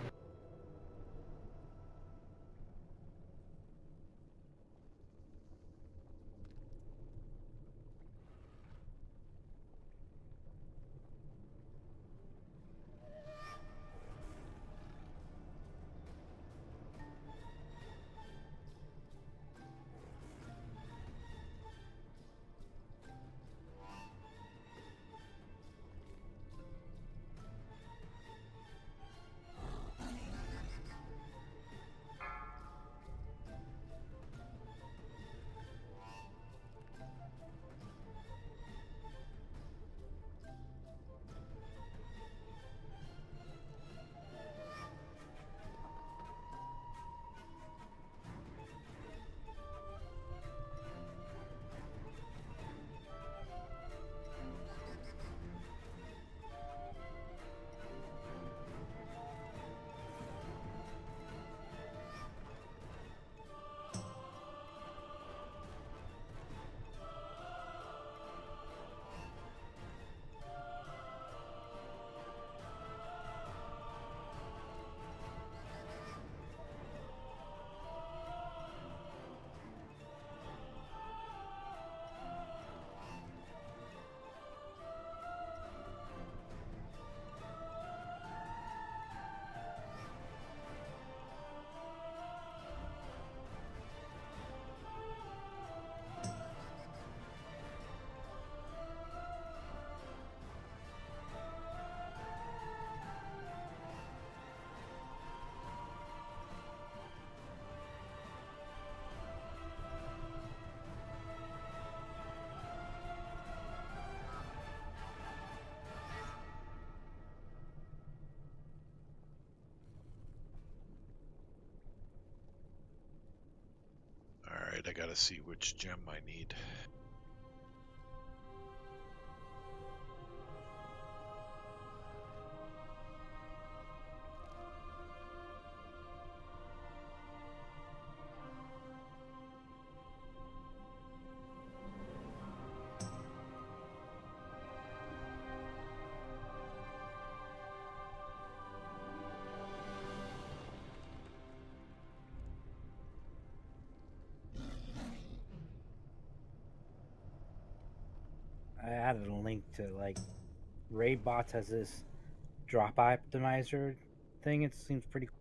Alright, I gotta see which gem I need. I added a link to like Raid Bots has this drop optimizer thing. It seems pretty cool.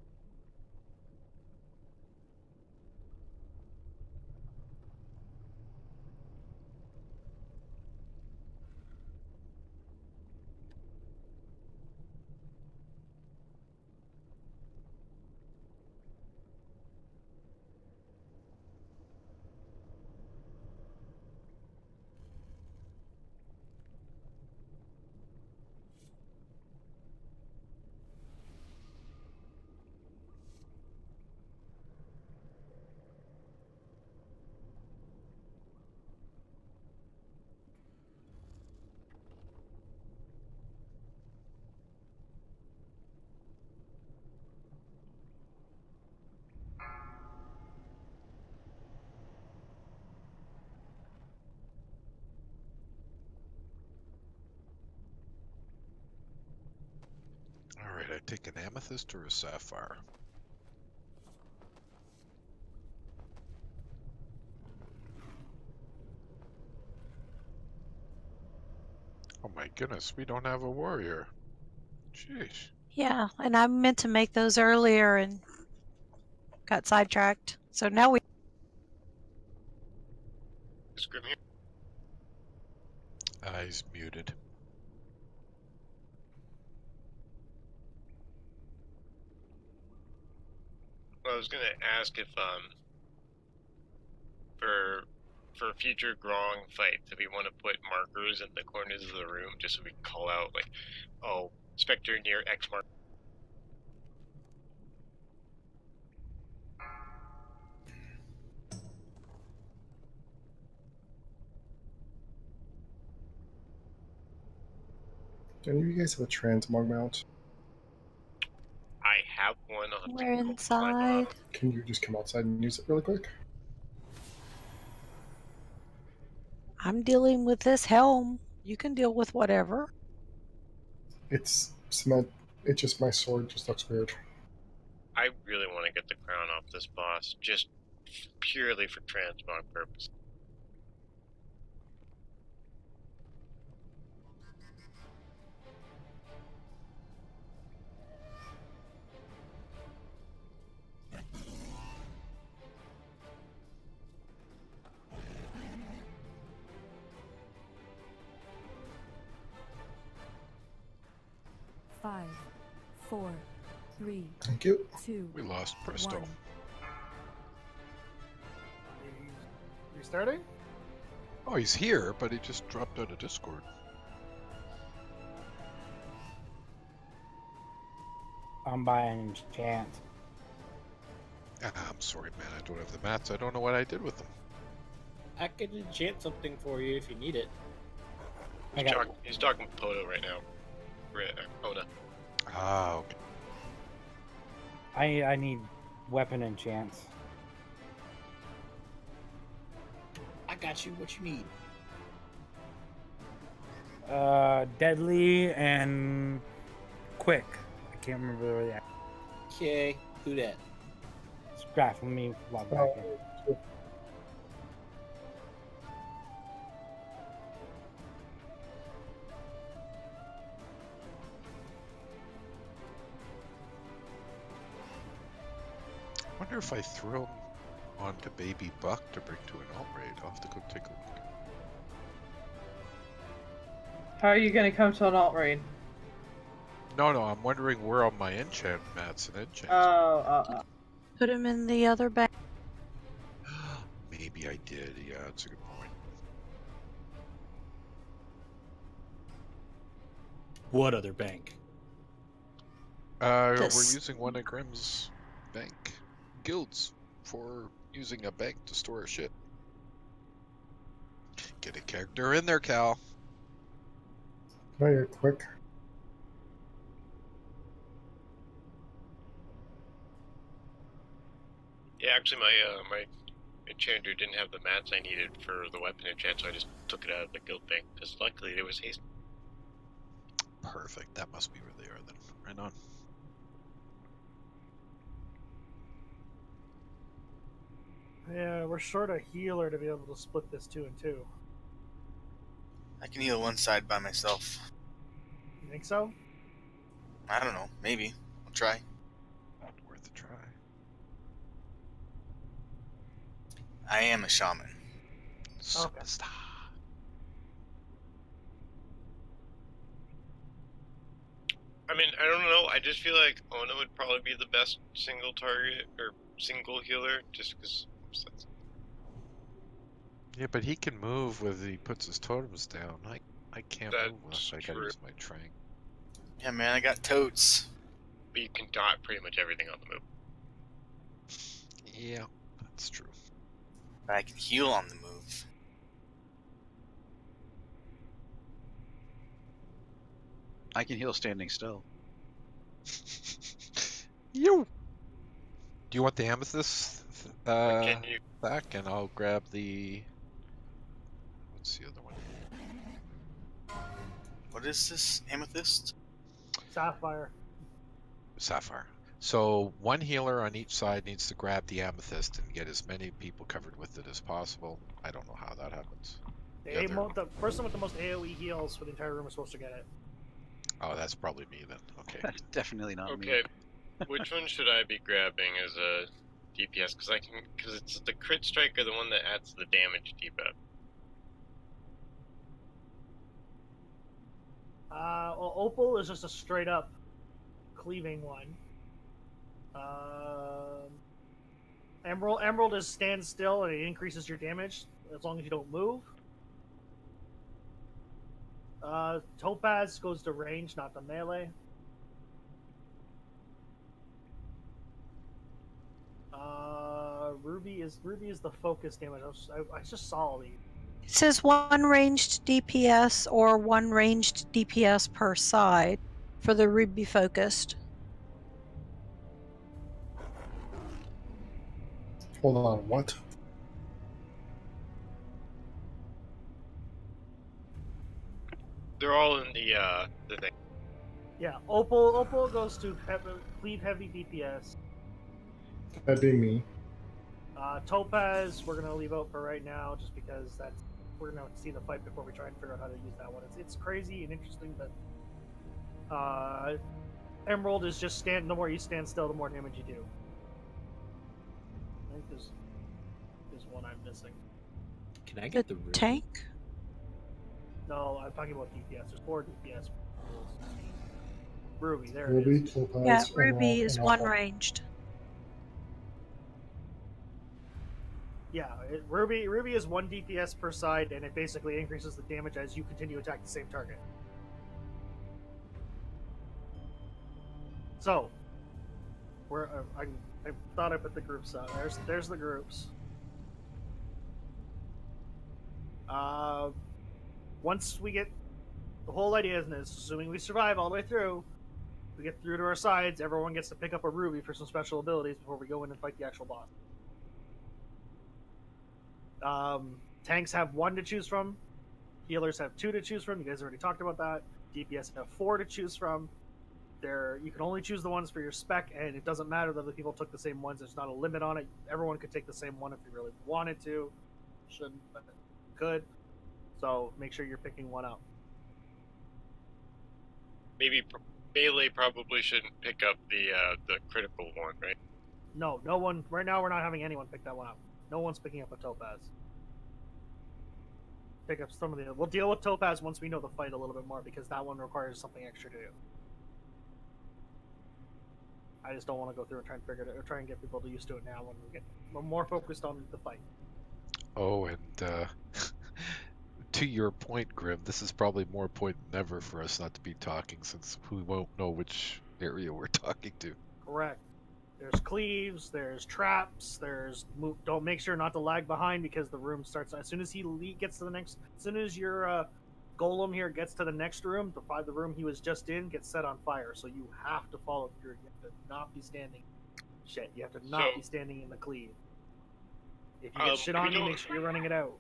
take an amethyst or a sapphire? Oh my goodness, we don't have a warrior. Jeez. Yeah, and I meant to make those earlier and got sidetracked. So now we. Is Grim here? He's muted. Well, I was gonna ask if for future Grong fights, if we want to put markers in the corners of the room, just so we can call out like, oh, Spectre near X mark. Do any of you guys have a transmog mount? I have one. I'll have to We're inside. Can you just come outside and use it really quick? I'm dealing with this helm. You can deal with whatever. It's cement. It's just my sword just looks weird. I really want to get the crown off this boss, just purely for transmog purposes. Five, 4, 3, Thank you. 2. We lost Presto. 1. Restarting? Oh, he's here, but he just dropped out of Discord. I'm buying chance. I'm sorry, man. I don't have the mats. I don't know what I did with them. I could enchant something for you if you need it. He's talking with Poto right now. Ona. Ah, okay. I need weapon enchants. I got you what you need. Deadly and quick. I can't remember where they are. Okay, do that. Scratch, let me log back in. I wonder if I throw him onto Baby Buck to bring to an alt raid. I'll have to go take a look. How are you gonna come to an alt raid? No, I'm wondering where all my enchant mats and enchants. Put him in the other bag. Maybe I did. Yeah, that's a good point. What other bank? We're using one of Grimm's bank guilds for using a bank to store shit. Get a character in there, Cal. Can I get quick? Yeah, actually, my enchanter didn't have the mats I needed for the weapon enchant, so I just took it out of the guild bank, because luckily there was haste. Perfect. That must be where they are then. Right on. Yeah, we're short a healer to be able to split this 2 and 2. I can heal one side by myself. You think so? I don't know. Maybe. I'll try. Worth a try. I am a shaman. Superstar. I mean, I don't know. I just feel like Ona would probably be the best single target or single healer, just because. Yeah, but he can move when he puts his totems down. I can't move unless I gotta use my trank. Yeah, man, I got totes. But you can dot pretty much everything on the move. Yeah, that's true. But I can heal on the move. I can heal standing still. You. Do you want the amethyst Can you... back? And I'll grab the. What's the other one? What is this? Amethyst? Sapphire. Sapphire. So one healer on each side needs to grab the amethyst and get as many people covered with it as possible. I don't know how that happens. The person with the most AoE heals for the entire room is supposed to get it. Oh, that's probably me then. Okay. That's definitely not me. Okay, which one should I be grabbing as a DPS? Because it's the crit strike or the one that adds the damage debuff. Well, Opal is just a straight up cleaving one. Emerald is stand still and it increases your damage as long as you don't move. Topaz goes to range, not to melee. Ruby is the focus damage. I just saw all these. It says one ranged DPS or one ranged DPS per side for the Ruby focused. Hold on, what? They're all in the thing. Yeah, Opal goes to cleave heavy DPS. That'd be me. Topaz, we're gonna leave out for right now, just because we're gonna see the fight before we try and figure out how to use that one. It's crazy and interesting, but Emerald is just the more you stand still, the more damage you do. I think there's one I'm missing. Can I get the Ruby? Tank? No, I'm talking about DPS. There's 4 DPS. Ruby, there Ruby, it is. Topaz, Yeah, Emerald, Ruby is and one Opal. ranged. Yeah, Ruby is 1 DPS per side, and it basically increases the damage as you continue to attack the same target. So, I thought I put the groups out. There's the groups. Once we get, the whole idea is this, assuming we survive all the way through, we get through to our sides, everyone gets to pick up a Ruby for some special abilities before we go in and fight the actual boss. Tanks have 1 to choose from. Healers have 2 to choose from. You guys already talked about that. DPS have 4 to choose from. You can only choose the ones for your spec, and it doesn't matter that other people took the same ones. There's not a limit on it. Everyone could take the same one if they really wanted to. Shouldn't, but could. So make sure you're picking one up. Maybe melee probably shouldn't pick up the critical one, right? No one. Right now, we're not having anyone pick that one up. No one's picking up a Topaz. Pick up some of the. We'll deal with Topaz once we know the fight a little bit more, because that one requires something extra to do. I just don't want to go through and try and figure it out, or try and get people to used to it now when we're more focused on the fight. Oh, and to your point, Grim, this is probably more point than ever for us not to be talking, since we won't know which area we're talking to. Correct. There's cleaves, there's traps, don't make sure not to lag behind, because the room starts as soon as gets to the next. As soon as your golem here gets to the next room, the room he was just in gets set on fire. So you have to follow through. You have to not be standing. You have to not be standing in the cleave. If you get shit on you, make sure you're running it out.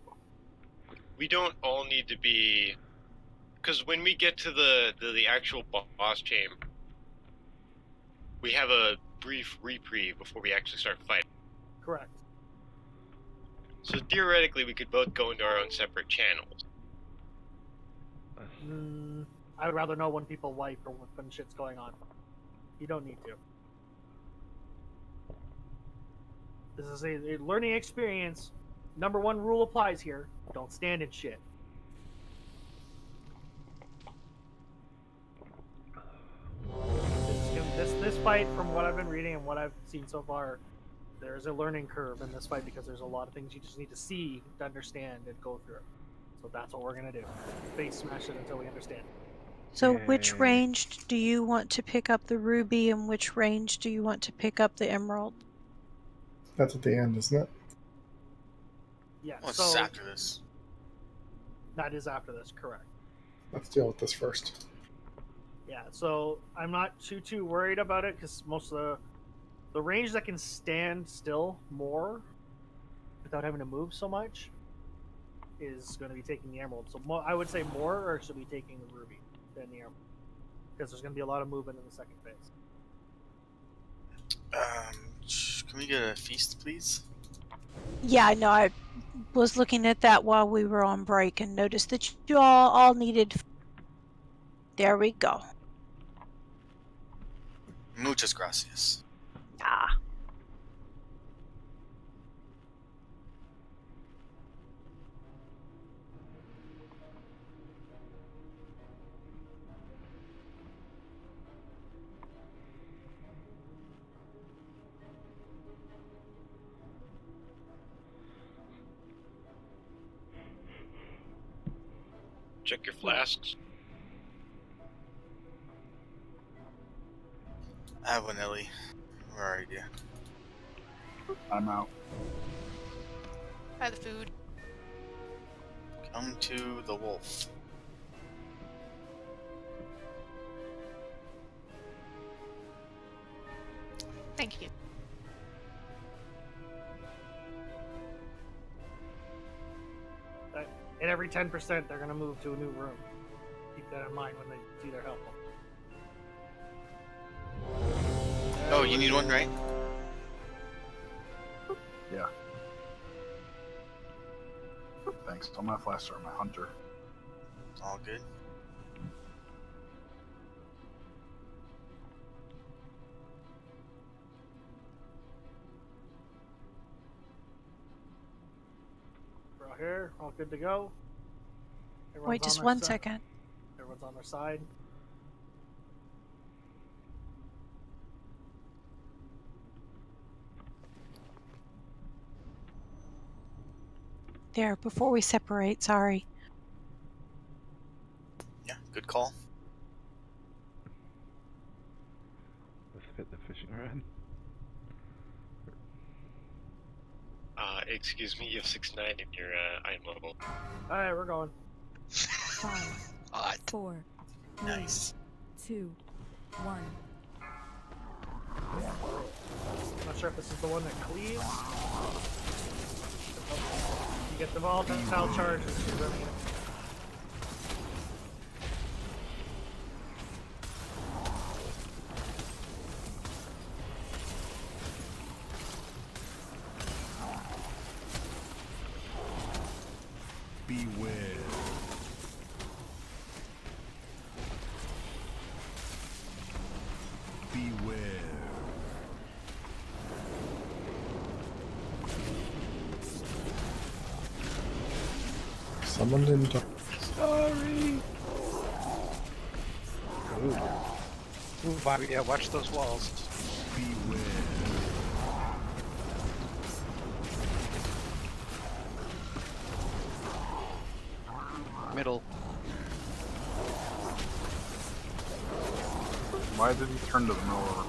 We don't all need to be, because when we get to the actual boss chamber, we have a brief reprieve before we actually start fighting. Correct. So theoretically, we could both go into our own separate channels. I would rather know when people wipe or when shit's going on. You don't need to. This is a learning experience. Number 1 rule applies here. Don't stand in shit. This fight, from what I've been reading and what I've seen so far, there's a learning curve in this fight, because there's a lot of things you just need to see to understand and go through. So that's what we're gonna do. Face smash it until we understand. So which range do you want to pick up the Ruby, and which range do you want to pick up the Emerald? That's at the end, isn't it? Yeah, Well, so it's after this. That is after this, correct. Let's deal with this first. Yeah, so I'm not too worried about it, because most of the range that can stand still more without having to move so much is going to be taking the Emerald. So I would say more, or should be taking the Ruby than the Emerald, because there's going to be a lot of movement in the second phase. Can we get a feast, please? Yeah, I know. I was looking at that while we were on break and noticed that you all needed. There we go. Muchas gracias. Ah. Check your flasks. I have one, Ellie. Where are you? I'm out. Buy the food. Come to the wolf. Thank you. At every 10%, they're going to move to a new room. Keep that in mind when they see their help. Oh, you need one, right? Yeah. Thanks. I'm not Flaster, I'm a hunter. All good. We're all here, all good to go. Everyone's Wait on just their 1 side. second. Everyone's on their side. There, before we separate, sorry. Yeah, good call. Let's fit the fishing rod. Excuse me, you have 6-9 in your iron level. Alright, we're going. 5, 4, 3, Nice. 2, 1. Not sure if this is the one that cleaves. You get the volatile charge, which is running. Beware. Beware. Someone didn't talk. Sorry. Ooh. Ooh, Bobby, yeah, watch those walls. Beware. Middle. Why did he turn to the middle?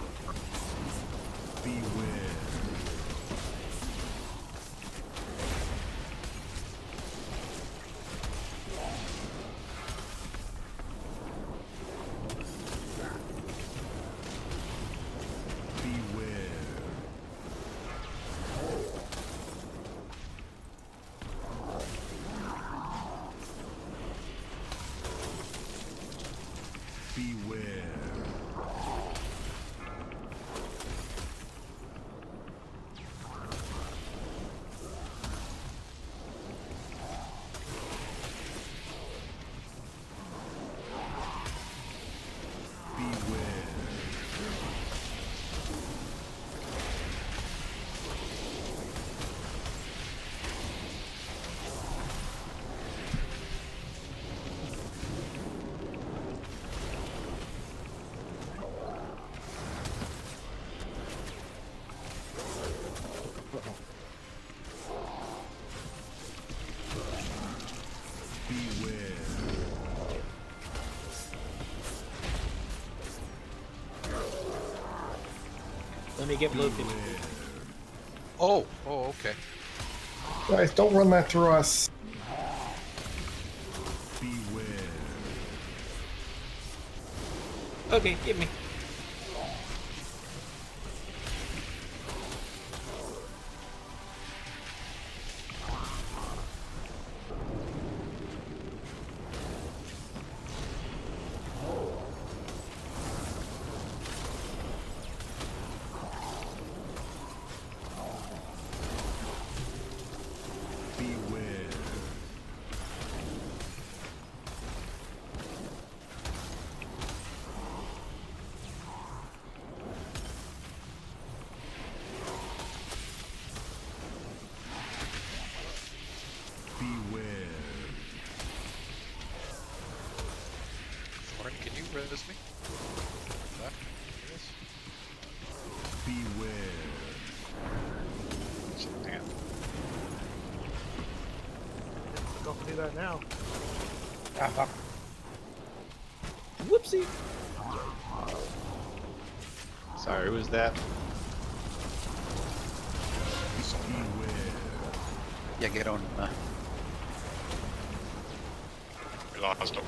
Beware. Beware. Let me get looped. Oh, okay. Guys, don't run that through us. Okay, give me. Thorn, can you res me? That? Yes. Damn. Don't do that now. Ah, fuck. Whoopsie. Sorry, who was that? Yeah, get on. We lost him.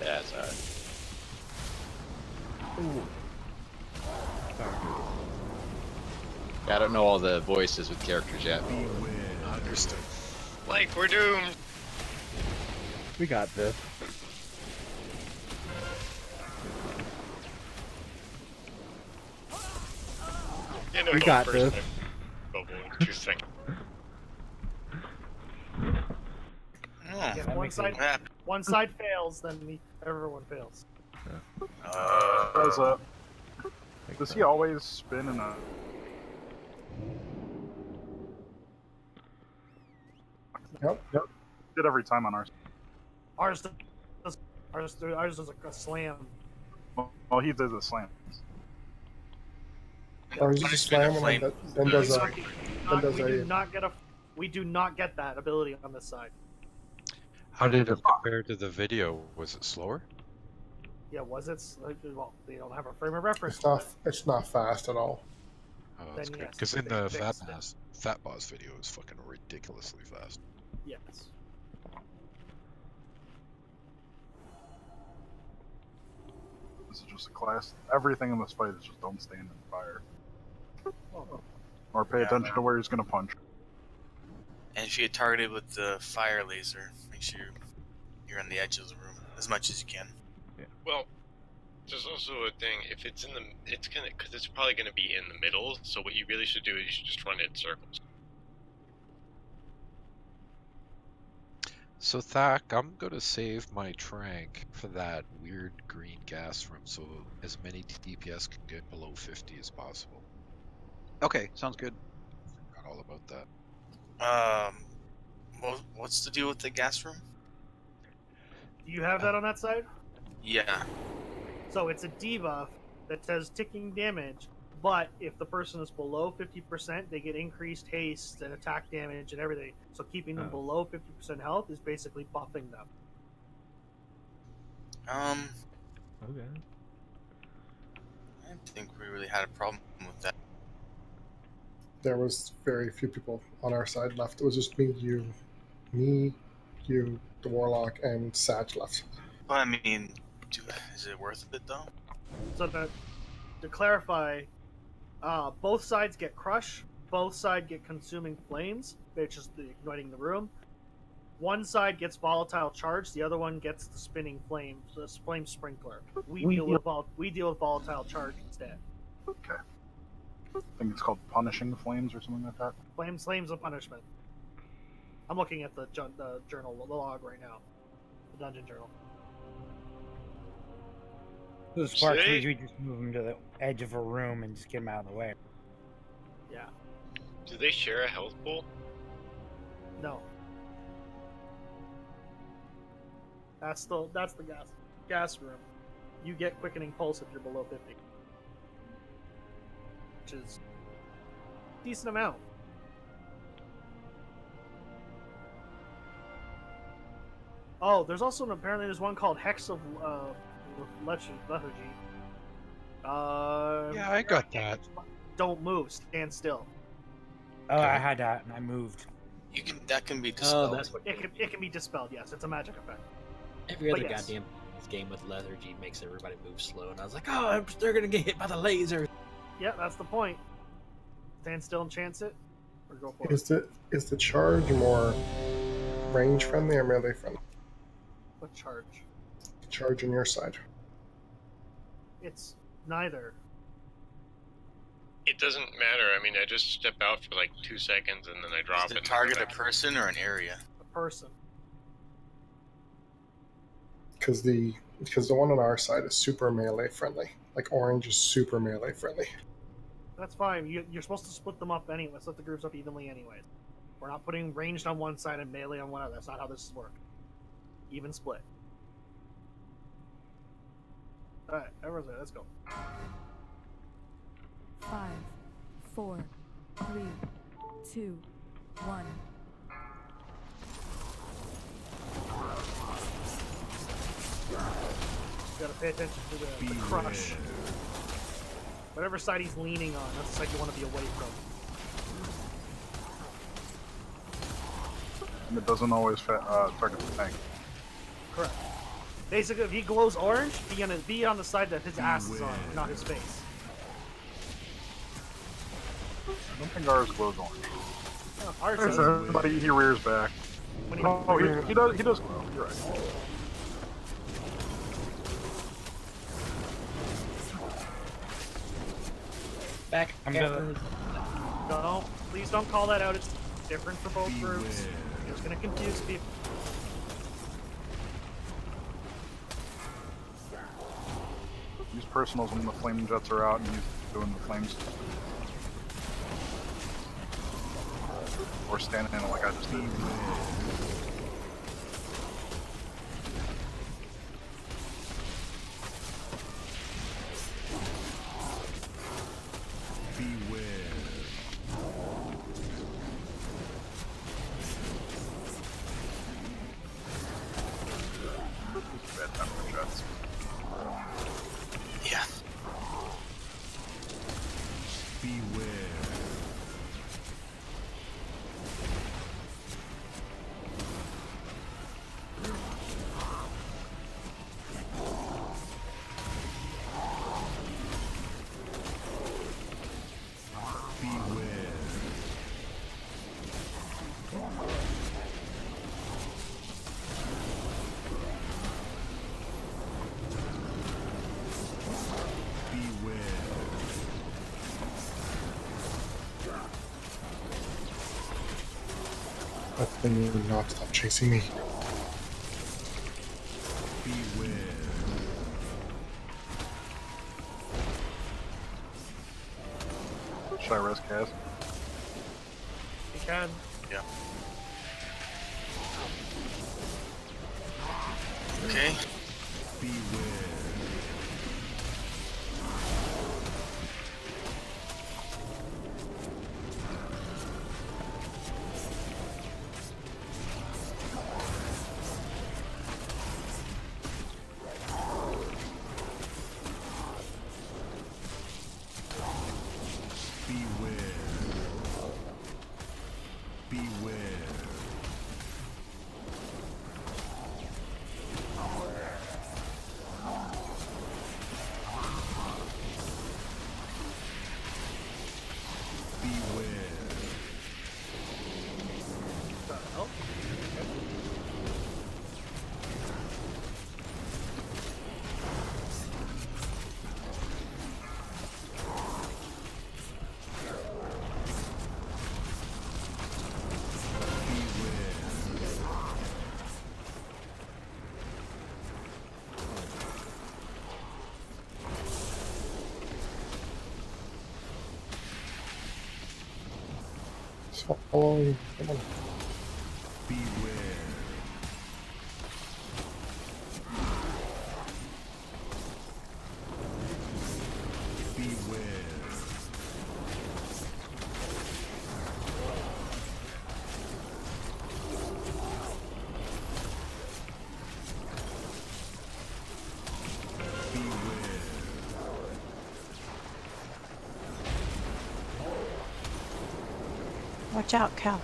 Yeah, sorry. Ooh. I don't know all the voices with characters yet. Understood. Like, we're doomed. We got this. Yeah, no, We go got first, this. man. Bubble in 2 seconds. If one side fails, then everyone fails. Does he always spin in a... Yep. Did every time on ours. Ours is like a slam. Well, he does a slam. Or is it just slam and then does a... We do not get that ability on this side. How did it compare to the video? Was it slower? Yeah, was it? Well, they don't have a frame of reference. It's not fast at all. Oh, that's Then good. yes, Because in they the fixed Fat Boss video, it was fucking ridiculously fast. Yes. This is just a class. Everything in this fight is just don't stand in fire. Or pay attention to where he's going to punch. And if you get targeted with the fire laser, make sure you're on the edge of the room as much as you can. Well, there's also a thing. If it's in the, because it's probably gonna be in the middle. So what you really should do is you should just run it in circles. So Thak, I'm gonna save my trank for that weird green gas room, so as many DPS can get below 50 as possible. Okay, sounds good. Forgot all about that. What's the deal with the gas room? Do you have that on that side? Yeah. So it's a debuff that says ticking damage, but if the person is below 50%, they get increased haste and attack damage and everything. So keeping them below 50% health is basically buffing them. Okay. I don't think we really had a problem with that. There was very few people on our side left. It was just me, you, the Warlock, and Sag left. But I mean, is it worth it though? So to clarify, both sides get crush, both sides get consuming flames, which is igniting the room. One side gets volatile charge, the other one gets the spinning flames, the flame sprinkler. We deal with volatile charge instead. Okay. I think it's called punishing flames or something like that. Flames of punishment. I'm looking at the journal, the log right now, the dungeon journal. So Sparks, we just move him to the edge of a room and just get him out of the way. Yeah. Do they share a health pool? No. That's the gas room. You get quickening pulse if you're below 50, which is a decent amount. Oh, there's also apparently there's one called Hex of Lethargy. Yeah, I got that. Don't move. Stand still. Oh, I had that and I moved. That can be dispelled. Oh, that's what It can be dispelled. Yes, it's a magic effect. every other goddamn game with lethargy makes everybody move slow, and I was like, oh, they're gonna get hit by the laser. Yeah, that's the point. Stand still and chance it, or go for Is the charge more range friendly or melee friendly? What charge? The charge on your side. It's neither. It doesn't matter. I mean, I just step out for like 2 seconds and then I drop Does it. the target a person or an area? A person. Because the one on our side is super melee friendly. Like orange is super melee friendly. That's fine. You're supposed to split them up anyway. Split the groups up evenly anyway. We're not putting ranged on one side and melee on one other. That's not how this works. Even split. Alright, everyone's there. Let's go. 5, 4, 3, 2, 1. Gotta pay attention to the crush. Whatever side he's leaning on, that's the side you want to be away from. And it doesn't always target the tank. Correct. Basically, if he glows orange, be on the side that his ass is on, not his face. I don't think ours glows orange. Oh, ours There's does. everybody, he rears back. When No, he does glow. You're right. Back. I'm gonna. No, please don't call that out. It's different for both groups. It's gonna confuse people. Use personals when the flame jets are out and use doing the flames. Or standing in it like I just did. Bad time for jets. Yeah. That thing will not stop chasing me. Should I risk Kaz? You can. Yeah. Okay. It's following. Come on. Watch out, Cal.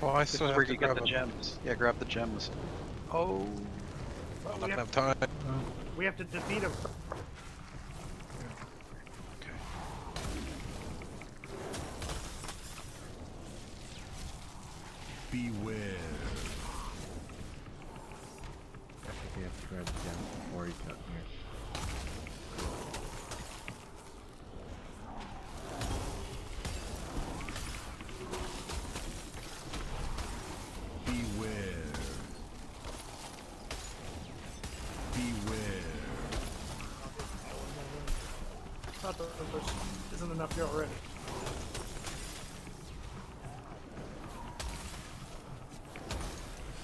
Oh, I This still is have where to you get grab the a... gems. Yeah, grab the gems. Oh. I don't have time. We have to defeat him. Beware. I think we have to grab the gems before he got here. Beware. Not that there isn't enough here already.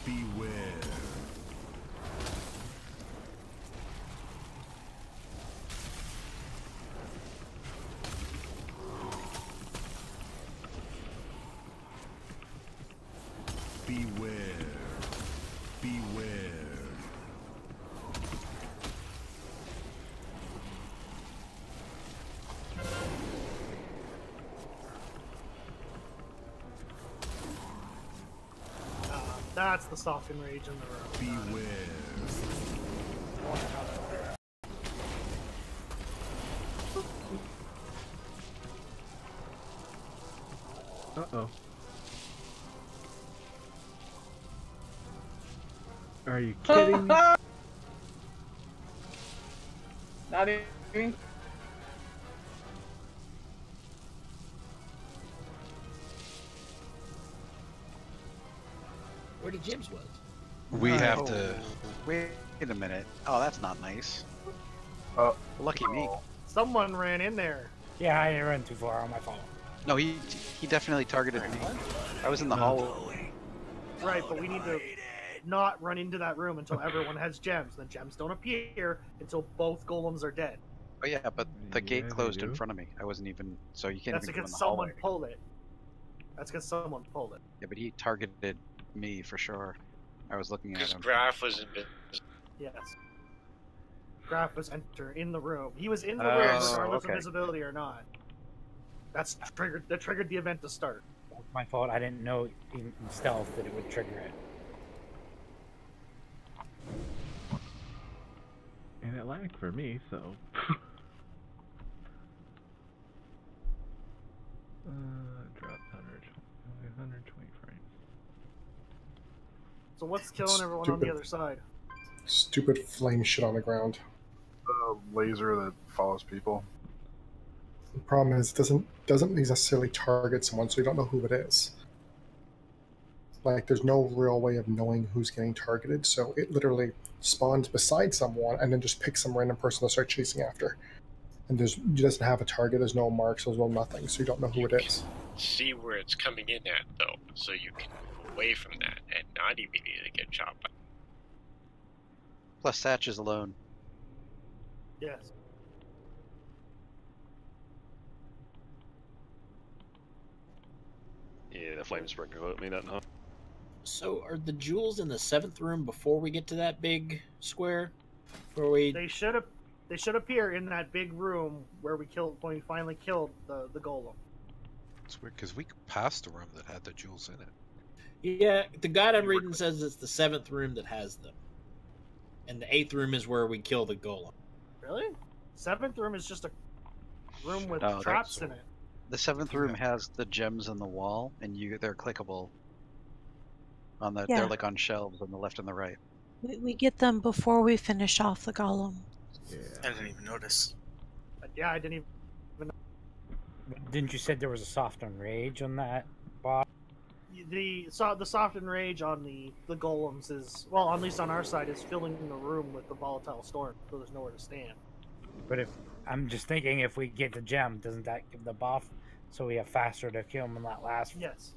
Beware. Beware. Beware. That's the soft enrage in the room. Beware. Uh-oh. Are you kidding me? Not even. Where the gyms was? We have to. Wait a minute. Oh, that's not nice. Lucky me. Someone ran in there. Yeah, I didn't run too far on my phone. No, he definitely targeted me. I was in the hallway. Right, but we need to not run into that room until everyone has gems. The gems don't appear until both golems are dead. Oh yeah, but the gate closed in front of me. I wasn't even, so you can't That's even go in because the someone hallway. pulled it. That's because someone pulled it. Yeah, but he targeted me for sure. I was looking at Because him. Graf was invisible. Yes. Graf was in the room. He was in the Oh, room regardless okay. of visibility or not. That triggered the event to start. That's my fault. I didn't know even in stealth that it would trigger it. And it lagged for me, so. Dropped 120 frames. So what's killing everyone on the other side? Stupid flame shit on the ground. The laser that follows people. The problem is it doesn't necessarily target someone, so you don't know who it is. Like, there's no real way of knowing who's getting targeted, so it literally spawns beside someone and then just picks some random person to start chasing after. And it doesn't have a target, there's no marks, there's no nothing, so you don't know who it is. See where it's coming in at, though, so you can move away from that and not immediately get shot by. Plus, Satch is alone. Yes. Yeah, the flames spring about me that now. So, are the jewels in the 7th room before we get to that big square? Where we... They should appear in that big room where when we finally killed the golem. It's weird because we passed the room that had the jewels in it. Yeah, the guide I'm reading says it's the 7th room that has them. And the 8th room is where we kill the golem. Really? 7th room is just a room with No, traps in it. The 7th room has the gems on the wall, and they're clickable. Yeah. They're like on shelves on the left and the right. We get them before we finish off the golem. I didn't even notice. Yeah, I didn't even. Didn't you said there was a soft enrage on that boss? The soft enrage on the golems is, well, at least on our side, is filling the room with the volatile storm, so there's nowhere to stand. But if I'm just thinking, if we get the gem, doesn't that give the buff so we have faster to kill them in that last? Yes.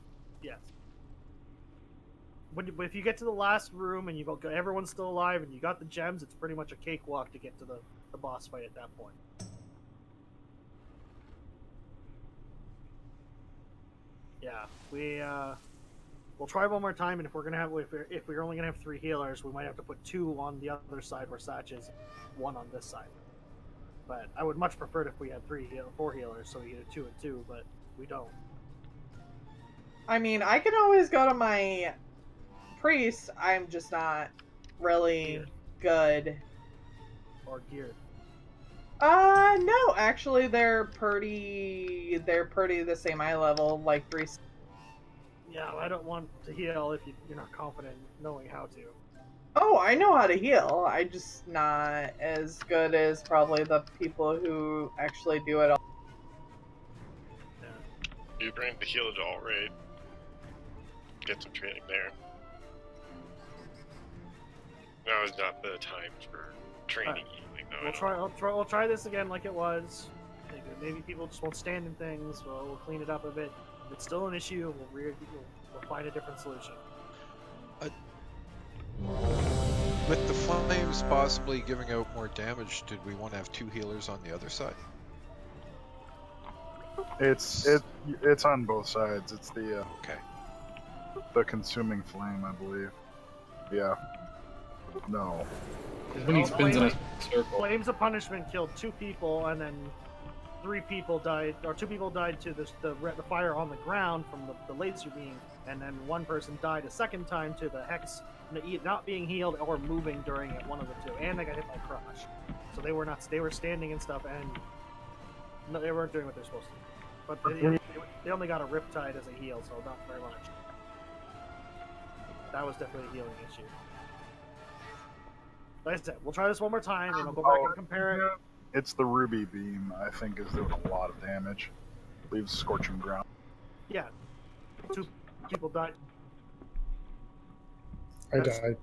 If you get to the last room and everyone's still alive and you got the gems, it's pretty much a cakewalk to get to the boss fight at that point. Yeah, we'll try one more time, and if we're only gonna have 3 healers, we might have to put 2 on the other side where Satch is, 1 on this side. But I would much prefer it if we had 4 healers, so we get a 2 and 2, but we don't. I mean, I can always go to my priest. I'm just not really good. Or geared. No, actually, they're pretty the same eye level, like 3. Yeah, I don't want to heal if you're not confident knowing how to. Oh, I know how to heal. I just not as good as probably the people who actually do it all. You bring the healer to all raid. Get some training there. Now is not the time for training healing, though. We'll try this again like it was. Thinking maybe people just won't stand in things. Well, we'll clean it up a bit. If it's still an issue, we'll find a different solution. With the flames possibly giving out more damage, did we want to have 2 healers on the other side? It's on both sides. It's the okay. The consuming flame, I believe. Yeah. No. When he spins in a circle. Flames of Punishment killed 2 people, and then 3 people died, or 2 people died to the fire on the ground from the laser beam, and then 1 person died a second time to the hex not being healed or moving during it, one of the 2, and they got hit by crush. So they were standing and stuff, and no, they weren't doing what they're supposed to do. But they only got a Riptide as a heal, so not very much. That was definitely a healing issue. Like I said, we'll try this one more time, and I'll go back and compare it. It's the Ruby Beam, I think, is doing a lot of damage. Leaves scorching ground. Yeah. 2 people died. I died.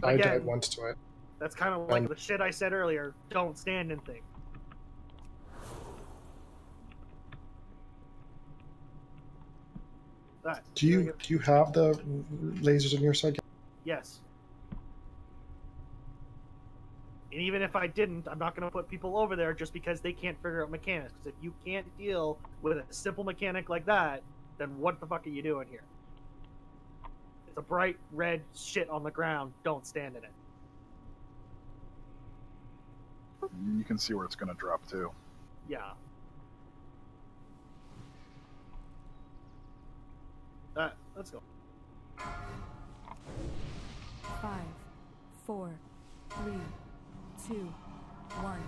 I died once to it. That's kind of like the shit I said earlier. Don't stand in things. Do you have the lasers on your side? Yes. And even if I didn't, I'm not going to put people over there just because they can't figure out mechanics. Because if you can't deal with a simple mechanic like that, then what the fuck are you doing here? It's a bright red shit on the ground. Don't stand in it. You can see where it's going to drop too. Yeah. Let's go. 5, 4, 3, 2, 1.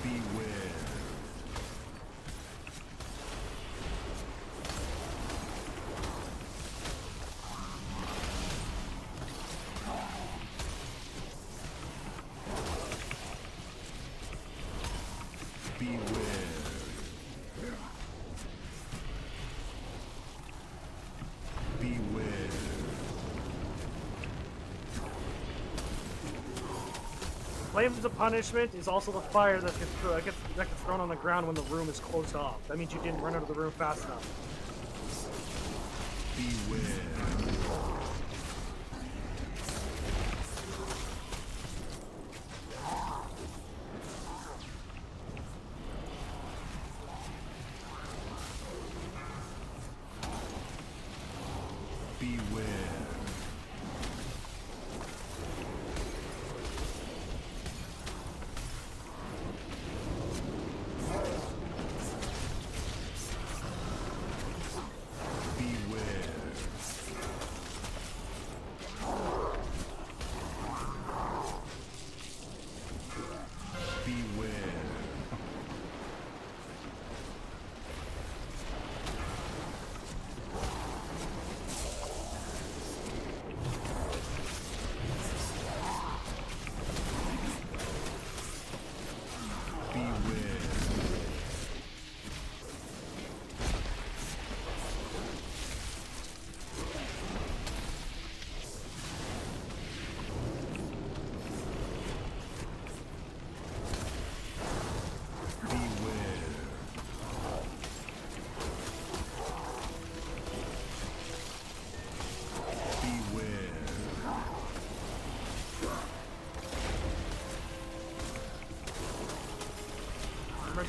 Beware. Flames of Punishment is also the fire that gets thrown on the ground when the room is closed off. That means you didn't run out of the room fast enough. Beware.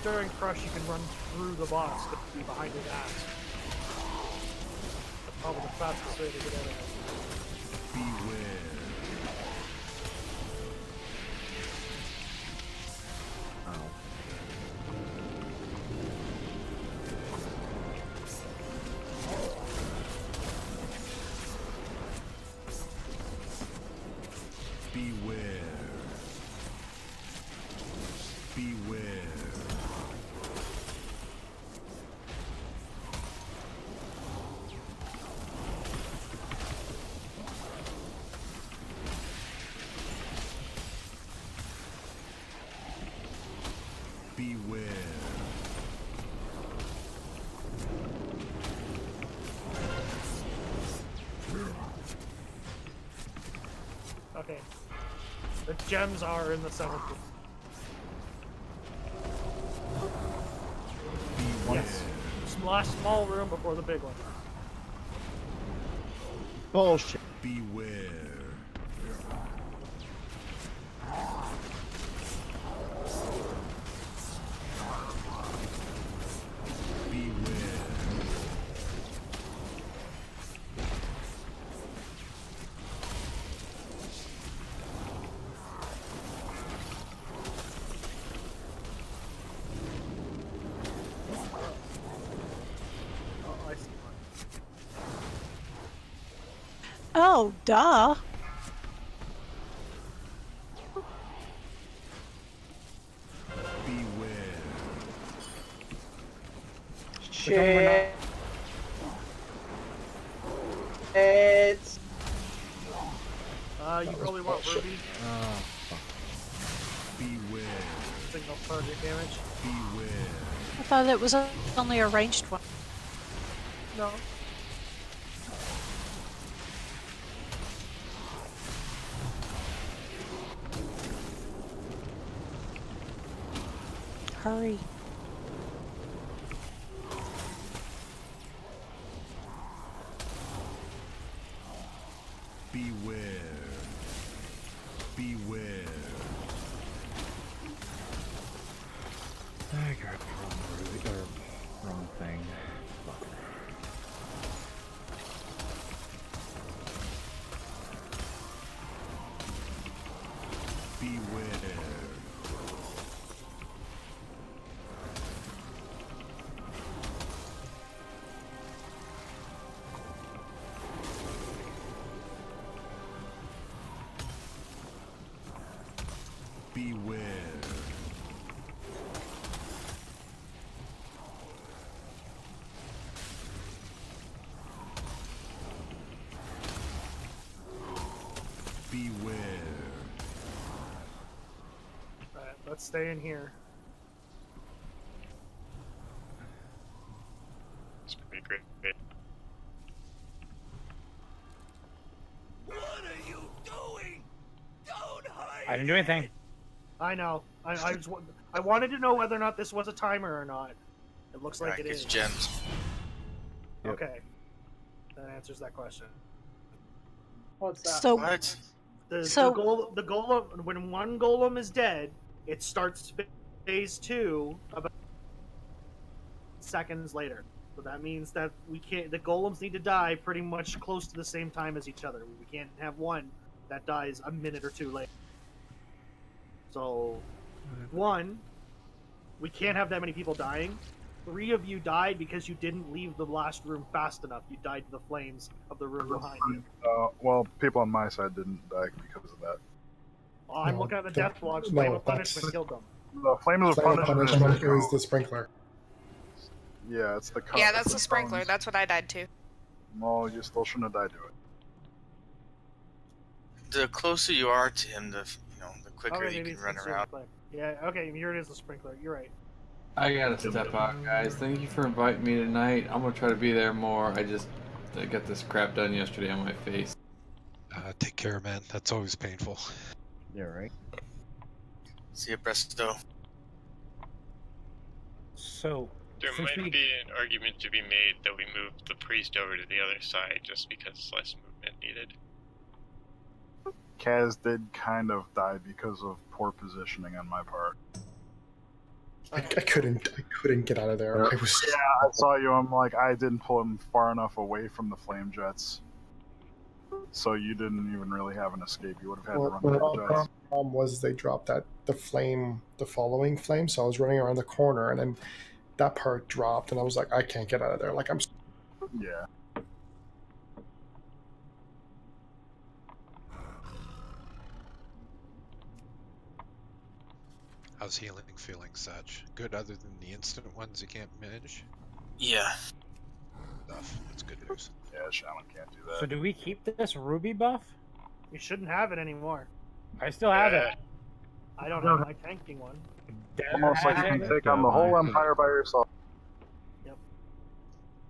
During Crush, you can run through the boss to be behind his ass. That's probably the fastest way to get out of it. Beware. The gems are in the 7th room. Yes. Last small room before the big one. Bullshit. Beware. Oh, duh. Shit. It's. You probably want Ruby. Oh, Beware. Signal target damage. Beware. I thought it was only a ranged one. No. Hurry. Beware. Beware. I got wrong thing. Fuck. Beware. Beware. Beware. Alright, let's stay in here. It's pretty great. What are you doing? Don't hide. I didn't do anything. I know. I wanted to know whether or not this was a timer or not. It looks like Alright, it it's is. gems. Yep. Okay. That answers that question. What's that? So, What? The So- golem, when one golem is dead, it starts phase 2 about seconds later. So that means that the golems need to die pretty much close to the same time as each other. We can't have one that dies a minute or two later. So, one, we can't have that many people dying. 3 of you died because you didn't leave the last room fast enough. You died to the flames of the room behind you. Well, people on my side didn't die because of that. Oh, I'm No, looking at the that- death logs. no, Flame of that's- Punishment killed them. The Flames of Flame of Punishment. punishment is the sprinkler. Yeah, it's the. Yeah, that's the the sprinkler. cones. That's what I died to. Well, you still shouldn't have died to it. The closer you are to him, the quicker Okay, you maybe can it's run the around. sprinkler. Yeah, okay, here it is, the sprinkler. You're right. I gotta step out, guys. Thank you for inviting me tonight. I'm gonna try to be there more. I got this crap done yesterday on my face. Take care, man. That's always painful. yeah, right. See you, Presto. So, There since might we- be an argument to be made that we move the priest over to the other side just because it's less movement needed. Kaz did kind of die because of poor positioning on my part. I couldn't get out of there. I was. Yeah, I saw you. I'm like, I didn't pull him far enough away from the flame jets, so you didn't even really have an escape. You would have had to run The through the jets. problem was they dropped the following flame, so I was running around the corner, and then that part dropped, and I was like, I can't get out of there. Like I'm. Yeah. How's healing feeling, Satch? Good, other than the instant ones you can't manage? Yeah. Stuff. That's good news. Yeah, Shaman can't do that. So do we keep this ruby buff? You shouldn't have it anymore. I still have it. I don't have my tanking one. Almost like you can take on the whole empire by yourself.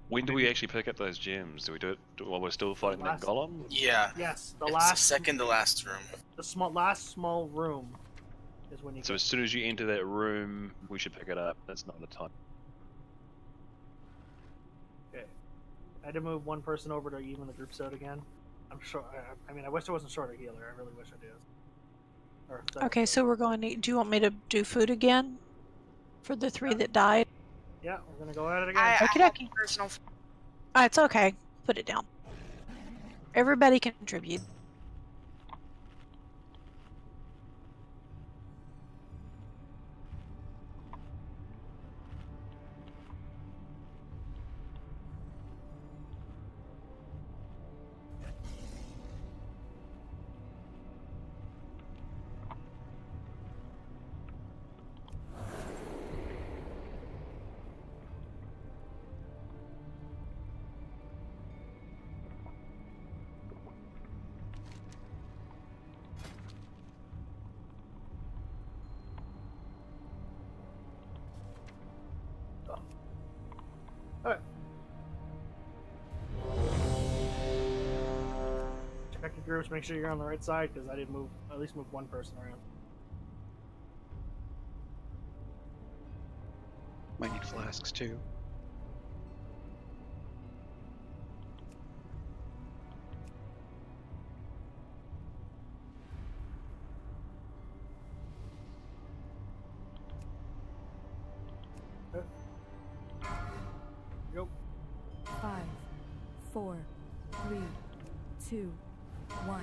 When do we actually pick up those gems? Do we do it while we're still fighting that golem? Yeah. Yes, the It's last second to last room. the last small room is when you. So as soon as you enter that room, we should pick it up. That's not the time. Okay. I had to move one person over to even the groups out again. I'm sure. I mean, I wish I wasn't short a healer. I really wish I did. Okay, so we're going to. Do you want me to do food again for the 3 that died? Yeah, we're gonna go at it again. I have personal. It's okay. Put it down. Everybody can contribute. Alright. Check your groups, make sure you're on the right side, because I did move, at least move one person around. Might need flasks too. Go. 5, 4, 3, 2, 1.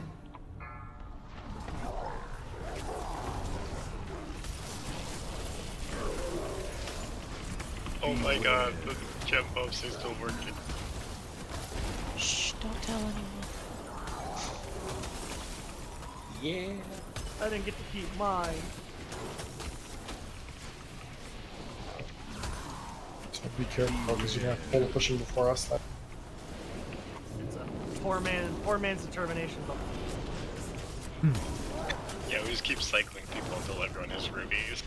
Oh my god, the gem buffs are still working. Shh, don't tell anyone. Yeah. I didn't get to keep mine. So be careful because you're gonna have full pushing before us. Then. It's a poor man's determination. Yeah, we just keep cycling people until everyone has rubies.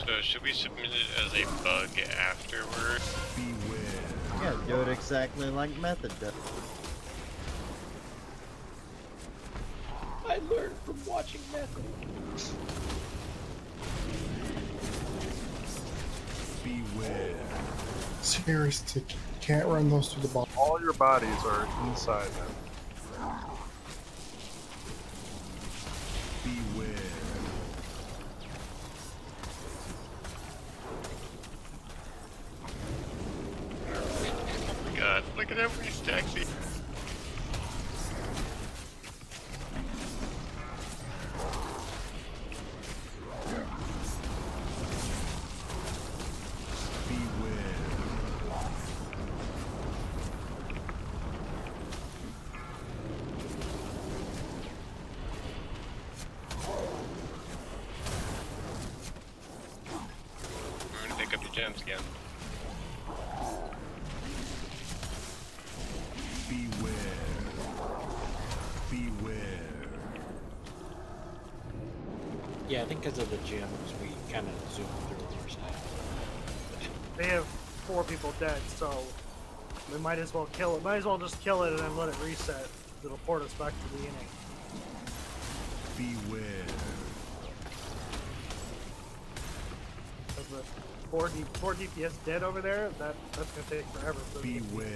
So should we submit it as a bug afterward? Yeah, do it exactly like Method does. I learned from watching Method. Beware. Seriously, can't run those through the ball. All your bodies are inside them. Beware. Oh my god, look at every stack. We're gonna pick up the gems again. Beware. Beware. Yeah, I think because of the gems, we kind of zoomed through our stuff. They have 4 people dead, so we might as well kill it. Might as well just kill it and then let it reset. It'll port us back to the beginning. Beware. Because the 4 DPS dead over there, that's gonna take forever. For Beware.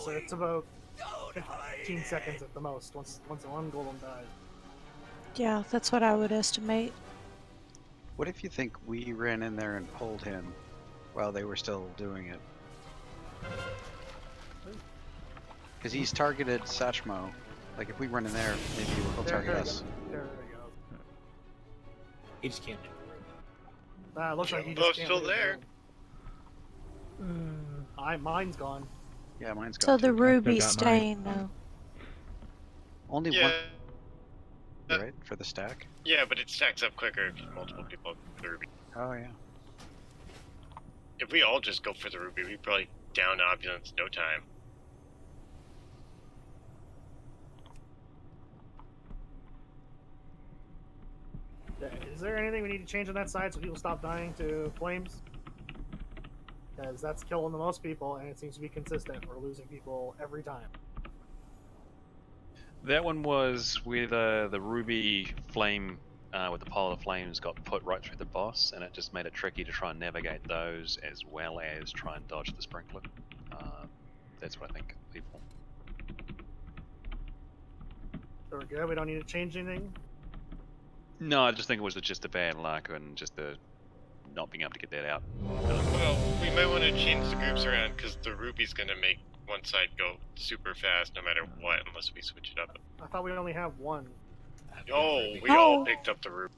So it's about 15 seconds at the most once one golem dies. Yeah, that's what I would estimate. What if you think we ran in there and pulled him while they were still doing it? Because he's targeted Sachmo. Like, if we run in there, maybe he'll target us. There we go. He just can't do it. Looks like he Jumbo's just can't still leave there. Mine's gone. Yeah, mine's So gone. the too. ruby's staying though. Only Yeah. one, right, for the stack? Yeah, but it stacks up quicker if multiple people go for the ruby. Oh, yeah. If we all just go for the ruby, we probably down opulence in no time. Is there anything we need to change on that side so people stop dying to flames? Because that's killing the most people, and it seems to be consistent. We're losing people every time. That one was where the ruby flame with the pile of flames got put right through the boss, and it just made it tricky to try and navigate those as well as try and dodge the sprinkler. That's what I think people. So we're good. We don't need to change anything. No, I just think it was just a bad luck and just the not being able to get that out. Well, we might want to change the groups around because the ruby's gonna make one side go super fast no matter what, unless we switch it up. I thought we only have one. Oh, we all picked up the ruby.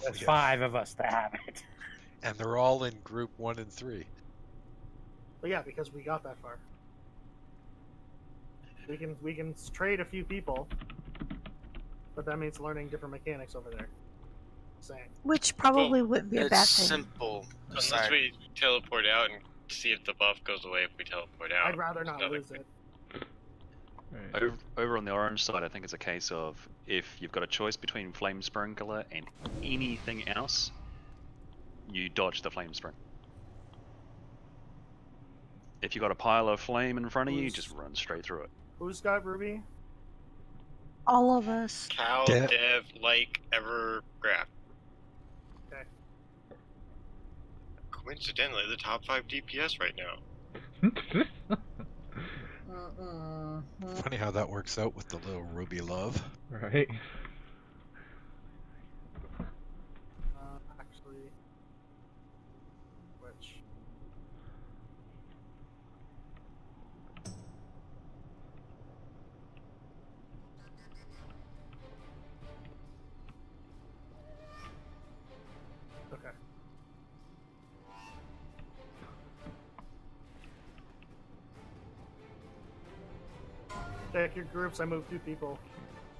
There's 5 of us that have it. And they're all in group 1 and 3. But yeah, because we got that far. We can trade a few people, but that means learning different mechanics over there. Same. Which probably wouldn't be a bad It's thing. simple. Unless we teleport out and see if the buff goes away if we teleport out. I'd rather not lose it. Over on the orange side, I think it's a case of if you've got a choice between flame sprinkler and anything else, you dodge the flame sprinkler. If you've got a pile of flame in front of you, just run straight through it. Who's got Ruby? All of us. Cal, Dev. Dev, like, Ever, Graph. Okay. Coincidentally, the top 5 DPS right now. Funny how that works out with the little ruby love. Right. Actually, which? Okay. Check your groups. I moved 2 people.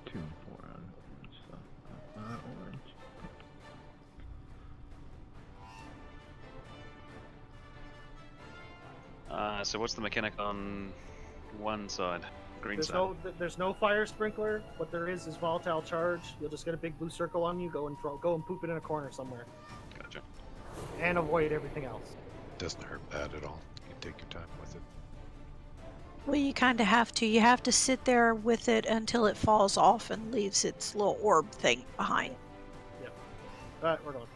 2 and 4 on orange stuff. Orange. So what's the mechanic on one side? Green There's side. there's no fire sprinkler. What there is volatile charge. You'll just get a big blue circle on you. Go and poop it in a corner somewhere, Gotcha. and avoid everything else. Doesn't hurt bad at all. You can take your time with it. Well, you kind of have to. You have to sit there with it until it falls off and leaves its little orb thing behind. Yep. All right, we're going.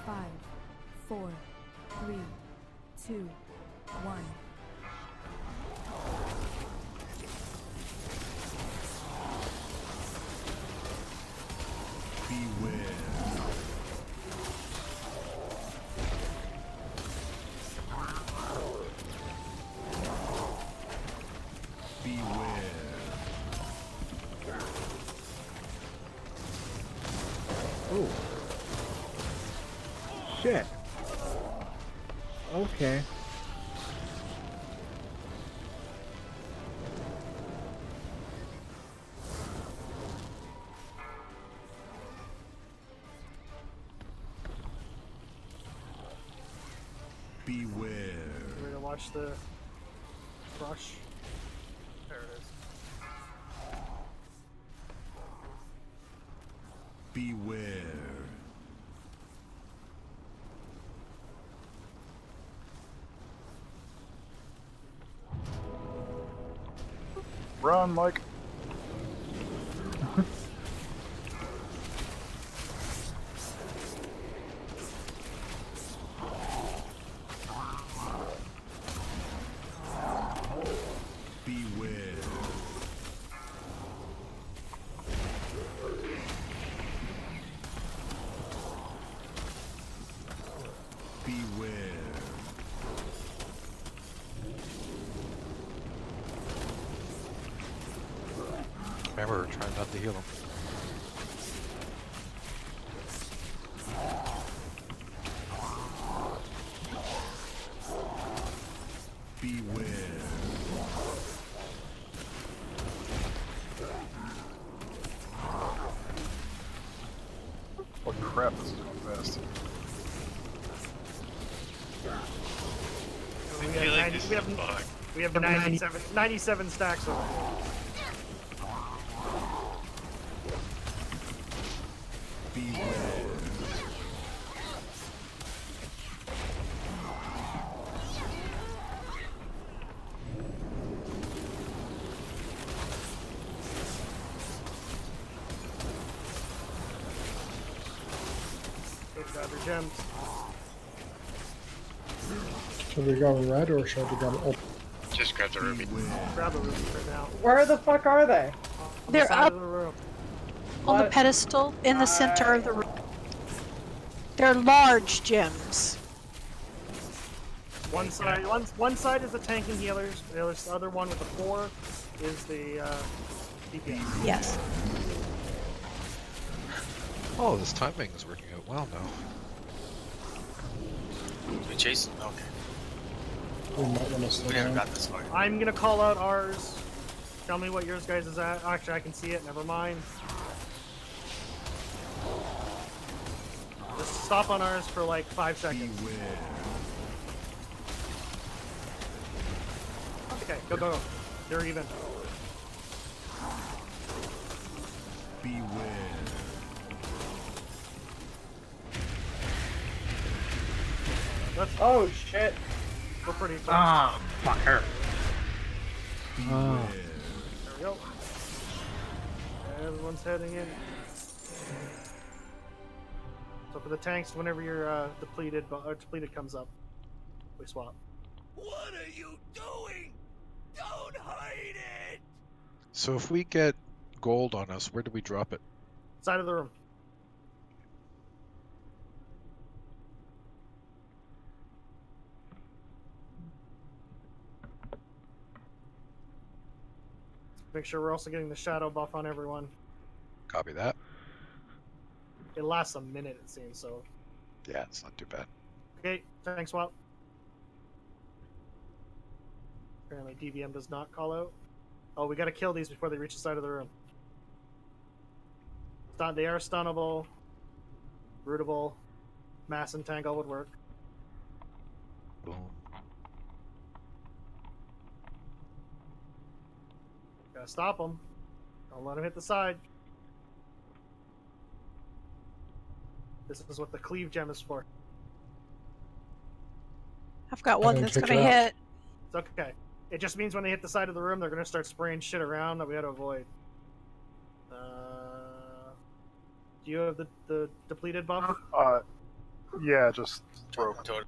5, 4, 3, 2, 1. Beware. Ooh. Shit. Okay. Beware. We're gonna watch the brush. There it is. Beware. Run, Mike. Remember, try not to heal him. Beware. Oh crap, this is going fast. We feel have, like this is a bug. we have 97 stacks already. Grab your gems. Should we go red or should we go open? Just grab the ruby. Grab a ruby for now. Where the fuck are they? On the They're side up of the room. on the What? pedestal in the center of the room. They're large gems. One side is the tanking healers. The other one with the 4 is the DPS. Yes. Oh, this timing is working out well now. We chase? Okay. We might want to slow We haven't down. got this far. I'm gonna call out ours. Tell me what yours guys is at. Actually, I can see it. Never mind. Just stop on ours for like 5 seconds. Okay, go, go, go. They're even. Beware. Oh shit. We're pretty close. Ah, fucker. Ah. There we go. Everyone's heading in. So for the tanks, whenever your depleted comes up, we swap. What are you doing? Don't hide it! So if we get gold on us, where do we drop it? Side of the room. Make sure we're also getting the shadow buff on everyone. Copy that. It lasts a minute, it seems, so. Yeah, it's not too bad. Okay, tank swap. Apparently DVM does not call out. Oh, we gotta kill these before they reach the side of the room. They are stunnable. Rootable. Mass entangle would work. Boom. Gotta stop them. Don't let them hit the side. This is what the cleave gem is for. I've got one that's gonna hit. It's okay. It just means when they hit the side of the room, they're gonna start spraying shit around that we had to avoid. Do you have the depleted buff? Yeah, just broke. Okay.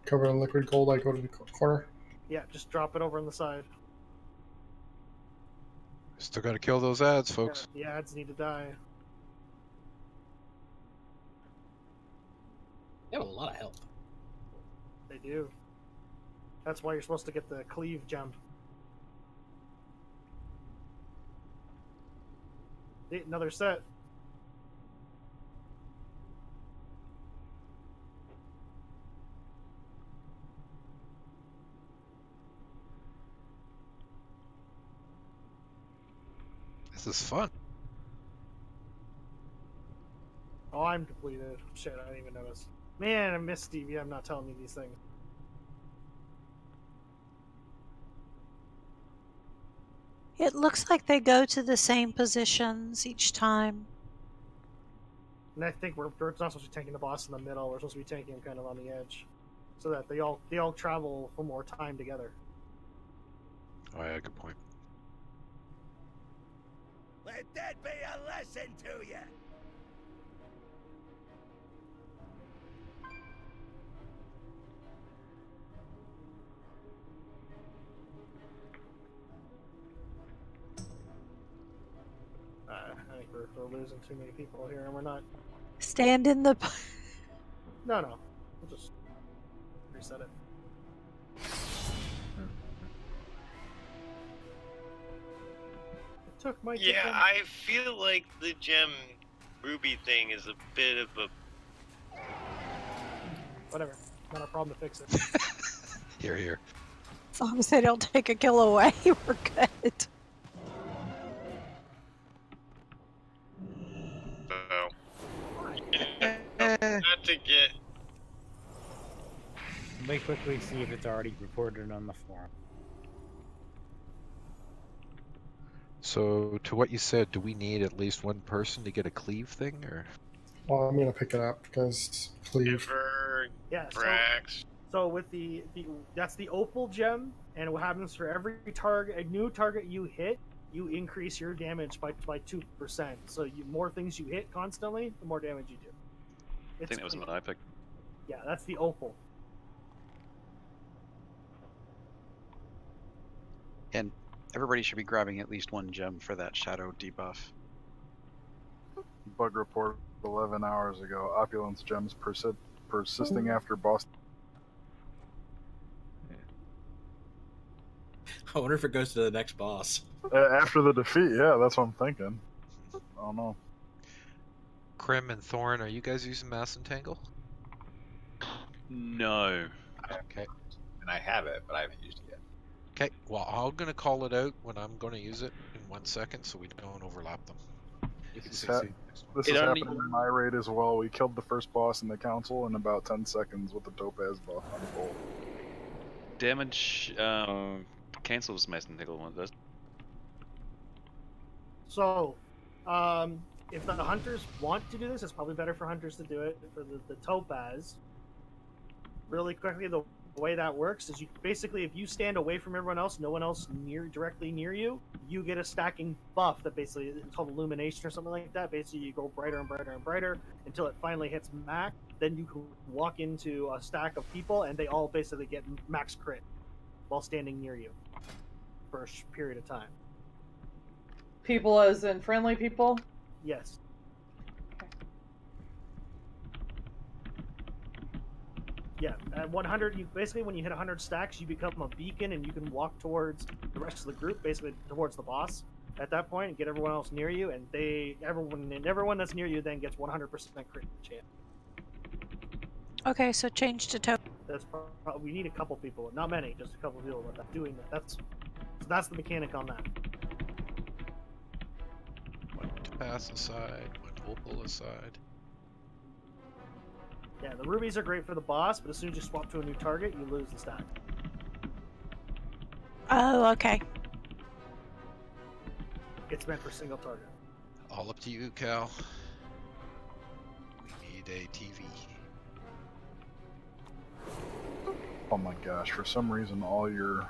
Cover in liquid gold, I go to the corner. Yeah, just drop it over on the side. Still gotta kill those ads, folks. Yeah, the ads need to die. They have a lot of health. They do. That's why you're supposed to get the cleave gem. Another set. This is fun. Oh, I'm depleted. Shit, I didn't even notice. Man, I missed DVM not telling me these things. It looks like they go to the same positions each time. And I think we're not supposed to be tanking the boss in the middle. We're supposed to be tanking him kind of on the edge, so that they all travel for more time together. Oh yeah, good point. Let that be a lesson to you! I think we're losing too many people here, and we're not. Stand in the. No, we'll just reset it. Took my Yeah, chicken. I feel like the gem ruby thing is a bit of a. Whatever. Not a problem to fix it. Here, here. As long as they don't take a kill away, we're good. So, not to get. Let me quickly see if it's already reported on the forum. So, to what you said, do we need at least one person to get a cleave thing, or? Well, I'm gonna pick it up because cleave. Yeah. Brax. So with the that's the opal gem, and what happens for every target, a new target you hit, you increase your damage by 2%. So more things you hit constantly, the more damage you do. I think that was what I picked. Yeah, that's the opal. And everybody should be grabbing at least one gem for that shadow debuff. Bug report 11 hours ago. Opulence gems persisting after boss. I wonder if it goes to the next boss. After the defeat, yeah, that's what I'm thinking. I don't know. Krim and Thorn, are you guys using Mass Entangle? No. Okay. And I have it, but I haven't used it yet. Okay, well, I'm going to call it out when I'm going to use it in 1 second so we don't overlap them. This It's is, the ha- next one. this is happening in my raid as well. We killed the first boss in the council in about 10 seconds with the Topaz buff on full. Damage cancels Mass Entangle when it does. So, if the hunters want to do this, it's probably better for hunters to do it. For the topaz, really quickly, the way that works is you basically, if you stand away from everyone else, no one else directly near you, you get a stacking buff that basically it's called illumination or something like that. Basically, you go brighter and brighter and brighter until it finally hits max. Then you can walk into a stack of people, and they all basically get max crit while standing near you for a period of time. People as in friendly people? Yes. Yeah, at 100, you basically, when you hit 100 stacks, you become a beacon and you can walk towards the rest of the group, basically towards the boss at that point, and get everyone else near you, and everyone that's near you then gets 100% crit chance. Okay, so change to toe. That's probably, we need a couple people, not many, just a couple people doing that. That's the mechanic on that. One to pass aside, one opal aside. Yeah, the rubies are great for the boss, but as soon as you swap to a new target, you lose the stack. Oh, okay. It's meant for single target. All up to you, Cal. We need a TV. Oh my gosh, for some reason all your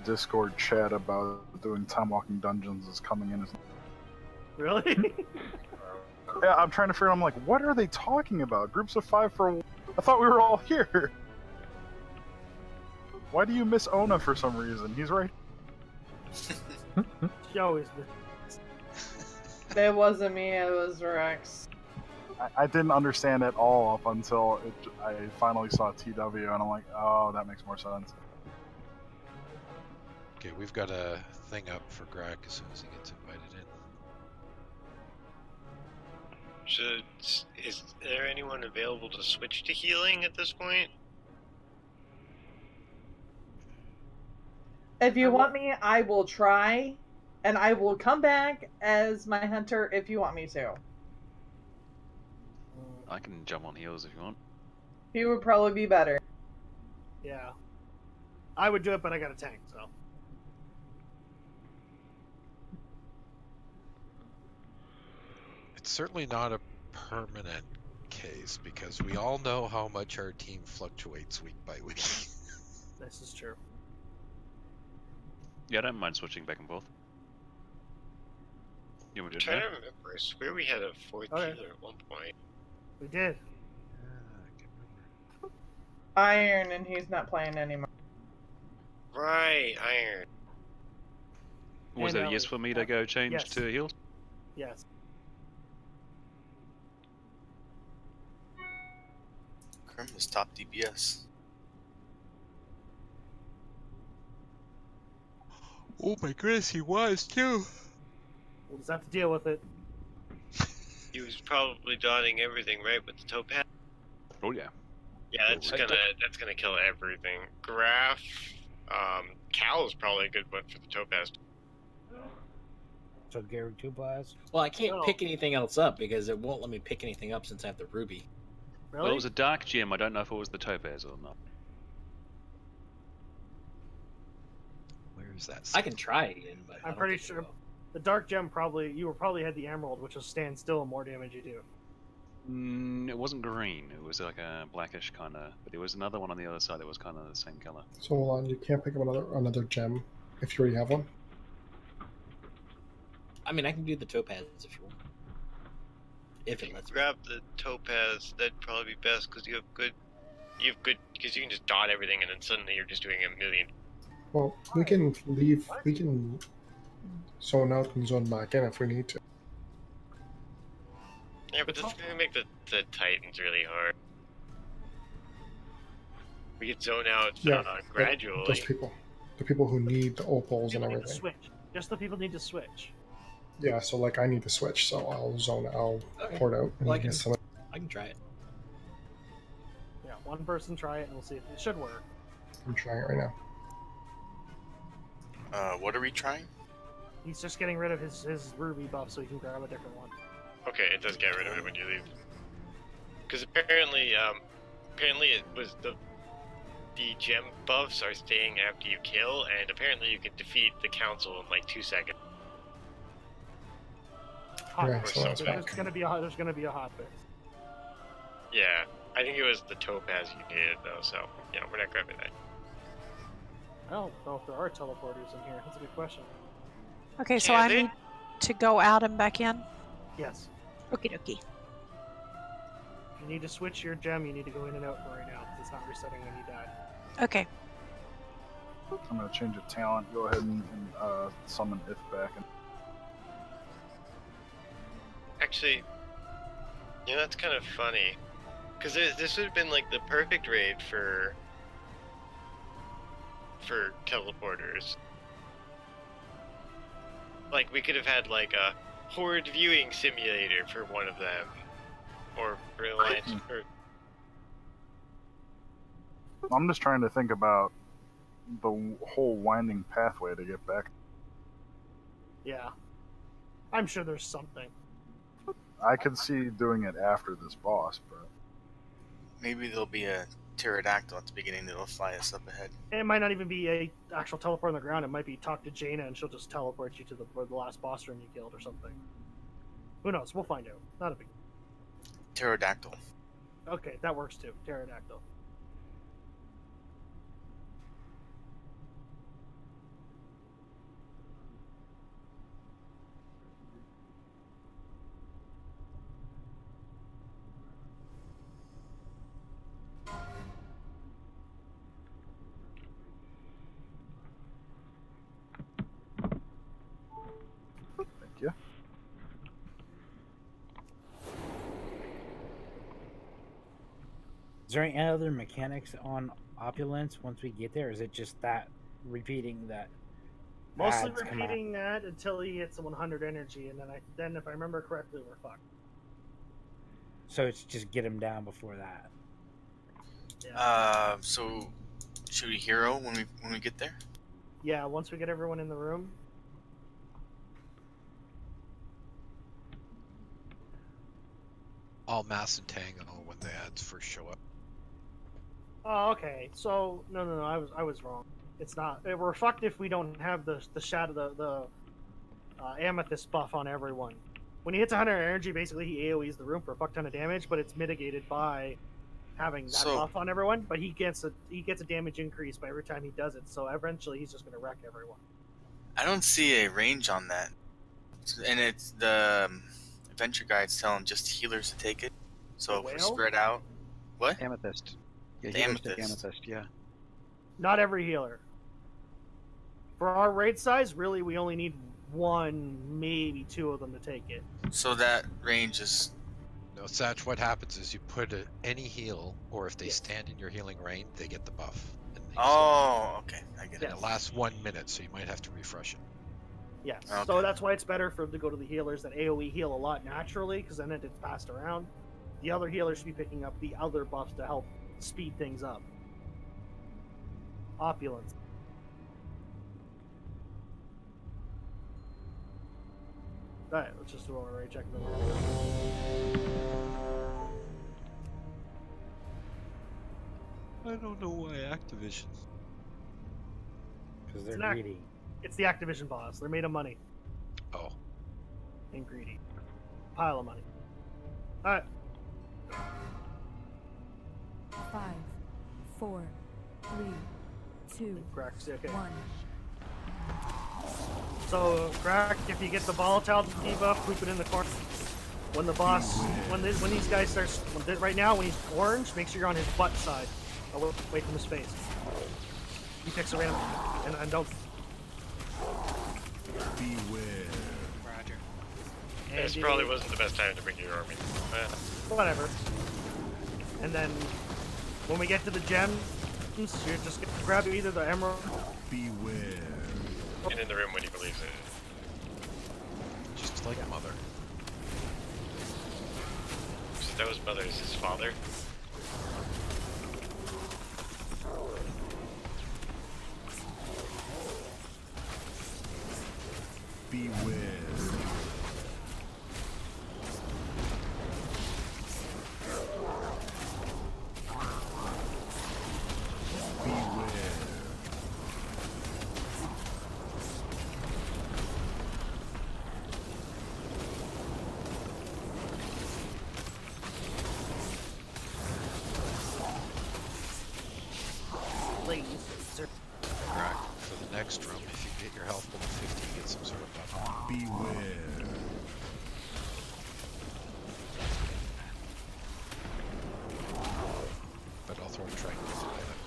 Discord chat about doing time walking dungeons is coming in as... Really? Yeah, I'm trying to figure out, I'm like, what are they talking about? Groups of 5 for... I thought we were all here. Why do you miss Ona for some reason? He's right. She always It wasn't me, it was Rex. I didn't understand at all up until I finally saw TW, and I'm like, oh, that makes more sense. Okay, we've got a thing up for Greg as soon as he gets invited in. Is there anyone available to switch to healing at this point? If you want me, I will try, and I will come back as my hunter if you want me to. I can jump on heals if you want. He would probably be better. Yeah. I would do it, but I got a tank, so. It's certainly not a permanent case because we all know how much our team fluctuates week by week. This is true. Yeah, I don't mind switching back and forth. You want I'm to do trying it to remember. I swear we had a fourth healer at one point. We did. Iron, and he's not playing anymore. Right, Iron. Was And that a yes for me to go change yes. to heals? Yes. Krim is top DPS. Oh my goodness, he was too. We'll just have to deal with it. He was probably dotting everything right with the topaz. Oh yeah. Yeah, that's gonna kill everything. Graph, Cal is probably a good one for the topaz. So Gary Topaz. Well, I can't pick anything else up because it won't let me pick anything up since I have the ruby. Really? Well, it was a dark gem. I don't know if it was the topaz or not. Where is that? I can try again, but I'm pretty sure the dark gem you probably had the emerald, which will stand still and more damage you do. It wasn't green. It was like a blackish kind of. But there was another one on the other side that was kind of the same color. So hold on, you can't pick up another gem if you already have one. I mean, I can do the topaz if you want. If it lets me. Grab the topaz, that'd probably be best because you have good, because you can just dot everything and then suddenly you're just doing a million. Well, we can leave. We can zone out and zone back in if we need to. Yeah, but this is gonna make the Titans really hard. We could zone out gradually. Those people, the people who need the opals and People need to everything. switch. Just the people need to switch. Yeah, so like I need to switch, so I'll zone. I'll port out. And Well, get some. I can try it. Yeah, one person try it and we'll see if it should work. I'm trying it right now. What are we trying? He's just getting rid of his ruby buff so he can grab a different one. Okay, it does get rid of it when you leave. Because apparently it was the gem buffs are staying after you kill, and apparently you can defeat the council in like 2 seconds. Hot Right, fix. so that's There's back. gonna be a hot fix. Yeah, I think it was the topaz you needed though, so yeah, we're not grabbing that. I don't know if there are teleporters in here. That's a good question. Okay, so Can I they? need to go out and back in. Yes. Okie dokie. If you need to switch your gem, you need to go in and out for right now because it's not resetting when you die. Okay. I'm gonna change a talent. Go ahead and summon If back. Actually, you know, that's kind of funny. Because this would have been like the perfect raid for teleporters. Like, we could have had like a horde viewing simulator for one of them. Or for Alliance. Or, I'm just trying to think about the whole winding pathway to get back. Yeah. I'm sure there's something. I could see doing it after this boss, but Maybe there'll be a pterodactyl at the beginning that'll fly us up ahead. And it might not even be a actual teleport on the ground. It might be talk to Jaina and she'll just teleport you to the last boss room you killed or something. Who knows? We'll find out. Not a big. Pterodactyl. Okay, that works too. Pterodactyl. thank you. Is there any other mechanics on Opulence once we get there? Or is it just that repeating that? Mostly ads come out? repeating that until he hits 100 energy, and then if I remember correctly, we're fucked. So it's just get him down before that. So should we hero when we get there? Yeah, once we get everyone in the room. I'll mass and tango when the ads first show up. Oh, okay. So no, I was wrong. It's not. We're fucked if we don't have the shadow the amethyst buff on everyone. When he hits 100 energy, basically he AoEs the room for a fuck ton of damage, but it's mitigated by having that buff on everyone. But he gets a damage increase by every time he does it. So eventually he's just gonna wreck everyone. I don't see a range on that, and it's the adventure guides telling just healers to take it. So if we're spread out, what? Amethyst. Yeah, The healers take amethyst. amethyst. Yeah. Not every healer. For our raid size, really, we only need one, maybe two of them to take it. So that range is. No, Satch, what happens is you put any heal, or if they stand in your healing range, they get the buff. And Oh, okay. I get And it. it lasts 1 minute, so you might have to refresh it. Yes. Okay. So that's why it's better for them to go to the healers that AoE heal a lot naturally, because then it gets passed around. The other healers should be picking up the other buffs to help speed things up. Opulence. Alright, let's just do a right check. I don't know why Activision. Because they're It's an greedy. It's the Activision boss. They're made of money. Oh. And greedy. Pile of money. Alright. 5, 4, 3, 2, Cracks. Okay. 1. So, Crack, if you get the volatile debuff, poop it in the corner. When the boss, when these guys start, right now, when he's orange, make sure you're on his butt side, away from his face. He picks a random, and don't. Beware. Roger. And This probably wasn't the best time to bring your army. Whatever. And then, when we get to the gems, you're just gonna grab either the emerald. Beware. And in the room when he believes it. Just like Mother. Stowe's mother is his father. Beware. Correct. For the next room, if you get your health below 50, you get some sort of buff. Beware. But I'll throw a triangle at it.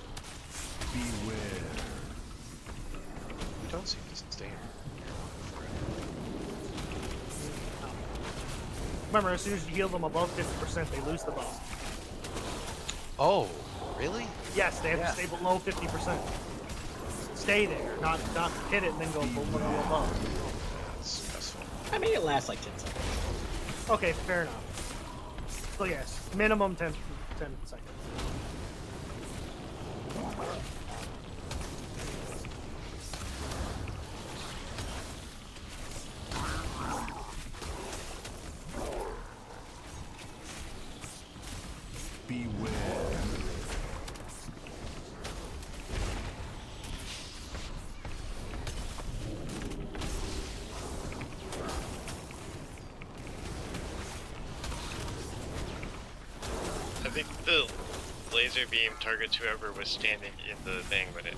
Beware. You don't seem to sustain. Remember, as soon as you heal them above 50%, they lose the buff. Oh, really? Yes, they have to stay below 50%. Stay there, not hit it and then go below. That's stressful. I mean, it lasts like 10 seconds. Okay, fair enough. So yes, minimum 10 seconds. Beware. I think the laser beam targets whoever was standing in the thing when it.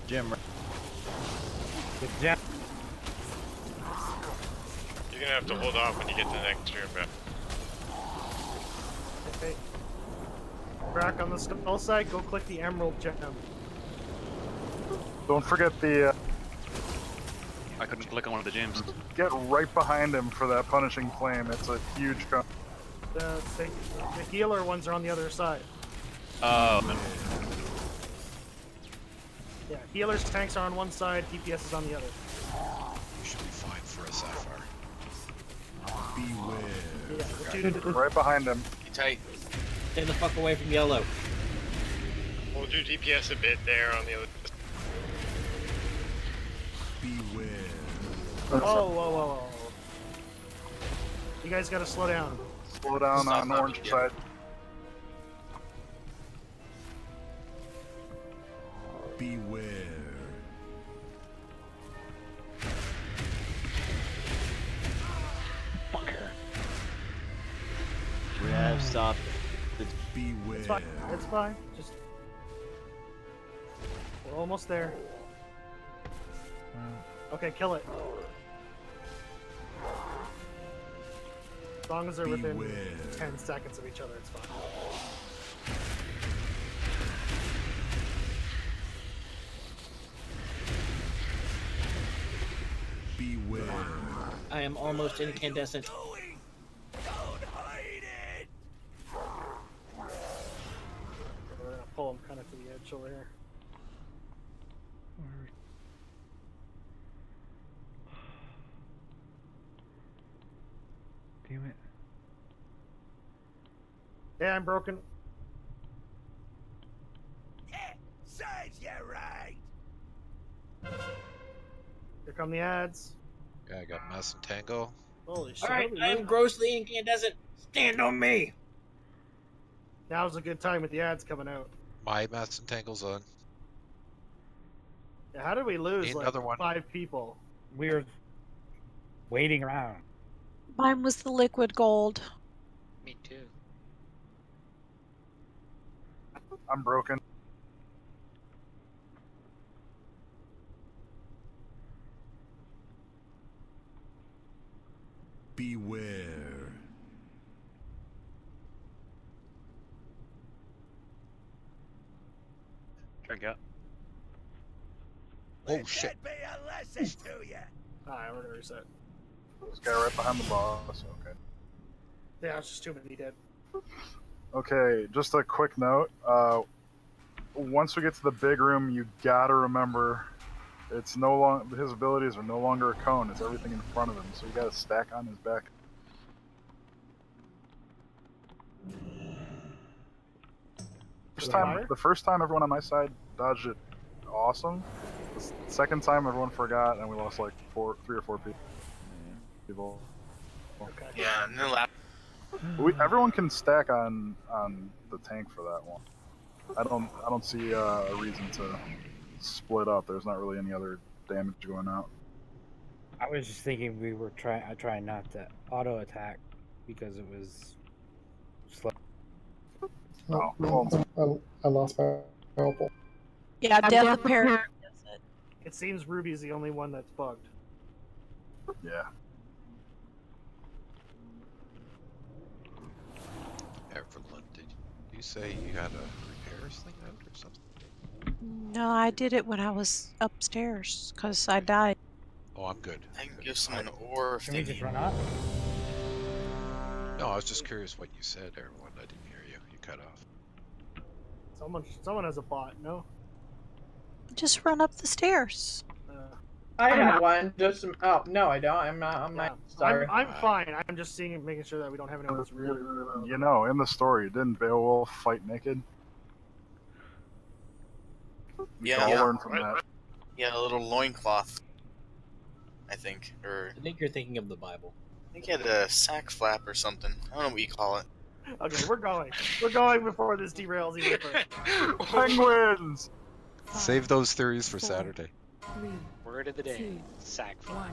Jim. The gem. You're gonna have to hold off when you get to the next room, bro. Okay. Back on the skull side, go click the emerald gem. Don't forget the. I couldn't click on one of the gems. Get right behind him for that punishing flame. It's a huge. The healer ones are on the other side. Oh. Yeah, healers, tanks are on one side, DPS is on the other. You should be fine for a Sapphire. Beware. Yeah, the two Right behind him. Be tight. Stay the fuck away from yellow. We'll do DPS a bit there on the other. Beware. Whoa, whoa, whoa, whoa. You guys gotta slow down. Slow down Stop on that orange again. side. Beware. We have stopped. Beware. It's fine, it's fine. Just... We're almost there. Okay, kill it. As long as they're within Beware. 10 seconds of each other, it's fine. Beware. I am almost incandescent. We're gonna pull him kind of to the edge over here. Damn it. Yeah, I'm broken. Says you're right. Here come the ads. Yeah, I got Mass and Tango. Holy shit. Alright, what I are we am doing? grossly incandescent. Stand on me! Now's a good time with the ads coming out. My Mass and Tango's on. Yeah, how did we lose Need like another one. 5 people? We were waiting around. Mine was the liquid gold. Me too. I'm broken. Beware. Drink up. Oh shit. Be a lesson to you. Alright, we're gonna reset. This guy right behind the boss. Okay. Yeah, it's just too many dead. Okay, just a quick note. Once we get to the big room, you gotta remember, it's no long. His abilities are no longer a cone. It's everything in front of him. So you gotta stack on his back. The first time, everyone on my side dodged it. Awesome. The second time, everyone forgot, and we lost like 3 or 4 people. Okay. Yeah, and then Everyone can stack on the tank for that one. I don't see a reason to split up. There's not really any other damage going out. I was just thinking we were trying not to auto attack because it was slow. I lost my opal. Yeah, death apparently does it. It seems Ruby's the only one that's bugged. Yeah. Everlyn, did you say you had a repairs thing out or something? No, I did it when I was upstairs because I died. Oh, I'm good. I can give someone an ore if Can they we just need. run up? No, I was just curious what you said, everyone. I didn't hear you. You cut off. Someone has a bot, no? Just run up the stairs. I have one. Just oh no, I don't. I'm not. I'm not. Sorry. I'm fine. I'm just making sure that we don't have anyone that's really. You know, in the story, didn't Beowulf fight naked? We can all learn from that. Yeah, a little loincloth. I think, or I think you're thinking of the Bible. I think he had a sack flap or something. I don't know what you call it. Okay, we're going. We're going before this derails even further. Penguins! Save those theories for Saturday. Word of the day. Sack fly.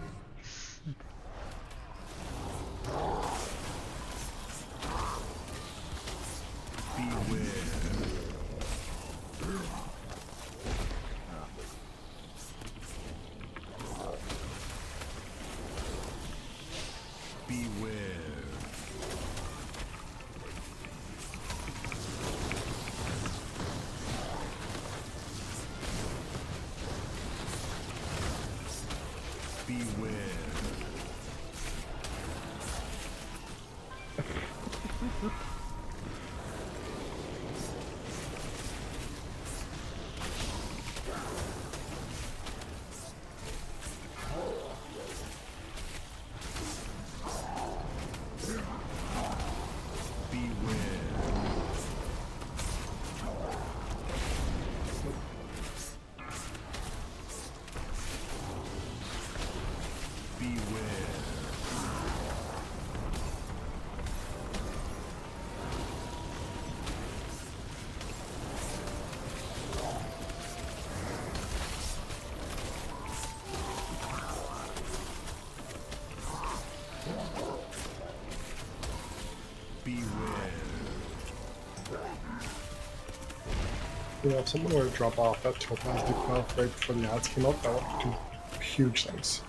You know, if someone were to drop off that topaz declaw right before the ads came out, that would do huge things.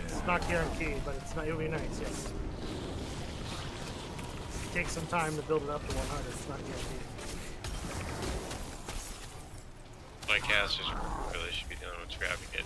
It's not guaranteed, but it's not. It'll be nice. Yes. Take some time to build it up to 100. It's not guaranteed. My casters really should be the only ones grabbing it.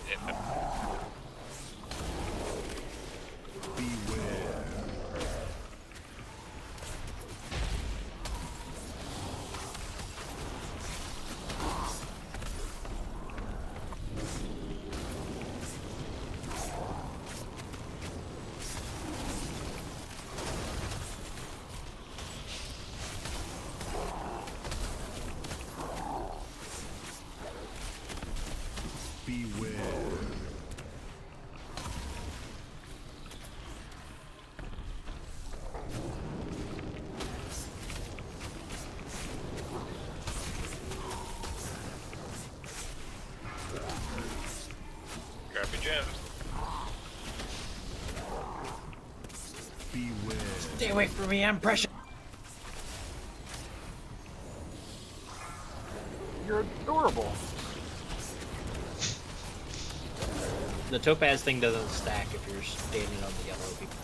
Stay away from me, I'm precious. You're adorable. The topaz thing doesn't stack if you're standing on the yellow people.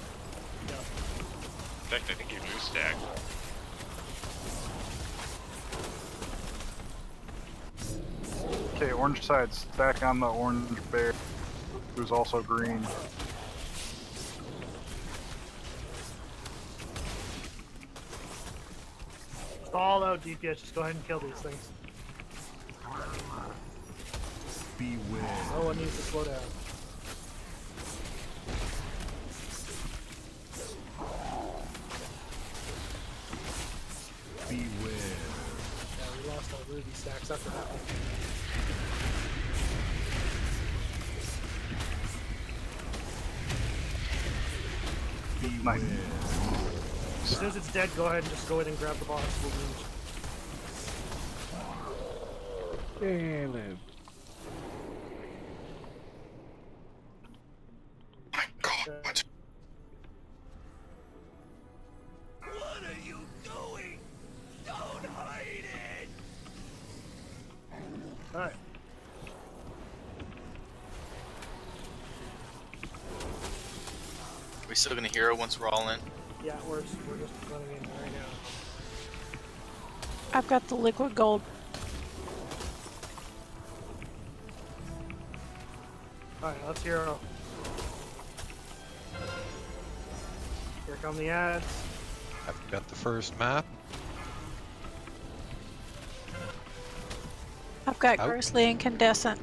In fact, I think you do stack. Okay, orange side, stack on the orange bear, who's also green. All out DPS, just go ahead and kill these things. Beware. No one needs to slow down. Beware. Yeah, we lost our ruby stacks after that one. Nice. As soon as it's dead, go ahead and just go in and grab the boss. We'll lose. Damn it. My God. What are you doing? Don't hide it! Alright. We still gonna hero once we're all in? Yeah, we're just running in right now. I've got the liquid gold. Alright, let's hero. Here come the ads. I've got the first map. I've got Out. grossly incandescent.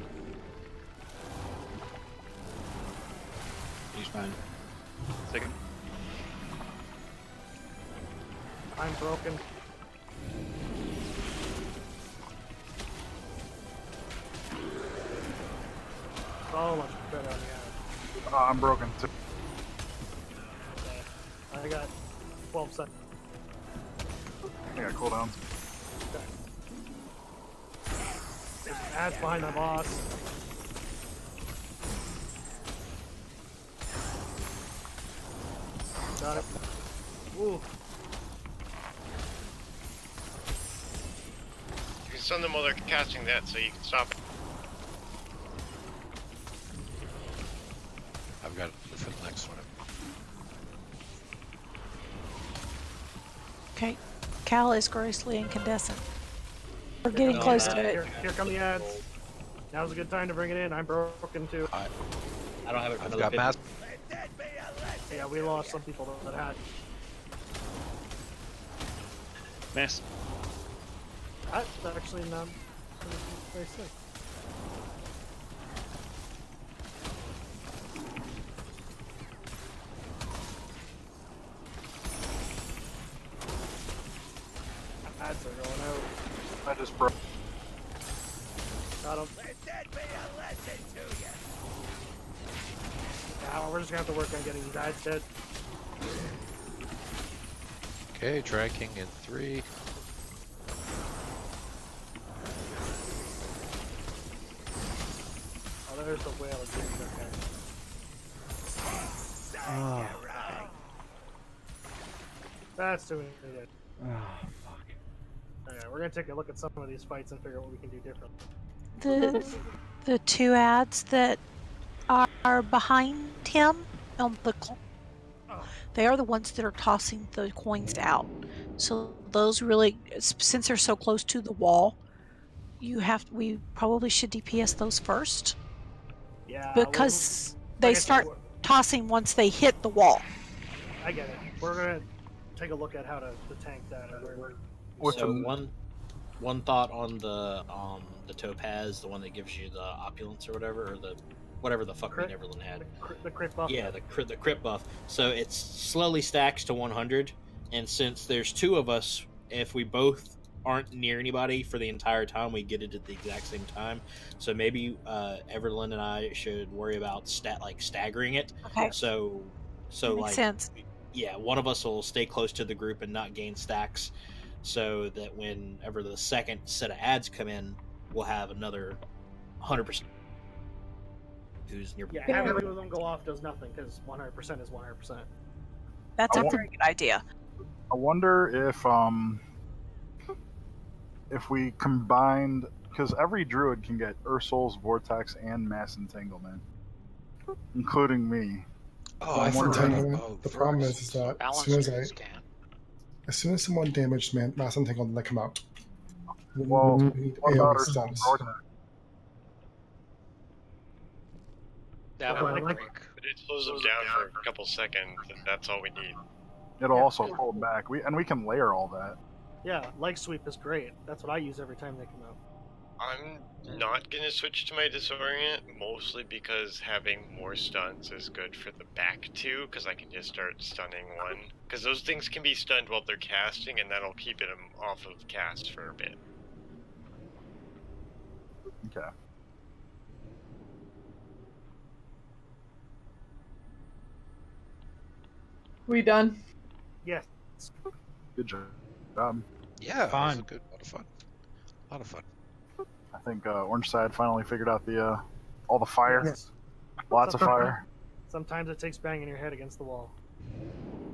He's fine. Second. I'm broken. So much better on the ad. I'm broken too. Okay. I got 12 seconds. I got cooldowns. Okay. There's ads behind the boss. Got it. Ooh. You can stun them while they're casting that, so you can stop it. I've got it for the next one. Okay. Cal is grossly incandescent. We're getting close to it. Here come the ads. Now's a good time to bring it in. I'm broken too. I don't have it for I've another got 50. mass. Yeah, we lost some people that had. Mass. That's actually not very sick. Ads are going out. I just broke. Got him. Let that be a lesson to you. Yeah, we're just gonna have to work on getting these ads dead. Okay, tracking in 3. Oh, there's the whale again. Okay. Oh, That's doing it. oh fuck. Alright, we're gonna take a look at some of these fights and figure out what we can do different. The two ads that are behind him on the they are the ones that are tossing the coins out. So those really, since they're so close to the wall, we probably should DPS those first. Yeah. Because well, they like I said, start tossing once they hit the wall. I get it. We're gonna take a look at how to tank that. So one thought on the topaz, the one that gives you the opulence or whatever, or the whatever the fuck Crit? Neverland had. The crit buff. Yeah, the crit buff. So it slowly stacks to 100, and since there's two of us, if we both aren't near anybody for the entire time, we get it at the exact same time. So maybe Everlyn and I should worry about staggering it. Okay. So Makes like sense. yeah, one of us will stay close to the group and not gain stacks, so that whenever the second set of ads come in, we'll have another 100%. Who's near? Yeah, having two of them go off does nothing because 100% is 100%. That's I a want- very good idea. I wonder if we combined, because every druid can get Ursul's Vortex and Mass Entanglement, including me. Oh, Mass I forgot entanglement. about The problem is that as soon as someone damaged mass entanglement, they come out. Well, We need what about AoE Ursul's stuns. Vortex? That Well, would I like- work. But it slows them down for a couple seconds, and that's all we need. It'll Yeah. also pull it back. We can layer all that. Yeah, leg sweep is great. That's what I use every time they come out. I'm not gonna switch to my disorient, mostly because having more stuns is good for the back two, because I can just start stunning one. Because those things can be stunned while they're casting, and that'll keep them off of cast for a bit. Okay. We done? Yes. Good job. Yeah, it was Fun. a good, lot of fun. A lot of fun. I think Orange Side finally figured out the all the fire. Yes. Lots of fire. Sometimes it takes banging your head against the wall.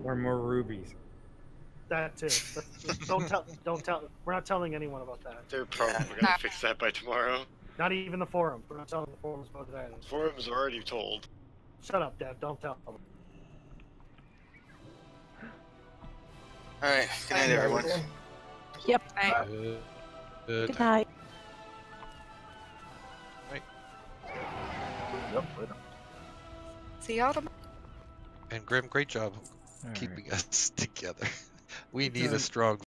Or more rubies. That too. Don't tell. Don't tell. We're not telling anyone about that. They're probably gonna fix that by tomorrow. Not even the forum. We're not telling the forums about that. Forum's already told. Shut up, Dev. Don't tell them. Alright, good night, everyone. Yep. Good Good night. Yep, later. See y'all tomorrow. And Grim, great job keeping us together. We need a strong